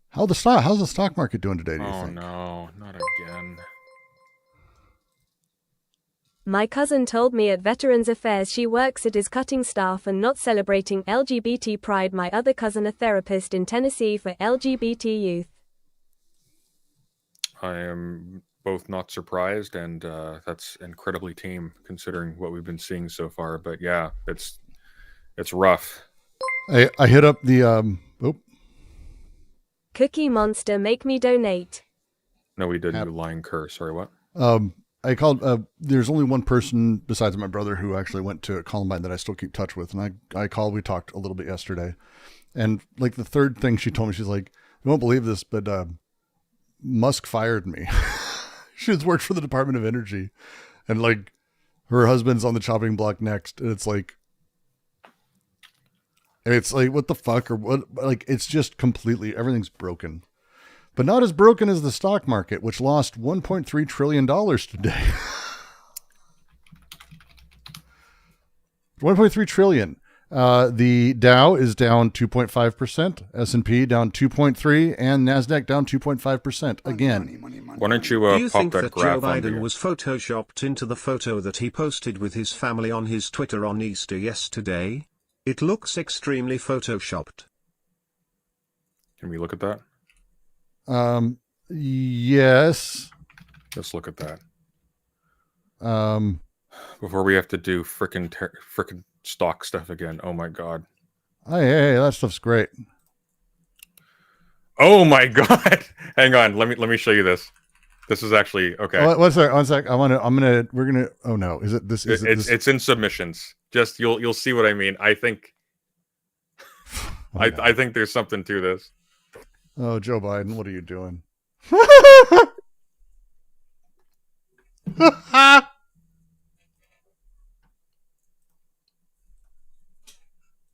G: how's the stock market doing today? Do you think?
H: No, not again.
J: My cousin told me at Veterans Affairs she works at is cutting staff and not celebrating LGBT pride. My other cousin, a therapist in Tennessee for LGBT youth.
H: I am both not surprised, and that's incredibly tame considering what we've been seeing so far. But yeah, it's rough.
G: I hit up the
J: Cookie Monster, make me donate.
H: No, we didn't. You lying cur. Sorry, what?
G: I called, there's only one person besides my brother who actually went to Columbine that I still keep touch with. And I called, we talked a little bit yesterday. And like the third thing she told me, she's like, you won't believe this, but Musk fired me. She has worked for the Department of Energy. And like her husband's on the chopping block next. And it's like, what the fuck? Or what? Like, it's just completely, everything's broken. But not as broken as the stock market, which lost $1.3 trillion today. $1.3 trillion. The Dow is down 2.5%, S&P down 2.3%, and NASDAQ down 2.5% again.
H: Why don't you,
I: Do you
H: pop
I: think
H: that
I: that
H: graph
I: Joe
H: on
I: Biden
H: here?
I: was photoshopped into the photo that he posted with his family on his Twitter on Easter yesterday? It looks extremely photoshopped.
H: Can we look at that?
G: Yes.
H: Let's look at that.
G: Um,
H: Before we have to do frickin' stock stuff again. Oh my god.
G: Hey, that stuff's great.
H: Oh my god. Hang on. Let me show you this. This is actually okay.
G: One sec. Oh no. Is it this?
H: It's in submissions. Just you'll see what I mean. I think I think there's something to this.
G: Oh, Joe Biden, what are you doing?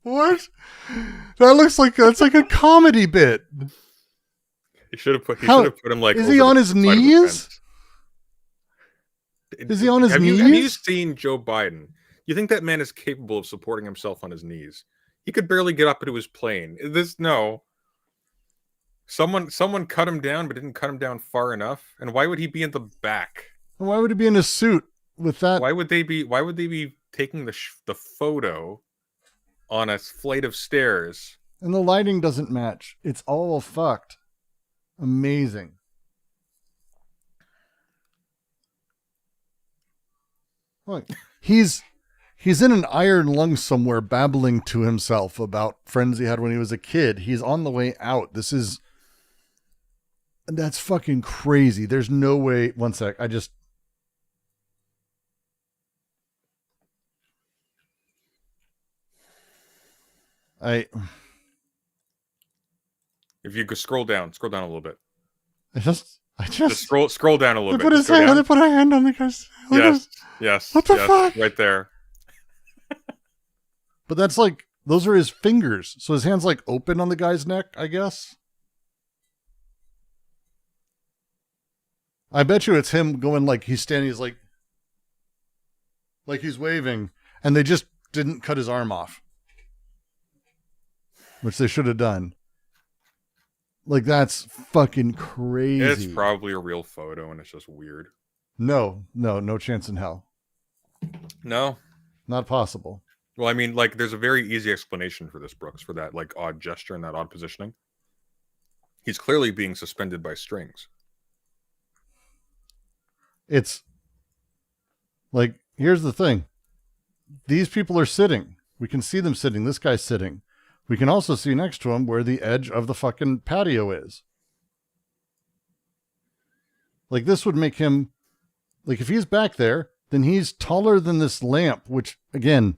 G: What? That looks like that's like a comedy bit.
H: He should have put him like.
G: Is he on his knees? Is he on his knees?
H: Have you seen Joe Biden? You think that man is capable of supporting himself on his knees? He could barely get up into his plane. Someone cut him down, but didn't cut him down far enough. And why would he be in the back?
G: Why would he be in a suit with that?
H: Why would they be taking the photo on a flight of stairs?
G: And the lighting doesn't match. It's all fucked. Amazing. Look, he's in an iron lung somewhere babbling to himself about friends he had when he was a kid. He's on the way out. That's fucking crazy. There's no way. One sec.
H: If you could scroll down a little bit.
G: I just
H: scroll down a little bit.
G: They put a hand on the guy's.
H: Yes.
G: What the fuck?
H: Right there.
G: But that's like, those are his fingers. So his hand's like open on the guy's neck, I guess. I bet you it's him going like he's standing, he's like he's waving, and they just didn't cut his arm off. Which they should have done. Like, that's fucking crazy.
H: It's probably a real photo and it's just weird.
G: No chance in hell.
H: No.
G: Not possible.
H: Well, I mean, like, there's a very easy explanation for this, Brooks, for that, like, odd gesture and that odd positioning. He's clearly being suspended by strings.
G: It's like, here's the thing. These people are sitting. We can see them sitting. This guy's sitting. We can also see next to him where the edge of the fucking patio is. Like, this would make him, like, if he's back there, then he's taller than this lamp, which, again,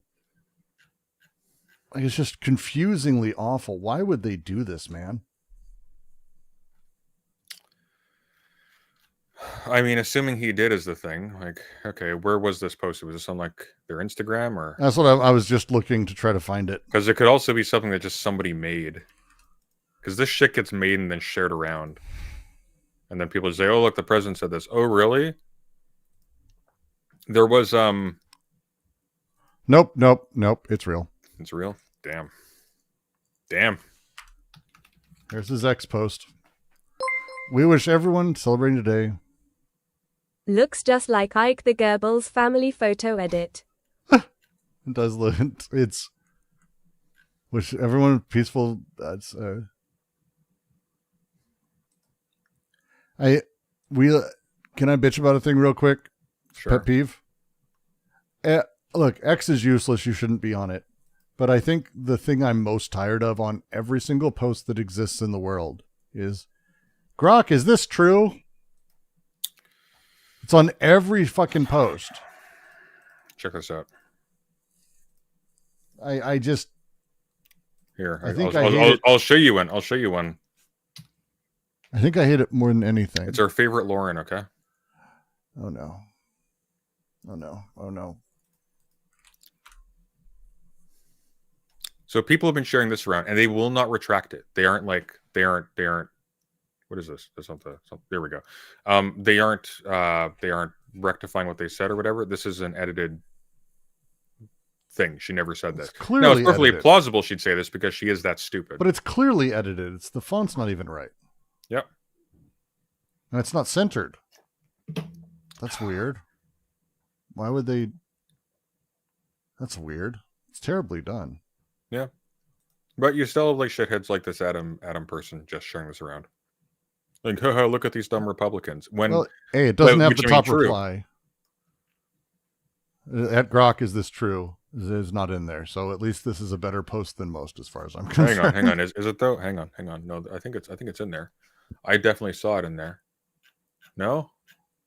G: like, it's just confusingly awful. Why would they do this, man?
H: I mean, assuming he did is the thing. Like, okay, where was this posted? Was this on, like, their Instagram or?
G: That's what I was just looking to try to find it.
H: Because it could also be something that just somebody made. Because this shit gets made and then shared around. And then people say, oh, look, the president said this. Oh, really? There was,
G: Nope. It's real.
H: It's real? Damn.
G: There's his ex post. We wish everyone celebrating today.
J: Looks just like Ike the Goebbels family photo edit.
G: It does look. It's. Wish everyone peaceful. That's. Can I bitch about a thing real quick?
H: Sure.
G: Pet peeve. Look, X is useless. You shouldn't be on it. But I think the thing I'm most tired of on every single post that exists in the world is, Grok, is this true? It's on every fucking post.
H: Check this out.
G: I just.
H: Here,
G: I'll
H: show you one. I'll show you one.
G: I think I hate it more than anything.
H: It's our favorite Lauren, okay?
G: Oh no.
H: So people have been sharing this around, and they will not retract it. They aren't. What is this? There we go. They aren't rectifying what they said or whatever. This is an edited thing. She never said this. No, it's perfectly plausible she'd say this because she is that stupid.
G: But it's clearly edited. It's the font's not even right.
H: Yep.
G: And it's not centered. That's weird. Why would they? That's weird. It's terribly done.
H: Yeah. But you still have like shitheads like this Adam person just sharing this around. Like, haha, look at these dumb Republicans. Well,
G: hey, it doesn't have the top reply. At Grok, is this true? Is not in there. So at least this is a better post than most as far as I'm concerned.
H: Hang on. Is it though? Hang on. No, I think it's in there. I definitely saw it in there. No?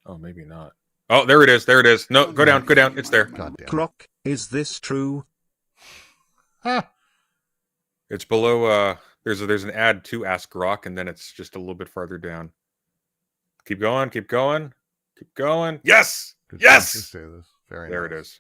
H: Oh, maybe not. Oh, there it is. No, go down. It's there.
G: Goddamn.
I: Grok, is this true?
H: It's below There's an ad to Ask Grok, and then it's just a little bit farther down. Keep going, keep going, keep going. Yes,
G: Good
H: yes.
G: to say this. Very
H: There
G: nice.
H: it is.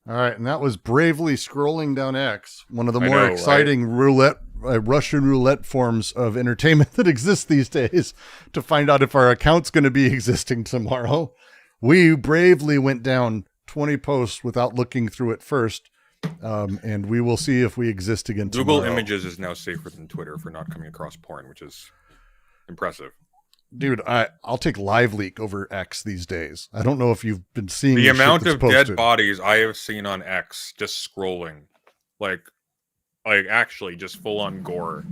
G: All right, and that was bravely scrolling down X, one of the
H: I
G: more
H: know,
G: exciting Russian roulette forms of entertainment that exists these days, to find out if our account's going to be existing tomorrow. We bravely went down 20 posts without looking through it first, and we will see if we exist again
H: Google
G: tomorrow.
H: Images is now safer than Twitter for not coming across porn, which is impressive.
G: Dude, I'll take Live Leak over X these days. I don't know if you've been seeing
H: The
G: shit
H: amount
G: that's
H: of
G: posted.
H: dead bodies I have seen on X just scrolling, like actually just full on gore.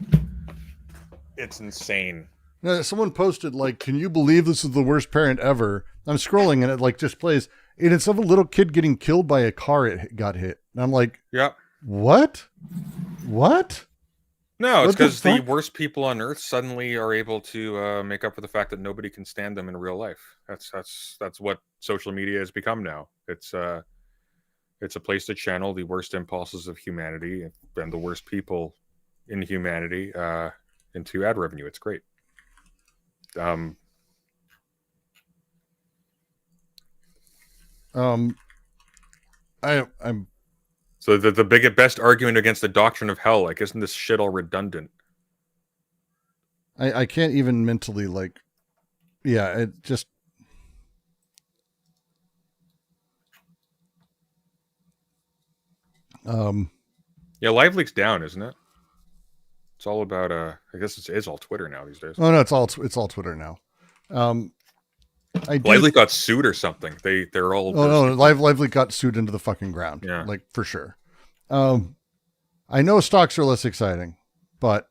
H: It's insane.
G: Now, someone posted, like, can you believe this is the worst parent ever? I'm scrolling and it like just plays, and it's of a little kid getting killed by a car it got hit. And I'm like,
H: Yep.
G: What? What?
H: No, it's
G: What the
H: because the
G: fuck?
H: worst people on Earth suddenly are able to make up for the fact that nobody can stand them in real life. That's what social media has become now. It's a place to channel the worst impulses of humanity and the worst people in humanity into ad revenue. It's great.
G: I'm
H: So the best argument against the doctrine of hell, like, isn't this shit all redundant?
G: I can't even mentally, like, yeah, it just,
H: Yeah, Live Leak's down, isn't it? It's all about I guess it's all Twitter now these days.
G: oh no, it's all Twitter now.
H: Live Leak got sued or something. They're all
G: no, Live Leak got sued into the fucking ground.
H: Yeah.
G: Like, for sure. I know stocks are less exciting, but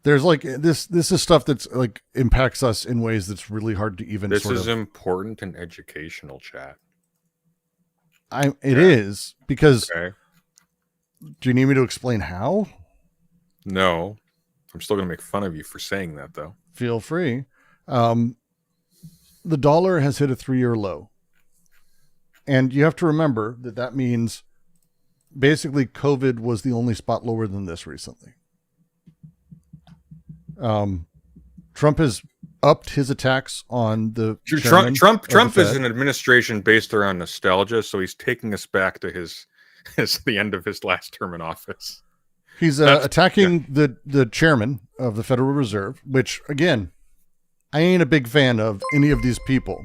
G: there's like this is stuff that's like impacts us in ways that's really hard to even
H: This
G: sort
H: is
G: of,
H: important and educational, chat.
G: It is because,
H: Okay.
G: do you need me to explain how?
H: No. I'm still gonna make fun of you for saying that though.
G: Feel free. The dollar has hit a 3-year low. And you have to remember that means basically COVID was the only spot lower than this recently. Trump has upped his attacks on the chairman
H: Trump
G: of the
H: is
G: Fed.
H: an administration based around nostalgia, so he's taking us back to his the end of his last term in office.
G: He's attacking the chairman of the Federal Reserve, which, again, I ain't a big fan of any of these people.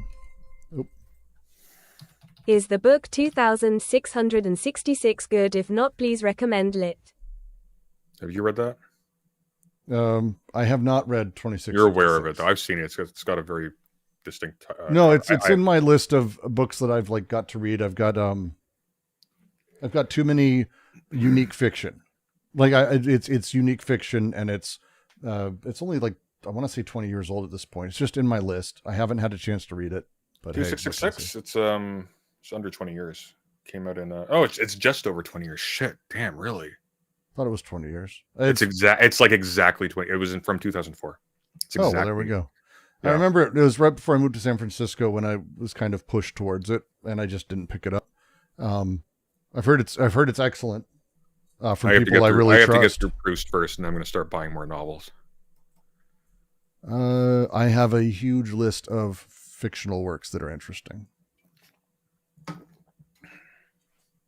J: Is the book 2666 good? If not, please recommend lit.
H: Have you read that?
G: I have not read 26.
H: You're aware of it, though. I've seen it. It's got a very distinct.
G: No, it's in my list of books that I've like got to read. I've got too many unique fiction. Like it's unique fiction, and it's only like, I want to say 20 years old at this point. It's just in my list. I haven't had a chance to read it. But
H: 2666. It's under 20 years. Came out in it's just over 20 years. Shit, damn, really?
G: I thought it was 20 years.
H: It's like exactly 20. It was from 2004. It's exactly,
G: well, there we go.
H: Yeah.
G: I remember it was right before I moved to San Francisco when I was kind of pushed towards it, and I just didn't pick it up. I've heard it's excellent from people I really trust.
H: I have to get through Proust first, and I'm going to start buying more novels.
G: I have a huge list of fictional works that are interesting.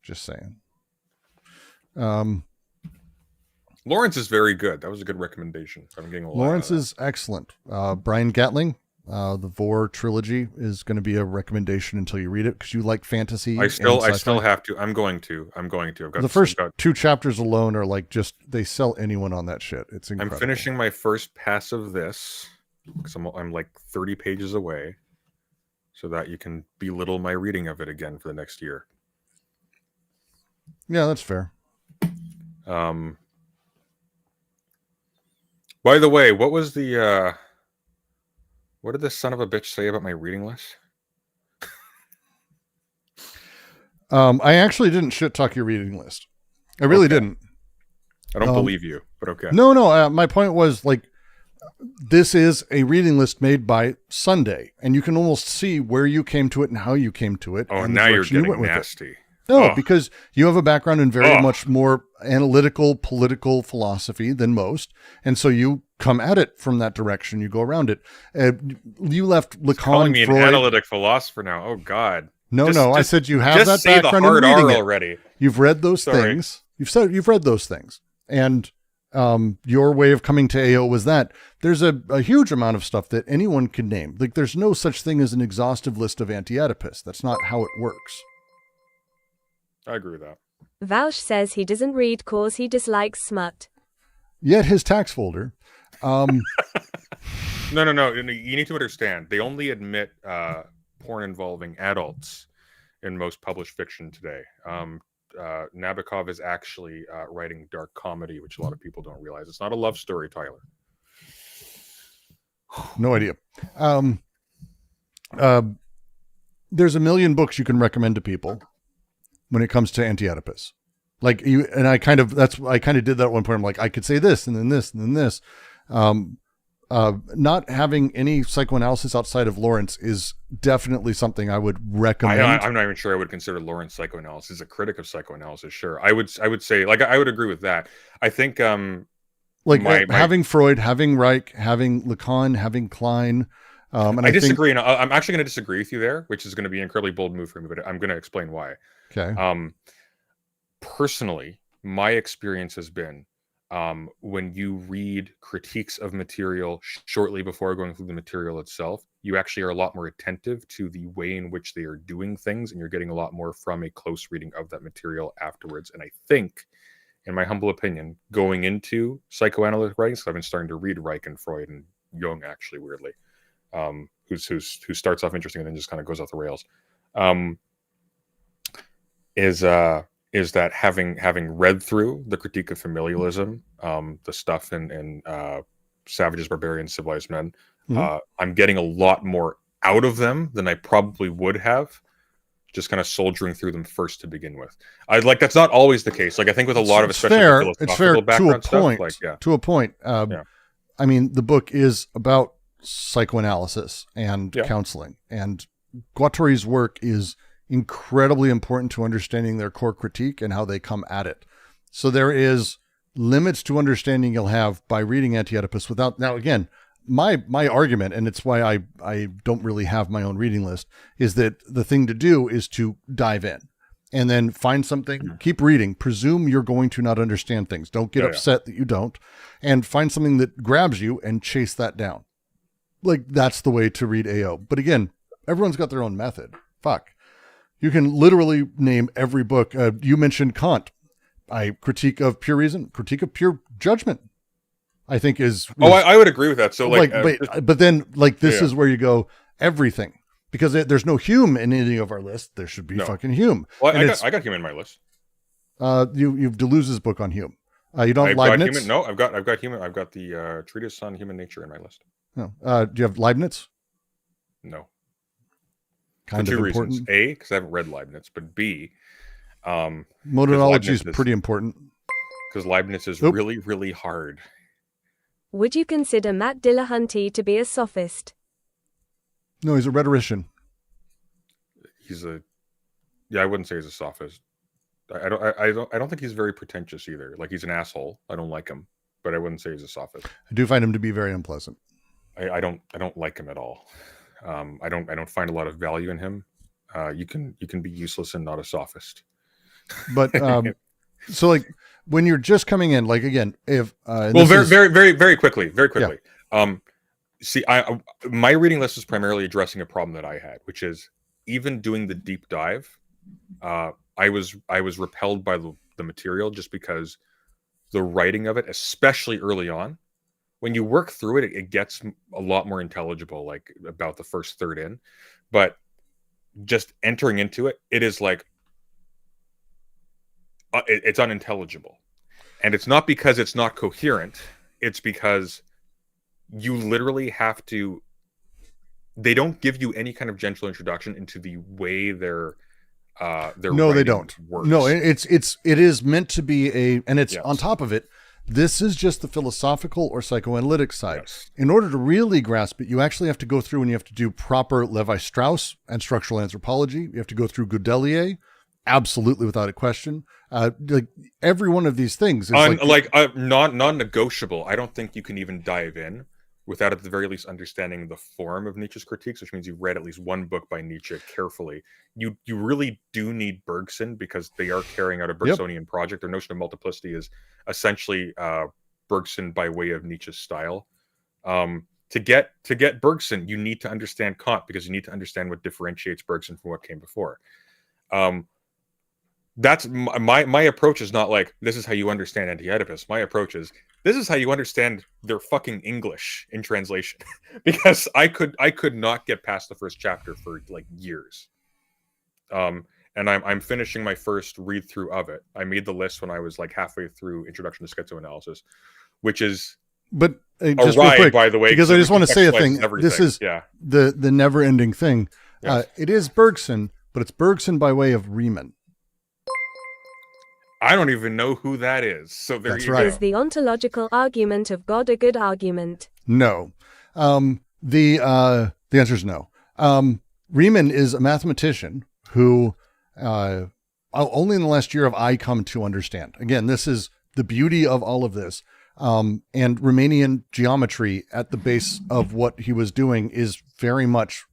G: Just saying.
H: Lawrence is very good. That was a good recommendation. I'm getting a lot
G: Lawrence is excellent. Brian Gatling, the Vor trilogy is going to be a recommendation until you read it, because you like fantasy.
H: I still have to. I'm going to. I've got
G: the first 2 chapters alone are like, just, they sell anyone on that shit. It's incredible.
H: I'm finishing my first pass of this because I'm like 30 pages away, so that you can belittle my reading of it again for the next year.
G: Yeah, that's fair.
H: By the way, what was the what did this son of a bitch say about my reading list?
G: I actually didn't shit talk your reading list. I really didn't.
H: I don't believe you, but okay.
G: No. My point was, like, this is a reading list made by Sunday, and you can almost see where you came to it and how you came to it.
H: Oh,
G: and
H: now you're getting
G: with
H: nasty.
G: No, because you have a background in very much more analytical political philosophy than most. And so you come at it from that direction. You go around it. You left Lacan,
H: calling me
G: Freud.
H: an analytic philosopher now. Oh, God.
G: No, I said you have that
H: say
G: background
H: the hard
G: in reading
H: R
G: it.
H: already.
G: You've read those things. You've read those things. And your way of coming to AO was that there's a huge amount of stuff that anyone can name. Like there's no such thing as an exhaustive list of anti-Oedipus. That's not how it works.
H: I agree with that.
J: Vaush says he doesn't read cause he dislikes smut.
G: Yet his tax folder.
H: No. You need to understand. They only admit porn involving adults in most published fiction today. Nabokov is actually writing dark comedy, which a lot of people don't realize. It's not a love story, Tyler.
G: No idea. There's a million books you can recommend to people when it comes to anti-Oedipus. Like you and I kind of did that at one point. I'm like, I could say this and then this and then this. Not having any psychoanalysis outside of Lawrence is definitely something I would recommend.
H: I'm not even sure I would consider Lawrence psychoanalysis a critic of psychoanalysis. Sure, I would say like I would agree with that. I think
G: having Freud, having Reich, having Lacan, having Klein. And
H: I disagree, and I'm actually going to disagree with you there, which is going to be an incredibly bold move for me, but I'm going to explain why.
G: Okay.
H: Personally, my experience has been when you read critiques of material shortly before going through the material itself, you actually are a lot more attentive to the way in which they are doing things, and you're getting a lot more from a close reading of that material afterwards. And I think, in my humble opinion, going into psychoanalytic writings, I've been starting to read Reich and Freud and Jung, actually, weirdly, who starts off interesting and then just kind of goes off the rails, is that having read through the critique of familialism, the stuff in Savages, Barbarians, Civilized Men, I'm getting a lot more out of them than I probably would have just kind of soldiering through them first to begin with. That's not always the case. Like I think with a lot of especially philosophical background stuff,
G: to a point. I mean, the book is about psychoanalysis and counseling, and Guattari's work is incredibly important to understanding their core critique and how they come at it. So there is limits to understanding you'll have by reading Anti-Oedipus without, now again, my argument, and it's why I don't really have my own reading list, is that the thing to do is to dive in and then find something, keep reading, presume you're going to not understand things. Don't get upset that you don't, and find something that grabs you and chase that down. Like that's the way to read AO. But again, everyone's got their own method. Fuck. You can literally name every book. You mentioned Kant. Critique of Pure Reason, Critique of Pure Judgment, I think is
H: I would agree with that. So
G: but then this is where you go everything, because there's no Hume in any of our lists. There should be fucking Hume.
H: Well, I got Hume in my list.
G: You've Deleuze's book on Hume. You don't have Leibniz?
H: No, I've got Hume. I've got the treatise on human nature in my list.
G: No. Do you have Leibniz?
H: No.
G: Kind
H: for
G: of
H: two
G: important.
H: reasons. A, because I haven't read Leibniz, but B,
G: modality is pretty important.
H: Because Leibniz is really, really hard.
J: Would you consider Matt Dillahunty to be a sophist?
G: No, he's a rhetorician.
H: I wouldn't say he's a sophist. I don't think he's very pretentious either. Like he's an asshole. I don't like him, but I wouldn't say he's a sophist.
G: I do find him to be very unpleasant.
H: I don't like him at all. I don't find a lot of value in him. You can be useless and not a sophist.
G: But so like when you're just coming in, like again, if
H: very quickly.
G: Yeah.
H: See, my reading list is primarily addressing a problem that I had, which is even doing the deep dive. I was repelled by the material just because the writing of it, especially early on, when you work through it, it gets a lot more intelligible, like about the first third in. But just entering into it, it is like it's unintelligible, and it's not because it's not coherent. It's because you literally have to. They don't give you any kind of gentle introduction into the way their
G: no, they don't.
H: Works.
G: No, it is meant to be and it's on top of it. This is just the philosophical or psychoanalytic side.
H: Yes.
G: In order to really grasp it, you actually have to go through and you have to do proper Levi-Strauss and structural anthropology. You have to go through Godelier absolutely without a question. Like every one of these things is
H: non-negotiable. I don't think you can even dive in without at the very least understanding the form of Nietzsche's critiques, which means you've read at least one book by Nietzsche carefully. You really do need Bergson, because they are carrying out a Bergsonian project. Their notion of multiplicity is essentially Bergson by way of Nietzsche's style. To get Bergson, you need to understand Kant, because you need to understand what differentiates Bergson from what came before. That's my approach. Is not like, this is how you understand Anti-Oedipus. My approach is, this is how you understand their fucking English in translation. Because I could not get past the first chapter for like years. And I'm finishing my first read through of it. I made the list when I was like halfway through Introduction to Schizoanalysis, which is
G: just
H: real
G: quick,
H: by the way,
G: because I just want to say a thing.
H: Everything.
G: This is the never ending thing. Yes. It is Bergson, but it's Bergson by way of Riemann.
H: I don't even know who that is. So there you go.
J: Is the ontological argument of God a good argument?
G: No. The answer is no. Riemann is a mathematician who only in the last year have I come to understand. Again, this is the beauty of all of this. And Riemannian geometry at the base of what he was doing is very much,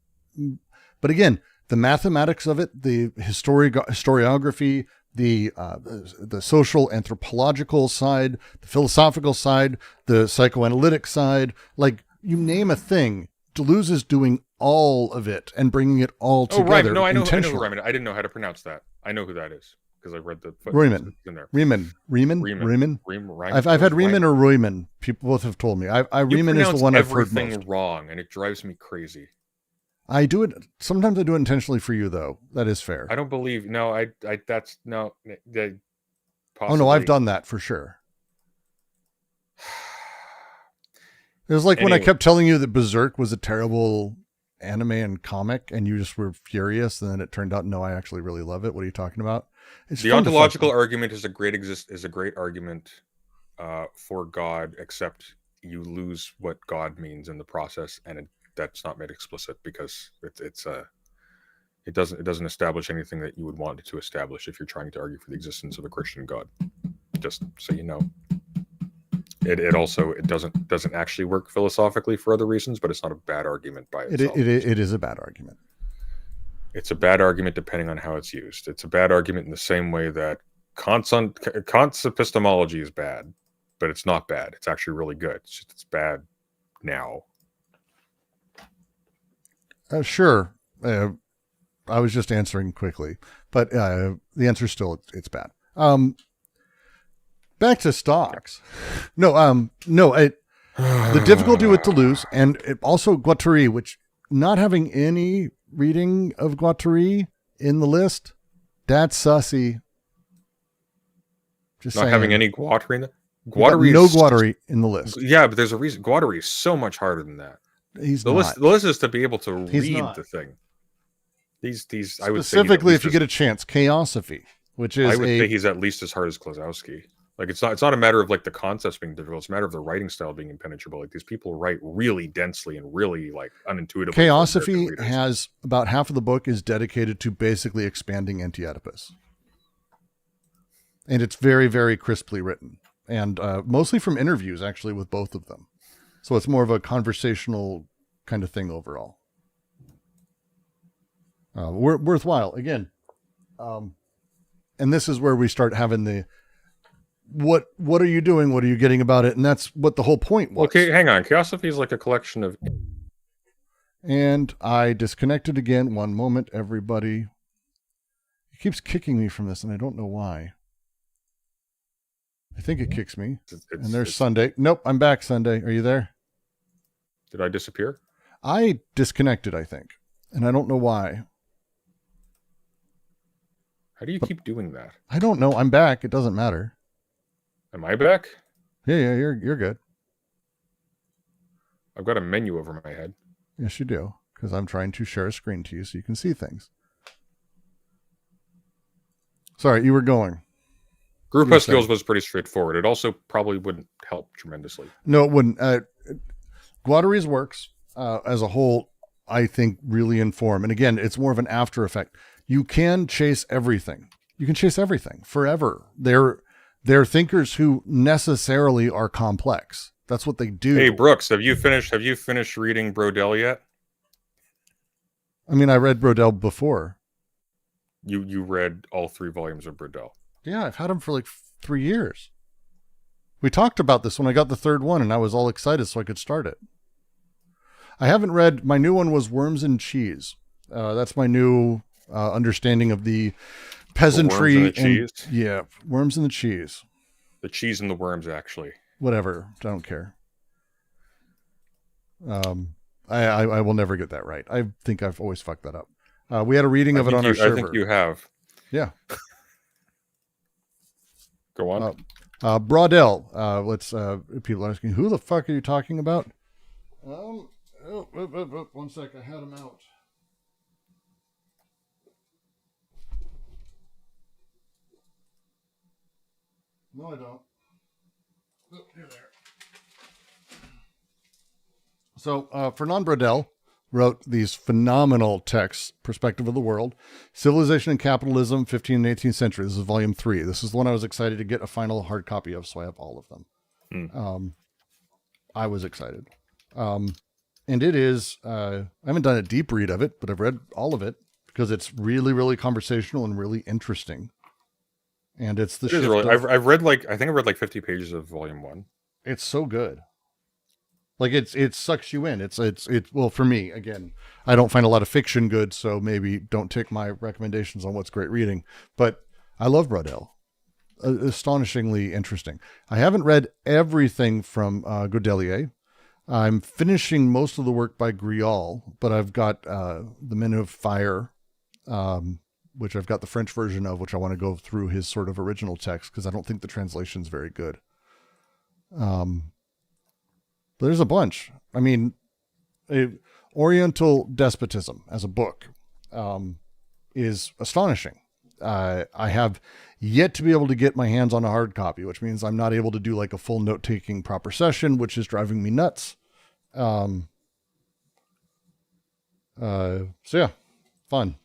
G: but again, the mathematics of it, the historiography, the social anthropological side, the philosophical side, the psychoanalytic side, like you name a thing, Deleuze is doing all of it and bringing it all together.
H: Oh, right. No, I know Riemann. I didn't know how to pronounce that. I know who that is because I read the
G: Riemann in there. Riemann. I've had Riemann or Riemann. People both have told me. Riemann is the one I've heard most.
H: Everything wrong, and it drives me crazy.
G: I do it sometimes. I do it intentionally for you, though. That is fair.
H: I don't believe. No, that's no.
G: Oh no, I've done that for sure. It was like when I kept telling you that Berserk was a terrible anime and comic, and you just were furious, and then it turned out, no, I actually really love it. What are you talking about?
H: The ontological argument is a great argument for God, except you lose what God means in the process, and that's not made explicit because it doesn't establish anything that you would want it to establish if you're trying to argue for the existence of a Christian God. Just so you know. It also doesn't actually work philosophically for other reasons, but it's not a bad argument by itself.
G: It is a bad argument.
H: It's a bad argument depending on how it's used. It's a bad argument in the same way that Kant's epistemology is bad, but it's not bad. It's actually really good. It's bad now.
G: Sure. I was just answering quickly, but the answer is still it's bad. Back to stocks. The difficulty with Deleuze and also Guattari, which not having any reading of Guattari in the list, that's sussy. Just
H: not
G: saying.
H: Having any Guattari in the
G: Guattari in the list.
H: Yeah, but there's a reason. Guattari is so much harder than that. The list is to be able to read the thing. These I would say
G: specifically if you get a chance, Chaosophy, which is
H: I would say he's at least as hard as Klosowski. Like it's not a matter of like the concepts being difficult. It's a matter of the writing style being impenetrable. Like these people write really densely and really like unintuitively.
G: Chaosophy has about half of the book is dedicated to basically expanding Anti-Oedipus. And it's very, very crisply written. And mostly from interviews actually with both of them. So it's more of a conversational kind of thing overall. Worthwhile again. And this is where we start having the, what are you doing? What are you getting about it? And that's what the whole point was.
H: Okay, hang on. Chaosophy is like a collection of...
G: And I disconnected again. One moment, everybody. It keeps kicking me from this, and I don't know why. I think it kicks me. And there's Sunday. Nope, I'm back, Sunday. Are you there?
H: Did I disappear?
G: I disconnected, I think. And I don't know why.
H: How do you keep doing that?
G: I don't know. I'm back. It doesn't matter.
H: Am I back?
G: Yeah, you're good.
H: I've got a menu over my head.
G: Yes, you do. Because I'm trying to share a screen to you so you can see things. Sorry, you were going.
H: Group of skills was pretty straightforward. It also probably wouldn't help tremendously.
G: No, it wouldn't. Guattari's works as a whole, I think, really inform. And again, it's more of an after effect. You can chase everything. You can chase everything forever. They're thinkers who necessarily are complex. That's what they do.
H: Hey Brooks, have you finished reading Brodel yet?
G: I mean, I read Brodel before.
H: You read all 3 volumes of Brodel.
G: Yeah, I've had him for like 3 years. We talked about this when I got the 3rd one, and I was all excited so I could start it. I haven't read, my new one was Worms and Cheese. That's my new understanding of the peasantry.
H: The worms and the cheese?
G: Yeah, worms and the cheese.
H: The cheese and the worms, actually.
G: Whatever, I don't care. I will never get that right. I think I've always fucked that up. We had a reading of it on our server.
H: I think you have.
G: Yeah.
H: Go on.
G: Brodel. Let's people are asking, who the fuck are you talking about? One sec, I had him out. No, I don't. Oh, here they are. So, Fernand Brodel wrote these phenomenal texts, Perspective of the World, Civilization and Capitalism, 15th and 18th Century. This is volume 3. This is the one I was excited to get a final hard copy of, so I have all of them. I was excited. And it is, I haven't done a deep read of it, but I've read all of it because it's really, really conversational and really interesting. And it's the shift
H: really, I've read I think I read like 50 pages of volume 1.
G: It's so good. Like it sucks you in. It's well, for me, again, I don't find a lot of fiction good, so maybe don't take my recommendations on what's great reading, but I love Brodel. Astonishingly interesting. I haven't read everything from Godelier. I'm finishing most of the work by Grial, but I've got The Men of Fire, which I've got the French version of, which I want to go through his sort of original text because I don't think the translation's very good. But there's a bunch. I mean, Oriental Despotism as a book is astonishing. I have yet to be able to get my hands on a hard copy, which means I'm not able to do like a full note-taking proper session, which is driving me nuts. So yeah, fun.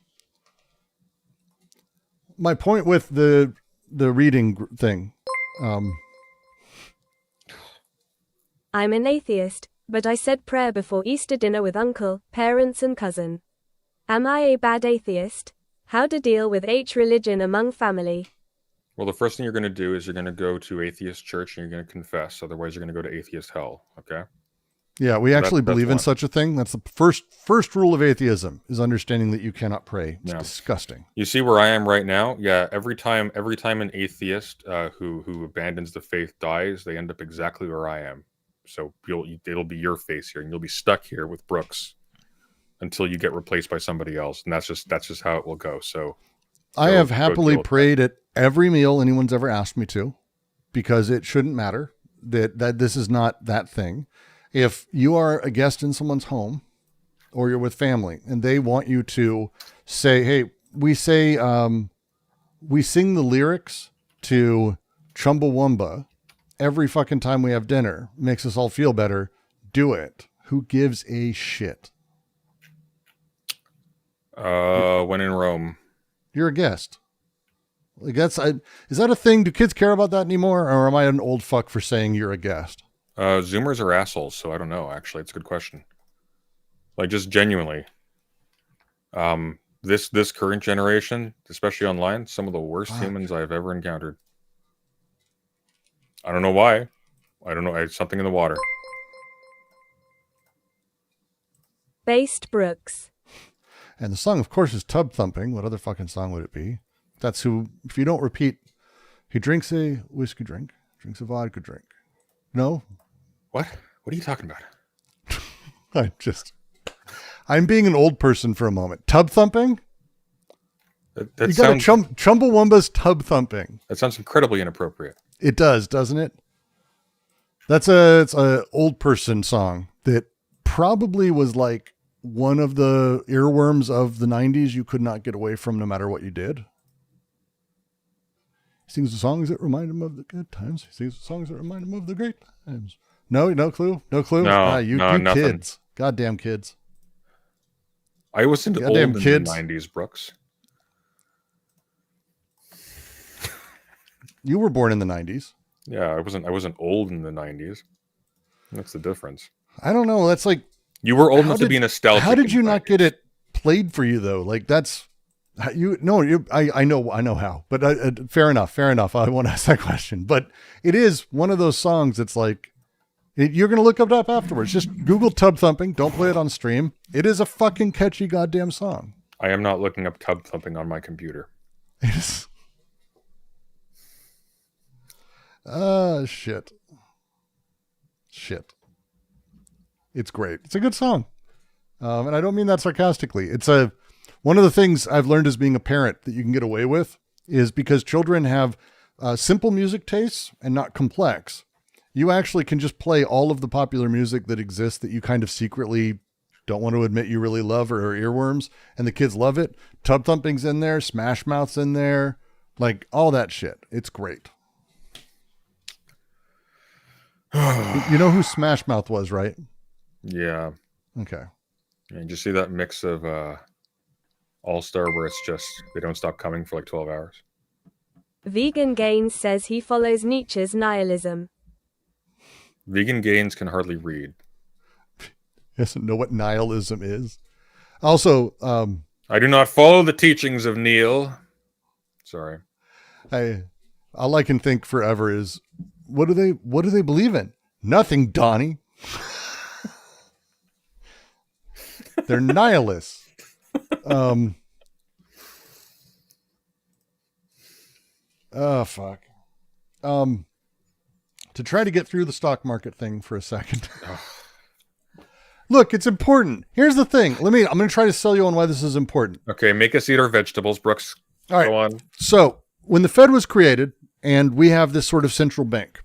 G: My point with the reading thing,
J: I'm an atheist, but I said prayer before Easter dinner with uncle, parents and cousin. Am I a bad atheist? How to deal with religion among family?
H: Well, the first thing you're going to do is you're going to go to atheist church and you're going to confess. Otherwise, you're going to go to atheist hell. Okay?
G: Yeah, we actually believe in
H: one.
G: such a thing. That's the first rule of atheism is understanding that you cannot pray. It's disgusting.
H: You see where I am right now? Yeah, every time an atheist who abandons the faith dies, they end up exactly where I am. So it'll be your face here, and you'll be stuck here with Brooks until you get replaced by somebody else, and that's just how it will go. So
G: I have happily prayed at every meal anyone's ever asked me to, because it shouldn't matter that this is not that thing. If you are a guest in someone's home or you're with family and they want you to say, hey, we sing the lyrics to Chumbawamba every fucking time we have dinner, makes us all feel better, do it. Who gives a shit?
H: When in Rome.
G: You're a guest. Like is that a thing? Do kids care about that anymore? Or am I an old fuck for saying you're a guest?
H: Zoomers are assholes, so I don't know, actually. It's a good question. Like, just genuinely. This current generation, especially online, some of the worst humans I've ever encountered. I don't know why. I don't know. It's something in the water.
J: Based Brooks.
G: And the song, of course, is Tub Thumping. What other fucking song would it be? That's who, if you don't repeat, he drinks a whiskey drink, drinks a vodka drink. No?
H: What? What are you talking about?
G: I'm being an old person for a moment. Tub Thumping?
H: That
G: you
H: sounds,
G: got a Chumbawamba's Tub Thumping.
H: That sounds incredibly inappropriate.
G: It does, doesn't it? It's a old person song that probably was like one of the earworms of the 90s you could not get away from no matter what you did. He sings the songs that remind him of the good times. He sings the songs that remind him of the great times. No clue? No clue? You
H: nothing.
G: Kids. Goddamn kids.
H: I wasn't old in the 90s, Brooks.
G: You were born in the 90s.
H: Yeah, I wasn't old in the 90s. That's the difference.
G: I don't know. That's like
H: you were old enough to be nostalgic.
G: How did you not get it played for you though? Like that's you. No, I know how. But fair enough. I won't ask that question. But it is one of those songs that's like you're gonna look it up afterwards. Just Google Tub Thumping. Don't play it on stream. It is a fucking catchy goddamn song.
H: I am not looking up Tub Thumping on my computer.
G: It is. Shit. It's great. It's a good song. And I don't mean that sarcastically. It's one of the things I've learned as being a parent that you can get away with is because children have simple music tastes and not complex. You actually can just play all of the popular music that exists that you kind of secretly don't want to admit you really love or are earworms, and the kids love it. Tub Thumping's in there, Smash Mouth's in there, like all that shit. It's great. You know who Smash Mouth was, right?
H: Yeah.
G: Okay.
H: And you see that mix of All-Star where it's just they don't stop coming for like 12 hours.
J: Vegan Gains says he follows Nietzsche's nihilism.
H: Vegan Gains can hardly read.
G: Doesn't know what nihilism is. Also,
H: I do not follow the teachings of Neil. Sorry.
G: All I can think forever is what do they believe in? Nothing, Donnie. They're nihilists. Oh fuck. To try to get through the stock market thing for a second. Look, it's important. Here's the thing. I'm going to try to sell you on why this is important.
H: Okay, make us eat our vegetables, Brooks.
G: All right.
H: Go on.
G: So, when the Fed was created and we have this sort of central bank,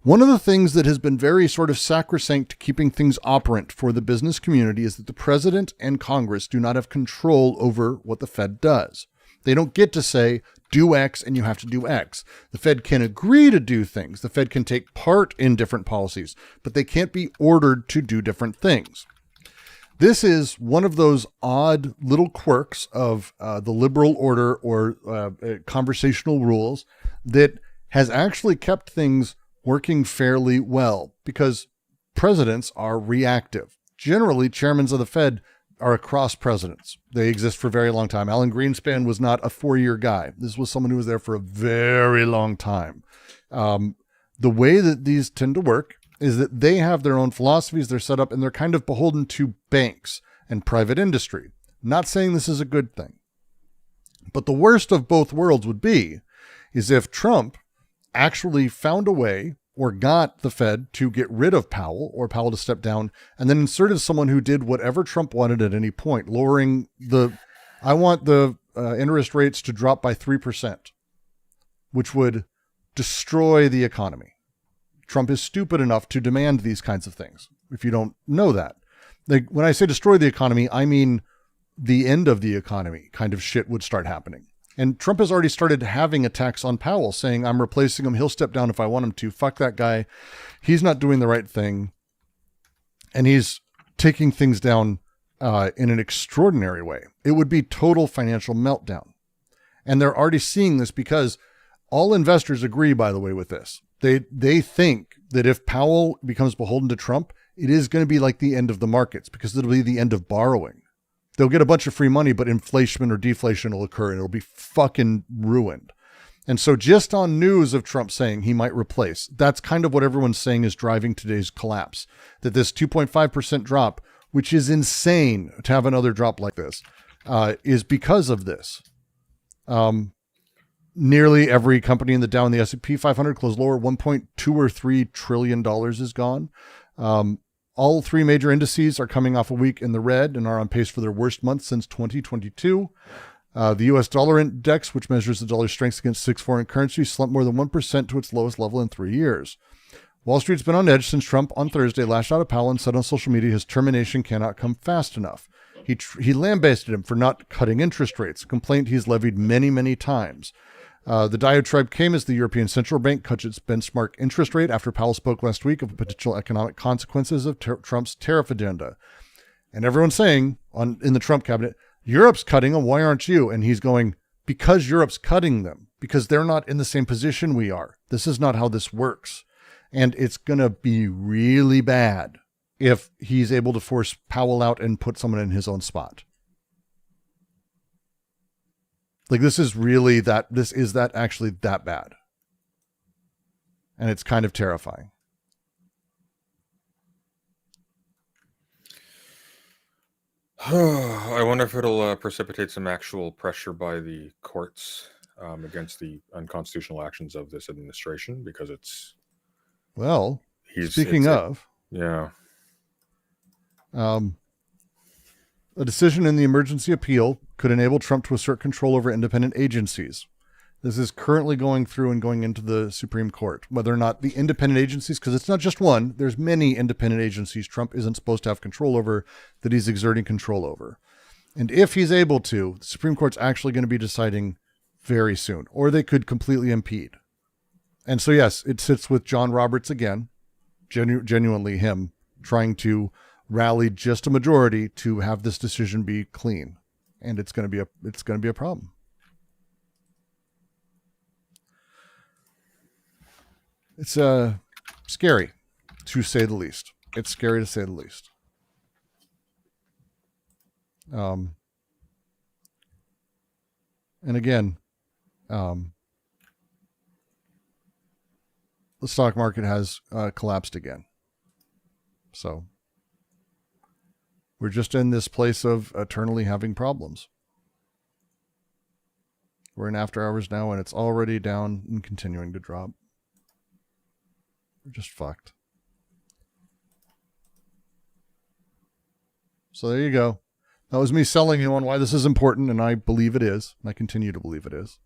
G: one of the things that has been very sort of sacrosanct to keeping things operant for the business community is that the president and Congress do not have control over what the Fed does. They don't get to say, do X and you have to do X. The Fed can agree to do things. The Fed can take part in different policies, but they can't be ordered to do different things. This is one of those odd little quirks of the liberal order or conversational rules that has actually kept things working fairly well because presidents are reactive. Generally, chairmen of the Fed are across presidents. They exist for a very long time. Alan Greenspan was not a 4-year guy. This was someone who was there for a very long time. The way that these tend to work is that they have their own philosophies, they're set up, and they're kind of beholden to banks and private industry. Not saying this is a good thing. But the worst of both worlds would be is if Trump actually found a way or got the Fed to get rid of Powell or Powell to step down and then inserted someone who did whatever Trump wanted at any point, lowering I want the interest rates to drop by 3%, which would destroy the economy. Trump is stupid enough to demand these kinds of things. If you don't know that, like when I say destroy the economy, I mean the end of the economy kind of shit would start happening. And Trump has already started having attacks on Powell saying, I'm replacing him. He'll step down if I want him to. Fuck that guy. He's not doing the right thing. And he's taking things down in an extraordinary way. It would be total financial meltdown. And they're already seeing this because all investors agree, by the way, with this. They think that if Powell becomes beholden to Trump, it is going to be like the end of the markets because it'll be the end of borrowing. They'll get a bunch of free money, but inflation or deflation will occur and it'll be fucking ruined. And so just on news of Trump saying he might replace, that's kind of what everyone's saying is driving today's collapse. That this 2.5% drop, which is insane to have another drop like this, is because of this. Nearly every company in the Dow and the S&P 500 closed lower. 1.2 or $3 trillion is gone. All three major indices are coming off a week in the red and are on pace for their worst month since 2022. The U.S. dollar index, which measures the dollar's strength against 6 foreign currencies, slumped more than 1% to its lowest level in 3 years. Wall Street's been on edge since Trump on Thursday lashed out at Powell and said on social media his termination cannot come fast enough. He lambasted him for not cutting interest rates, a complaint he's levied many, many times. The diatribe came as the European Central Bank cut its benchmark interest rate after Powell spoke last week of potential economic consequences of Trump's tariff agenda. And everyone's saying in the Trump cabinet, Europe's cutting them, why aren't you? And he's going, because Europe's cutting them. because they're not in the same position we are. This is not how this works. And it's going to be really bad if he's able to force Powell out and put someone in his own spot. Like, this is actually that bad. And it's kind of terrifying.
H: I wonder if it'll precipitate some actual pressure by the courts against the unconstitutional actions of this administration, because it's...
G: Well, speaking of...
H: Yeah.
G: A decision in the emergency appeal could enable Trump to assert control over independent agencies. This is currently going through and going into the Supreme Court. Whether or not the independent agencies, because it's not just one, there's many independent agencies Trump isn't supposed to have control over, that he's exerting control over. And if he's able to, the Supreme Court's actually going to be deciding very soon, or they could completely impede. And so, yes, it sits with John Roberts again, genuinely him, trying to rally just a majority to have this decision be clean. And it's going to be a problem. It's scary, to say the least. It's scary to say the least. And again, the stock market has collapsed again. So we're just in this place of eternally having problems. We're in after hours now, and it's already down and continuing to drop. We're just fucked. So there you go. That was me selling you on why this is important, and I believe it is. And I continue to believe it is.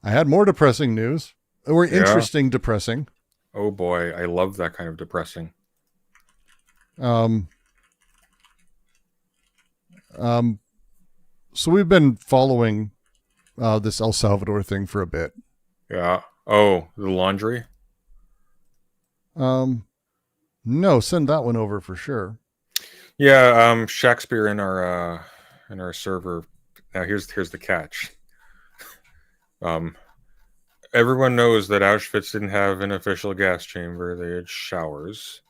G: I had more depressing news. Or interesting depressing.
H: Oh boy, I love that kind of depressing.
G: So we've been following this El Salvador thing for a bit.
H: Yeah. Oh, the laundry?
G: No, send that one over for sure.
H: Yeah, Shakespeare in our server. Now here's the catch. Everyone knows that Auschwitz didn't have an official gas chamber. They had showers.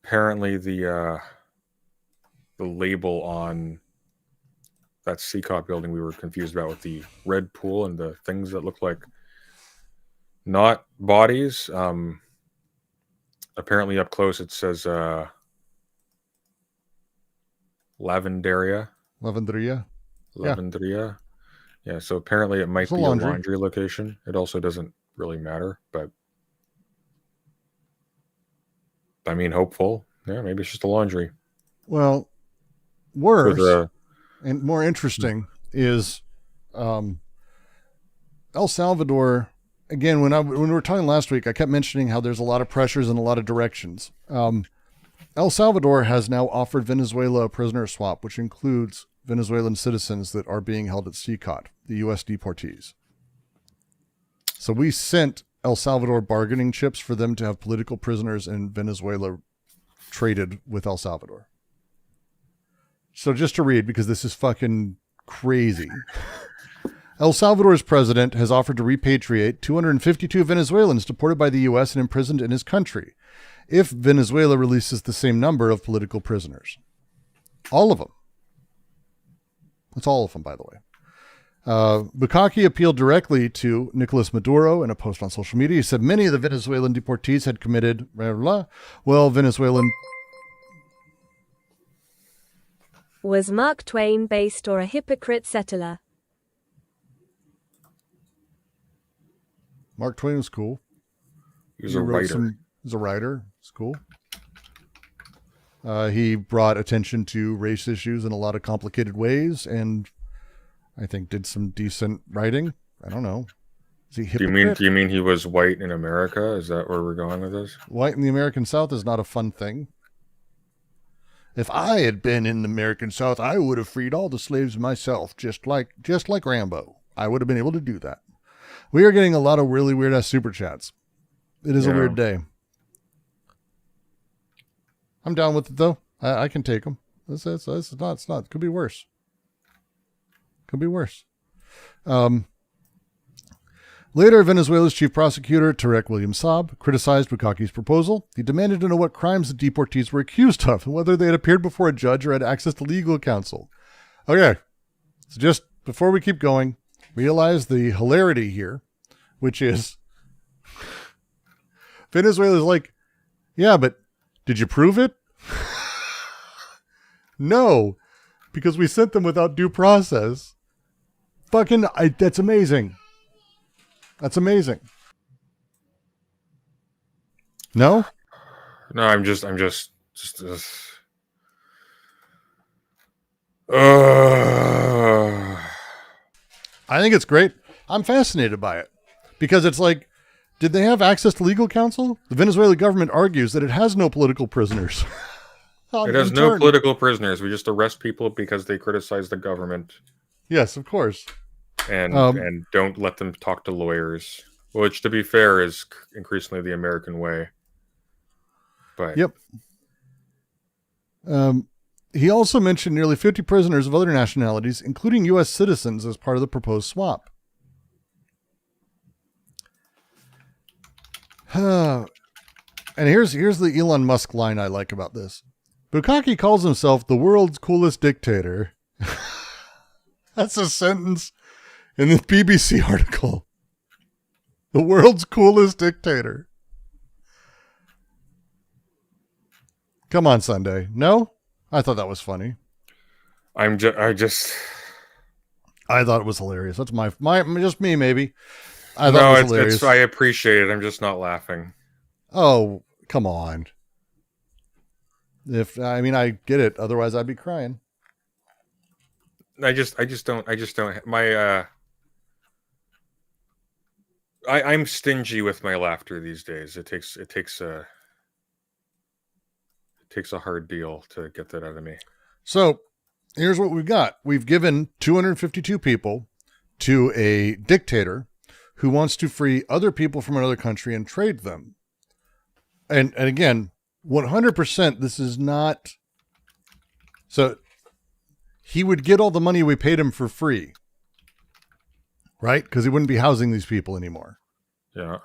H: Apparently the label on that CCOT building we were confused about, with the red pool and the things that look like not bodies. Apparently up close it says Lavanderia. Yeah, so apparently it might be a laundry location. It also doesn't really matter, but I mean, hopeful. Yeah, maybe it's just a laundry.
G: Well, worse and more interesting is El Salvador. Again, when we were talking last week, I kept mentioning how there's a lot of pressures in a lot of directions. El Salvador has now offered Venezuela a prisoner swap, which includes Venezuelan citizens that are being held at CCOT, the U.S. deportees. So we sent El Salvador bargaining chips for them to have political prisoners in Venezuela traded with El Salvador. So just to read, because this is fucking crazy. El Salvador's president has offered to repatriate 252 Venezuelans deported by the U.S. and imprisoned in his country, if Venezuela releases the same number of political prisoners. All of them. That's all of them, by the way. Bukaki appealed directly to Nicolas Maduro in a post on social media. He said many of the Venezuelan deportees had committed, Venezuelan...
J: Was Mark Twain based or a hypocrite settler?
G: Mark Twain was cool.
H: He was a writer.
G: He's a writer. It's cool. He brought attention to race issues in a lot of complicated ways, and I think did some decent writing. I don't know. Is he hypocrite?
H: Do you mean he was white in America? Is that where we're going with this?
G: White in the American South is not a fun thing. If I had been in the American South, I would have freed all the slaves myself, just like Rambo. I would have been able to do that. We are getting a lot of really weird ass super chats. It is a weird day. I'm down with it though. I can take them. This is not. It's not. Could be worse. Could be worse. Later, Venezuela's chief prosecutor, Tarek William Saab, criticized Bukaki's proposal. He demanded to know what crimes the deportees were accused of and whether they had appeared before a judge or had access to legal counsel. Okay, so just before we keep going, realize the hilarity here, which is Venezuela's like, yeah, but did you prove it? No, because we sent them without due process. That's amazing. That's amazing. No?
H: No, I'm just. I
G: think it's great. I'm fascinated by it because it's like, did they have access to legal counsel? The Venezuelan government argues that it has no political prisoners.
H: It has no political prisoners. We just arrest people because they criticize the government.
G: Yes, of course.
H: And don't let them talk to lawyers, which, to be fair, is increasingly the American way. But
G: yep. He also mentioned nearly 50 prisoners of other nationalities, including U.S. citizens, as part of the proposed swap. And here's the Elon Musk line I like about this. Bukaki calls himself the world's coolest dictator. That's a sentence in the BBC article. The world's coolest dictator. Come on, Sunday. No? I thought that was funny.
H: I thought
G: it was hilarious. That's my just me, maybe. I thought it was hilarious.
H: I appreciate it. I'm just not laughing.
G: Oh, come on. I get it. Otherwise, I'd be crying.
H: I just don't. I'm stingy with my laughter these days. It takes a hard deal to get that out of me.
G: So here's what we've got. We've given 252 people to a dictator who wants to free other people from another country and trade them. And again, 100%, this is not... So he would get all the money we paid him for free, right? Because he wouldn't be housing these people anymore.
H: Yeah.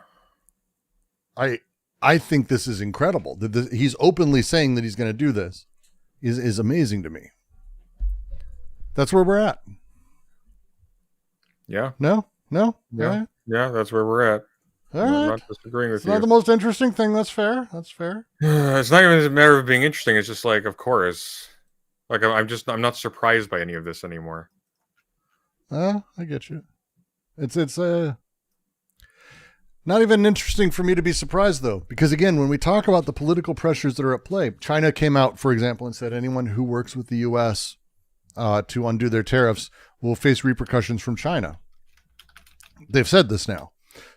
G: I think this is incredible. He's openly saying that he's going to do this is amazing to me. That's where we're at.
H: Yeah.
G: No?
H: Yeah.
G: Right?
H: Yeah, that's where we're at.
G: All right.
H: I'm not disagreeing with
G: it's
H: you.
G: Not the most interesting thing. That's fair. That's fair.
H: It's not even a matter of being interesting. It's just like, of course. Like, I'm not surprised by any of this anymore.
G: I get you. It's not even interesting for me to be surprised, though, because again, when we talk about the political pressures that are at play, China came out, for example, and said anyone who works with the U.S. To undo their tariffs will face repercussions from China. They've said this now.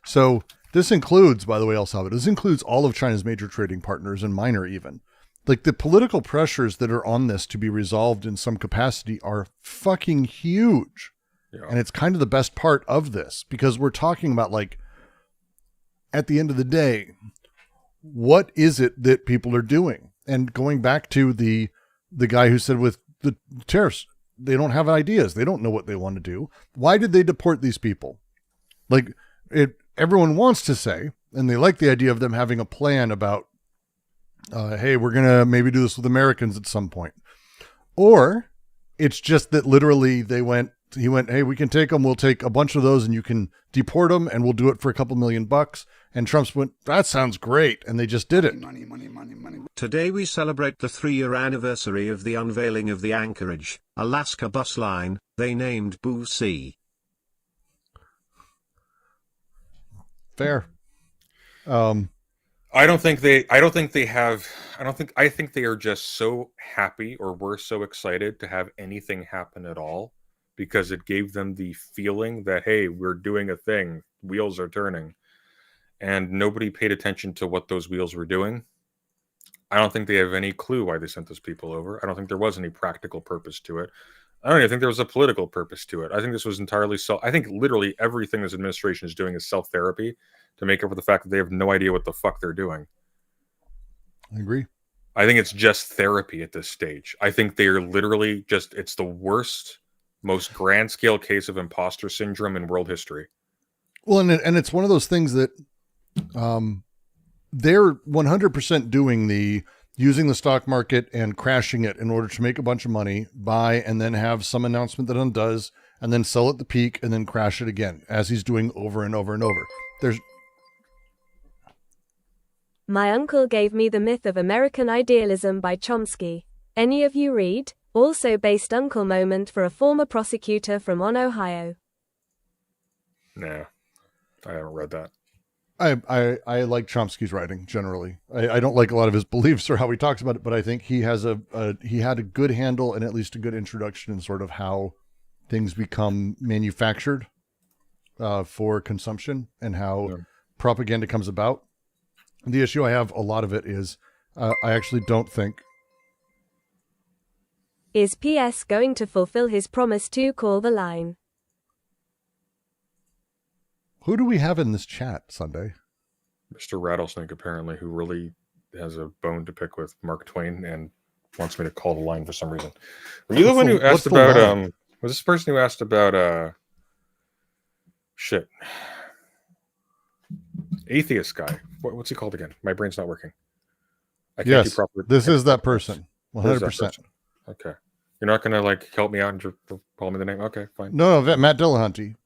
G: So this includes, by the way, El Salvador, this includes all of China's major trading partners and minor even. Like the political pressures that are on this to be resolved in some capacity are fucking huge. Yeah. And it's kind of the best part of this because we're talking about like, at the end of the day, what is it that people are doing? And going back to the guy who said with the tariffs, they don't have ideas. They don't know what they want to do. Why did they deport these people? Like everyone wants to say, and they like the idea of them having a plan about, hey, we're going to maybe do this with Americans at some point. Or it's just that literally he went, hey, we can take them. We'll take a bunch of those and you can deport them and we'll do it for a couple $1 million. And Trump's went, that sounds great. And they just did it.
L: Money.
I: Today we celebrate the 3-year anniversary of the unveiling of the Anchorage, Alaska bus line, they named Boo C.
G: Fair.
H: I think they are just so happy or were so excited to have anything happen at all because it gave them the feeling that, hey, we're doing a thing, wheels are turning, and nobody paid attention to what those wheels were doing. I don't think they have any clue why they sent those people over. I don't think there was any practical purpose to it. I don't even think there was a political purpose to it. I think this was entirely I think literally everything this administration is doing is self-therapy to make up for the fact that they have no idea what the fuck they're doing.
G: I agree.
H: I think it's just therapy at this stage. I think they are literally just, it's the worst, most grand scale case of imposter syndrome in world history.
G: Well, and it's one of those things that they're 100% doing using the stock market and crashing it in order to make a bunch of money, buy, and then have some announcement that undoes, and then sell at the peak and then crash it again, as he's doing over and over and over.
J: My uncle gave me The Myth of American Idealism by Chomsky. Any of you read? Also based uncle moment for a former prosecutor from Ohio.
H: Nah, I haven't read that.
G: I like Chomsky's writing generally. I don't like a lot of his beliefs or how he talks about it, but I think he has he had a good handle and at least a good introduction in sort of how things become manufactured for consumption and how propaganda comes about. The issue I have, a lot of it is, I actually don't think.
J: Is PS going to fulfill his promise to call the line?
G: Who do we have in this chat, Sunday?
H: Mr. Rattlesnake, apparently, who really has a bone to pick with Mark Twain and wants me to call the line for some reason. Were you the one who asked about, was this the person who asked about, shit. Atheist guy. What's he called again? My brain's not working.
G: Yes, this is that person. 100%.
H: Okay. You're not going to like help me out and just call me the name? Okay, fine.
G: No, Matt Dillahunty.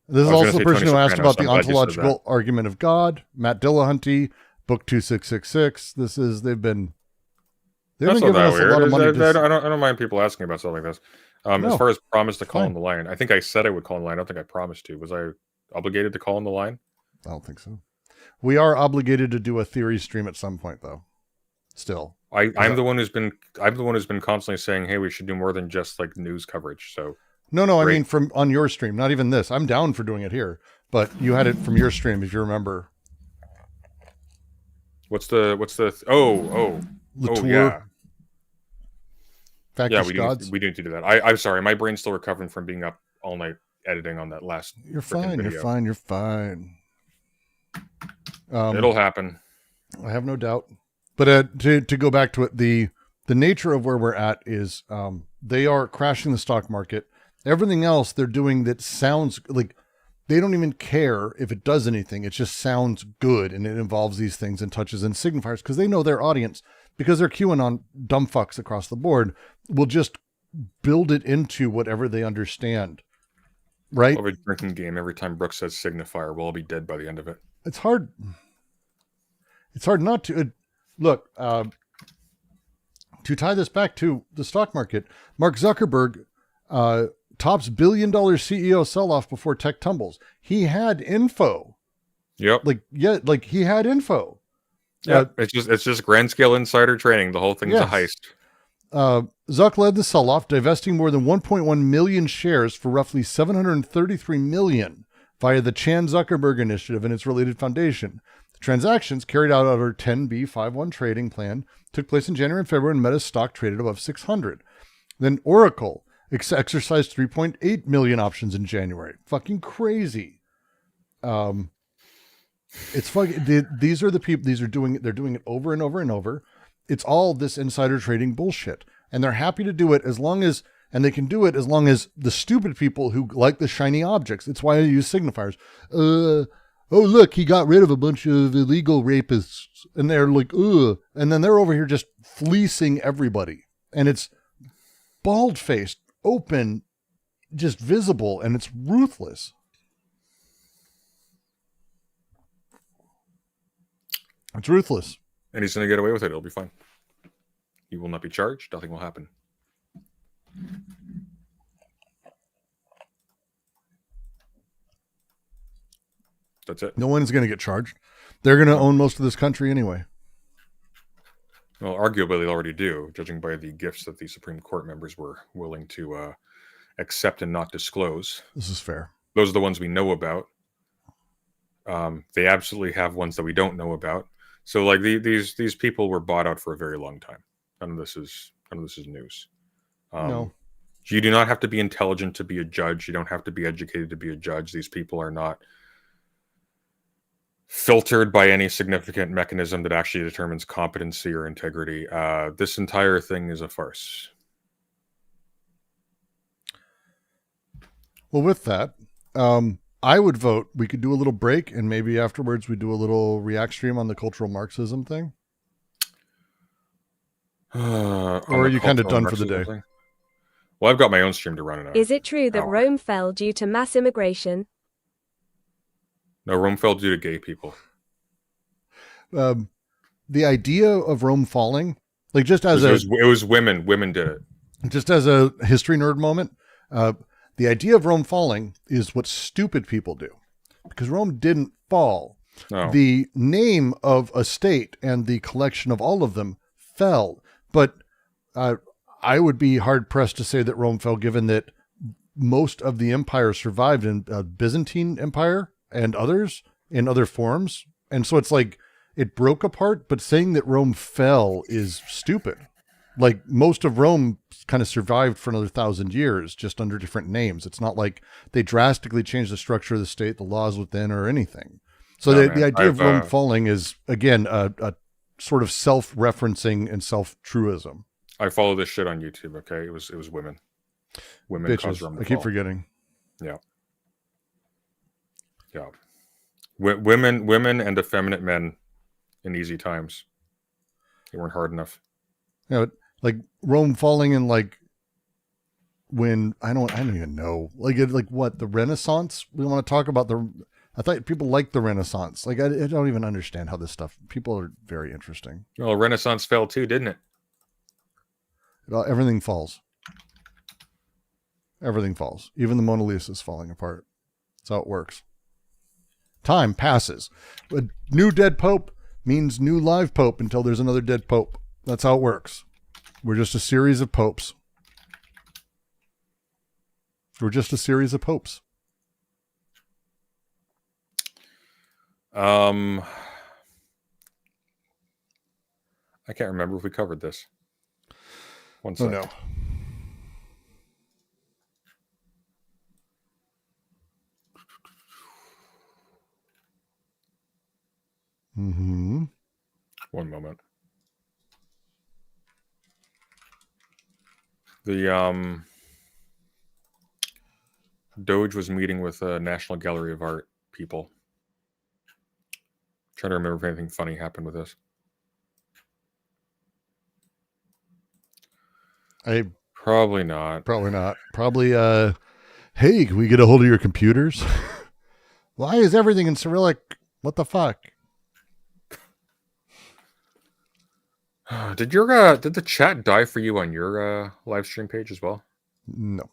G: This is also the person who asked about the ontological argument of God. Matt Dillahunty, book 2666. They've been giving us a lot of money.
H: I don't mind people asking about stuff like this. As far as promise to call on the line, I think I said I would call on the line. I don't think I promised to. Was I obligated to call on the line?
G: I don't think so. We are obligated to do a theory stream at some point, though. Still,
H: I'm the one who's been constantly saying, "Hey, we should do more than just like news coverage." So
G: no, I mean from on your stream, not even this. I'm down for doing it here, but you had it from your stream, if you remember.
H: What's the yeah. We do need to do that. I'm sorry, my brain's still recovering from being up all night editing on that last.
G: You're fine. Video. You're fine.
H: It'll happen.
G: I have no doubt. But to go back to it, the nature of where we're at is they are crashing the stock market. Everything else they're doing that sounds like they don't even care if it does anything. It just sounds good, and it involves these things and touches and signifiers because they know their audience, because they're QAnon dumb fucks across the board, will just build it into whatever they understand. Right?
H: We'll have a drinking game every time Brooks says signifier. We'll all be dead by the end of it.
G: It's hard not to look, to tie this back to the stock market. Mark Zuckerberg tops $1 billion CEO sell-off before tech tumbles. He had info.
H: Yep.
G: He had info.
H: Yeah, it's just grand scale insider trading. The whole thing is a heist.
G: Zuck led the sell-off, divesting more than 1.1 million shares for roughly $733 million via the Chan Zuckerberg Initiative and its related foundation. The transactions, carried out under 10b5-1 trading plan, took place in January and February, and Meta's stock traded above 600. Then Oracle exercised 3.8 million options in January. Fucking crazy. It's fucking. These are the people. They're doing it over and over and over. It's all this insider trading bullshit, and they're happy to do it as long as. And they can do it as long as the stupid people who like the shiny objects. It's why I use signifiers. Oh, look, he got rid of a bunch of illegal rapists. And they're like, ugh. And then they're over here just fleecing everybody. And it's bald-faced, open, just visible, and it's ruthless. It's ruthless.
H: And he's going to get away with it. It'll be fine. He will not be charged. Nothing will happen. That's it.
G: No one's going to get charged. They're going to own most of this country anyway.
H: Well, arguably they already do, judging by the gifts that the Supreme Court members were willing to accept and not disclose.
G: This is fair.
H: Those are the ones we know about. They absolutely have ones that we don't know about. So, like these people were bought out for a very long time. None of this is news.
G: No.
H: You do not have to be intelligent to be a judge. You don't have to be educated to be a judge. These people are not filtered by any significant mechanism that actually determines competency or integrity. This entire thing is a farce.
G: Well, with that, I would vote we could do a little break, and maybe afterwards we do a little react stream on the cultural Marxism thing. Or are you kind of done for the day?
H: Thing? Well, I've got my own stream to run in.
J: Is it true that Rome fell due to mass immigration?
H: No, Rome fell due to gay people.
G: The idea of Rome falling, like just as
H: it was women. Women did it.
G: Just as a history nerd moment, the idea of Rome falling is what stupid people do, because Rome didn't fall.
H: No.
G: The name of a state and the collection of all of them fell. But I would be hard pressed to say that Rome fell, given that most of the empire survived in Byzantine Empire and others in other forms. And so it's like it broke apart, but saying that Rome fell is stupid. Like most of Rome kind of survived for another 1,000 years, just under different names. It's not like they drastically changed the structure of the state, the laws within, or anything. So the idea of Rome falling is, again, a sort of self-referencing and self-truism.
H: I follow this shit on YouTube. Okay, it was women. Women caused Rome to fall.
G: I keep forgetting.
H: Yeah. Yeah. Women and effeminate men in easy times. They weren't hard enough.
G: You know, like Rome falling in like when I don't even know. Like what, the Renaissance? We want to talk about I thought people liked the Renaissance. Like I don't even understand how this stuff. People are very interesting.
H: Well, Renaissance fell too, didn't it?
G: Everything falls. Everything falls. Even the Mona Lisa is falling apart. That's how it works. Time passes. A new dead pope means new live pope until there's another dead pope. That's how it works. We're just a series of popes. We're just a series of popes.
H: I can't remember if we covered this. One second.
G: Oh, no. Mm-hmm.
H: One moment. The Doge was meeting with National Gallery of Art people. Trying to remember if anything funny happened with this. Probably not.
G: Probably, hey, can we get a hold of your computers? Why is everything in Cyrillic? What the fuck?
H: Did the chat die for you on your live stream page as well?
G: No.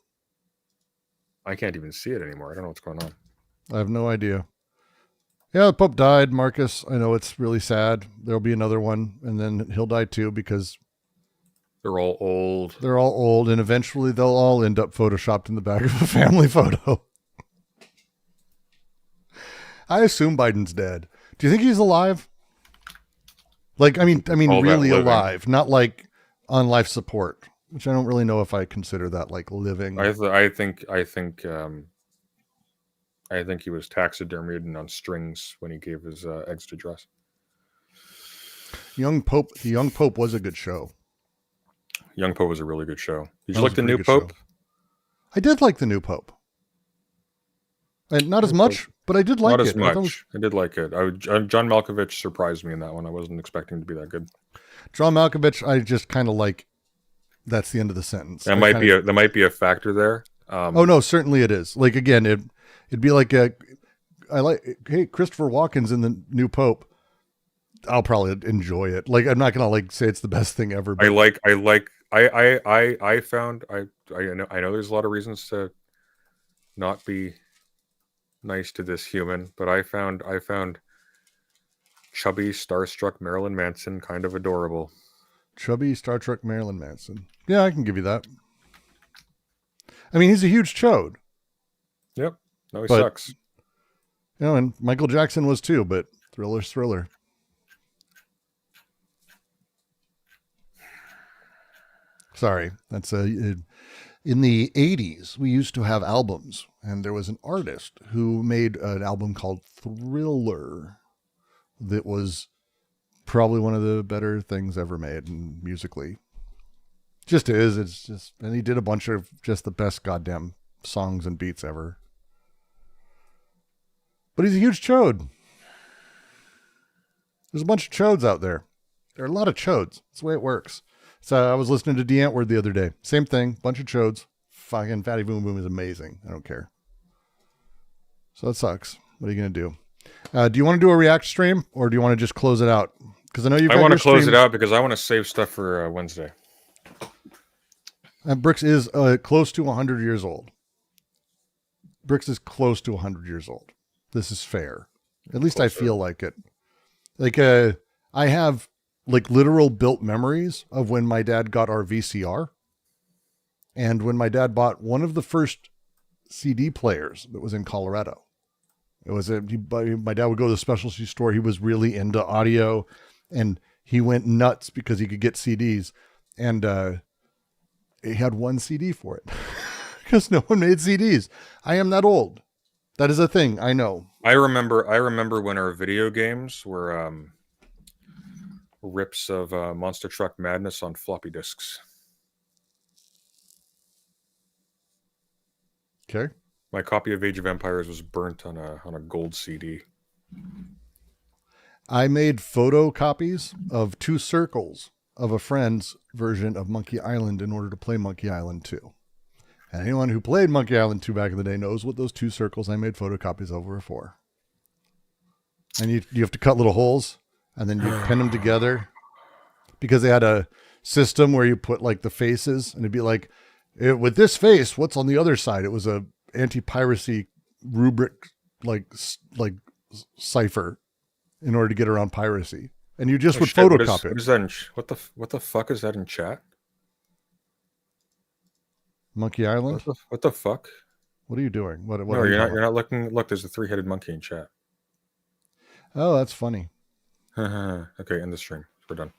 H: I can't even see it anymore. I don't know what's going on.
G: I have no idea. Yeah, the Pope died, Marcus. I know it's really sad. There'll be another one, and then he'll die too, because
H: they're all old.
G: They're all old, and eventually they'll all end up photoshopped in the back of a family photo. I assume Biden's dead. Do you think he's alive? Like, I mean, really alive, not like on life support, which I don't really know if I consider that like living.
H: I think he was taxidermied and on strings when he gave his exit address.
G: The Young Pope was a good show.
H: Young Pope was a really good show. Did you like the new Pope?
G: Show. I did like the new Pope. And not as much, but I did like it.
H: Not as much. I did like it. John Malkovich surprised me in that one. I wasn't expecting to be that good.
G: John Malkovich, I just kind of like. That's the end of the sentence.
H: That might be a factor there.
G: Oh no, certainly it is. Like again, it'd be like hey, Christopher Walken's in the new Pope. I'll probably enjoy it. Like I'm not gonna like say it's the best thing ever. But
H: I found I know there's a lot of reasons to not be nice to this human, but I found chubby, starstruck Marilyn Manson kind of adorable.
G: Chubby, starstruck Marilyn Manson. Yeah, I can give you that. I mean, he's a huge chode.
H: Yep. No, he sucks.
G: You know, and Michael Jackson was too, but Thriller's Thriller. Sorry, that's in the 80s, we used to have albums, and there was an artist who made an album called Thriller. that was probably one of the better things ever made, and musically just is. It's just, and he did a bunch of just the best goddamn songs and beats ever. But he's a huge chode. There's a bunch of chodes out there. There are a lot of chodes. That's the way it works. So I was listening to D. Antwoord the other day. Same thing. Bunch of chodes. Fucking Fatty Boom Boom is amazing. I don't care. So that sucks. What are you going to do? Do you want to do a react stream, or do you want to just close it out? Because I know you've got
H: I want
G: your
H: to close
G: streams.
H: it out because I want to save stuff for Wednesday.
G: Bricks is close to 100 years old. Bricks is close to 100 years old. This is fair. At least I feel like it. Like, I have like literal built memories of when my dad got our VCR, and when my dad bought one of the first CD players that was in Colorado. It was my dad would go to the specialty store. He was really into audio, and he went nuts because he could get CDs, and he had one CD for it because no one made CDs. I am that old. That is a thing. I know.
H: I remember when our video games were rips of Monster Truck Madness on floppy disks.
G: Okay.
H: My copy of Age of Empires was burnt on a gold CD.
G: I made photocopies of 2 circles of a friend's version of Monkey Island in order to play Monkey Island 2. And anyone who played Monkey Island 2 back in the day knows what those 2 circles I made photocopies of were for. And you have to cut little holes, and then you pin them together, because they had a system where you put like the faces, and it'd be like, with this face, what's on the other side? It was a anti-piracy rubric, like cipher, in order to get around piracy. And you just would photocopy it.
H: What is that? What the fuck is that in chat?
G: Monkey Island?
H: What the fuck?
G: What are you doing? What
H: No, you're not looking. Look, there's a 3-headed monkey in chat.
G: Oh, that's funny.
H: Okay, end the stream. We're done.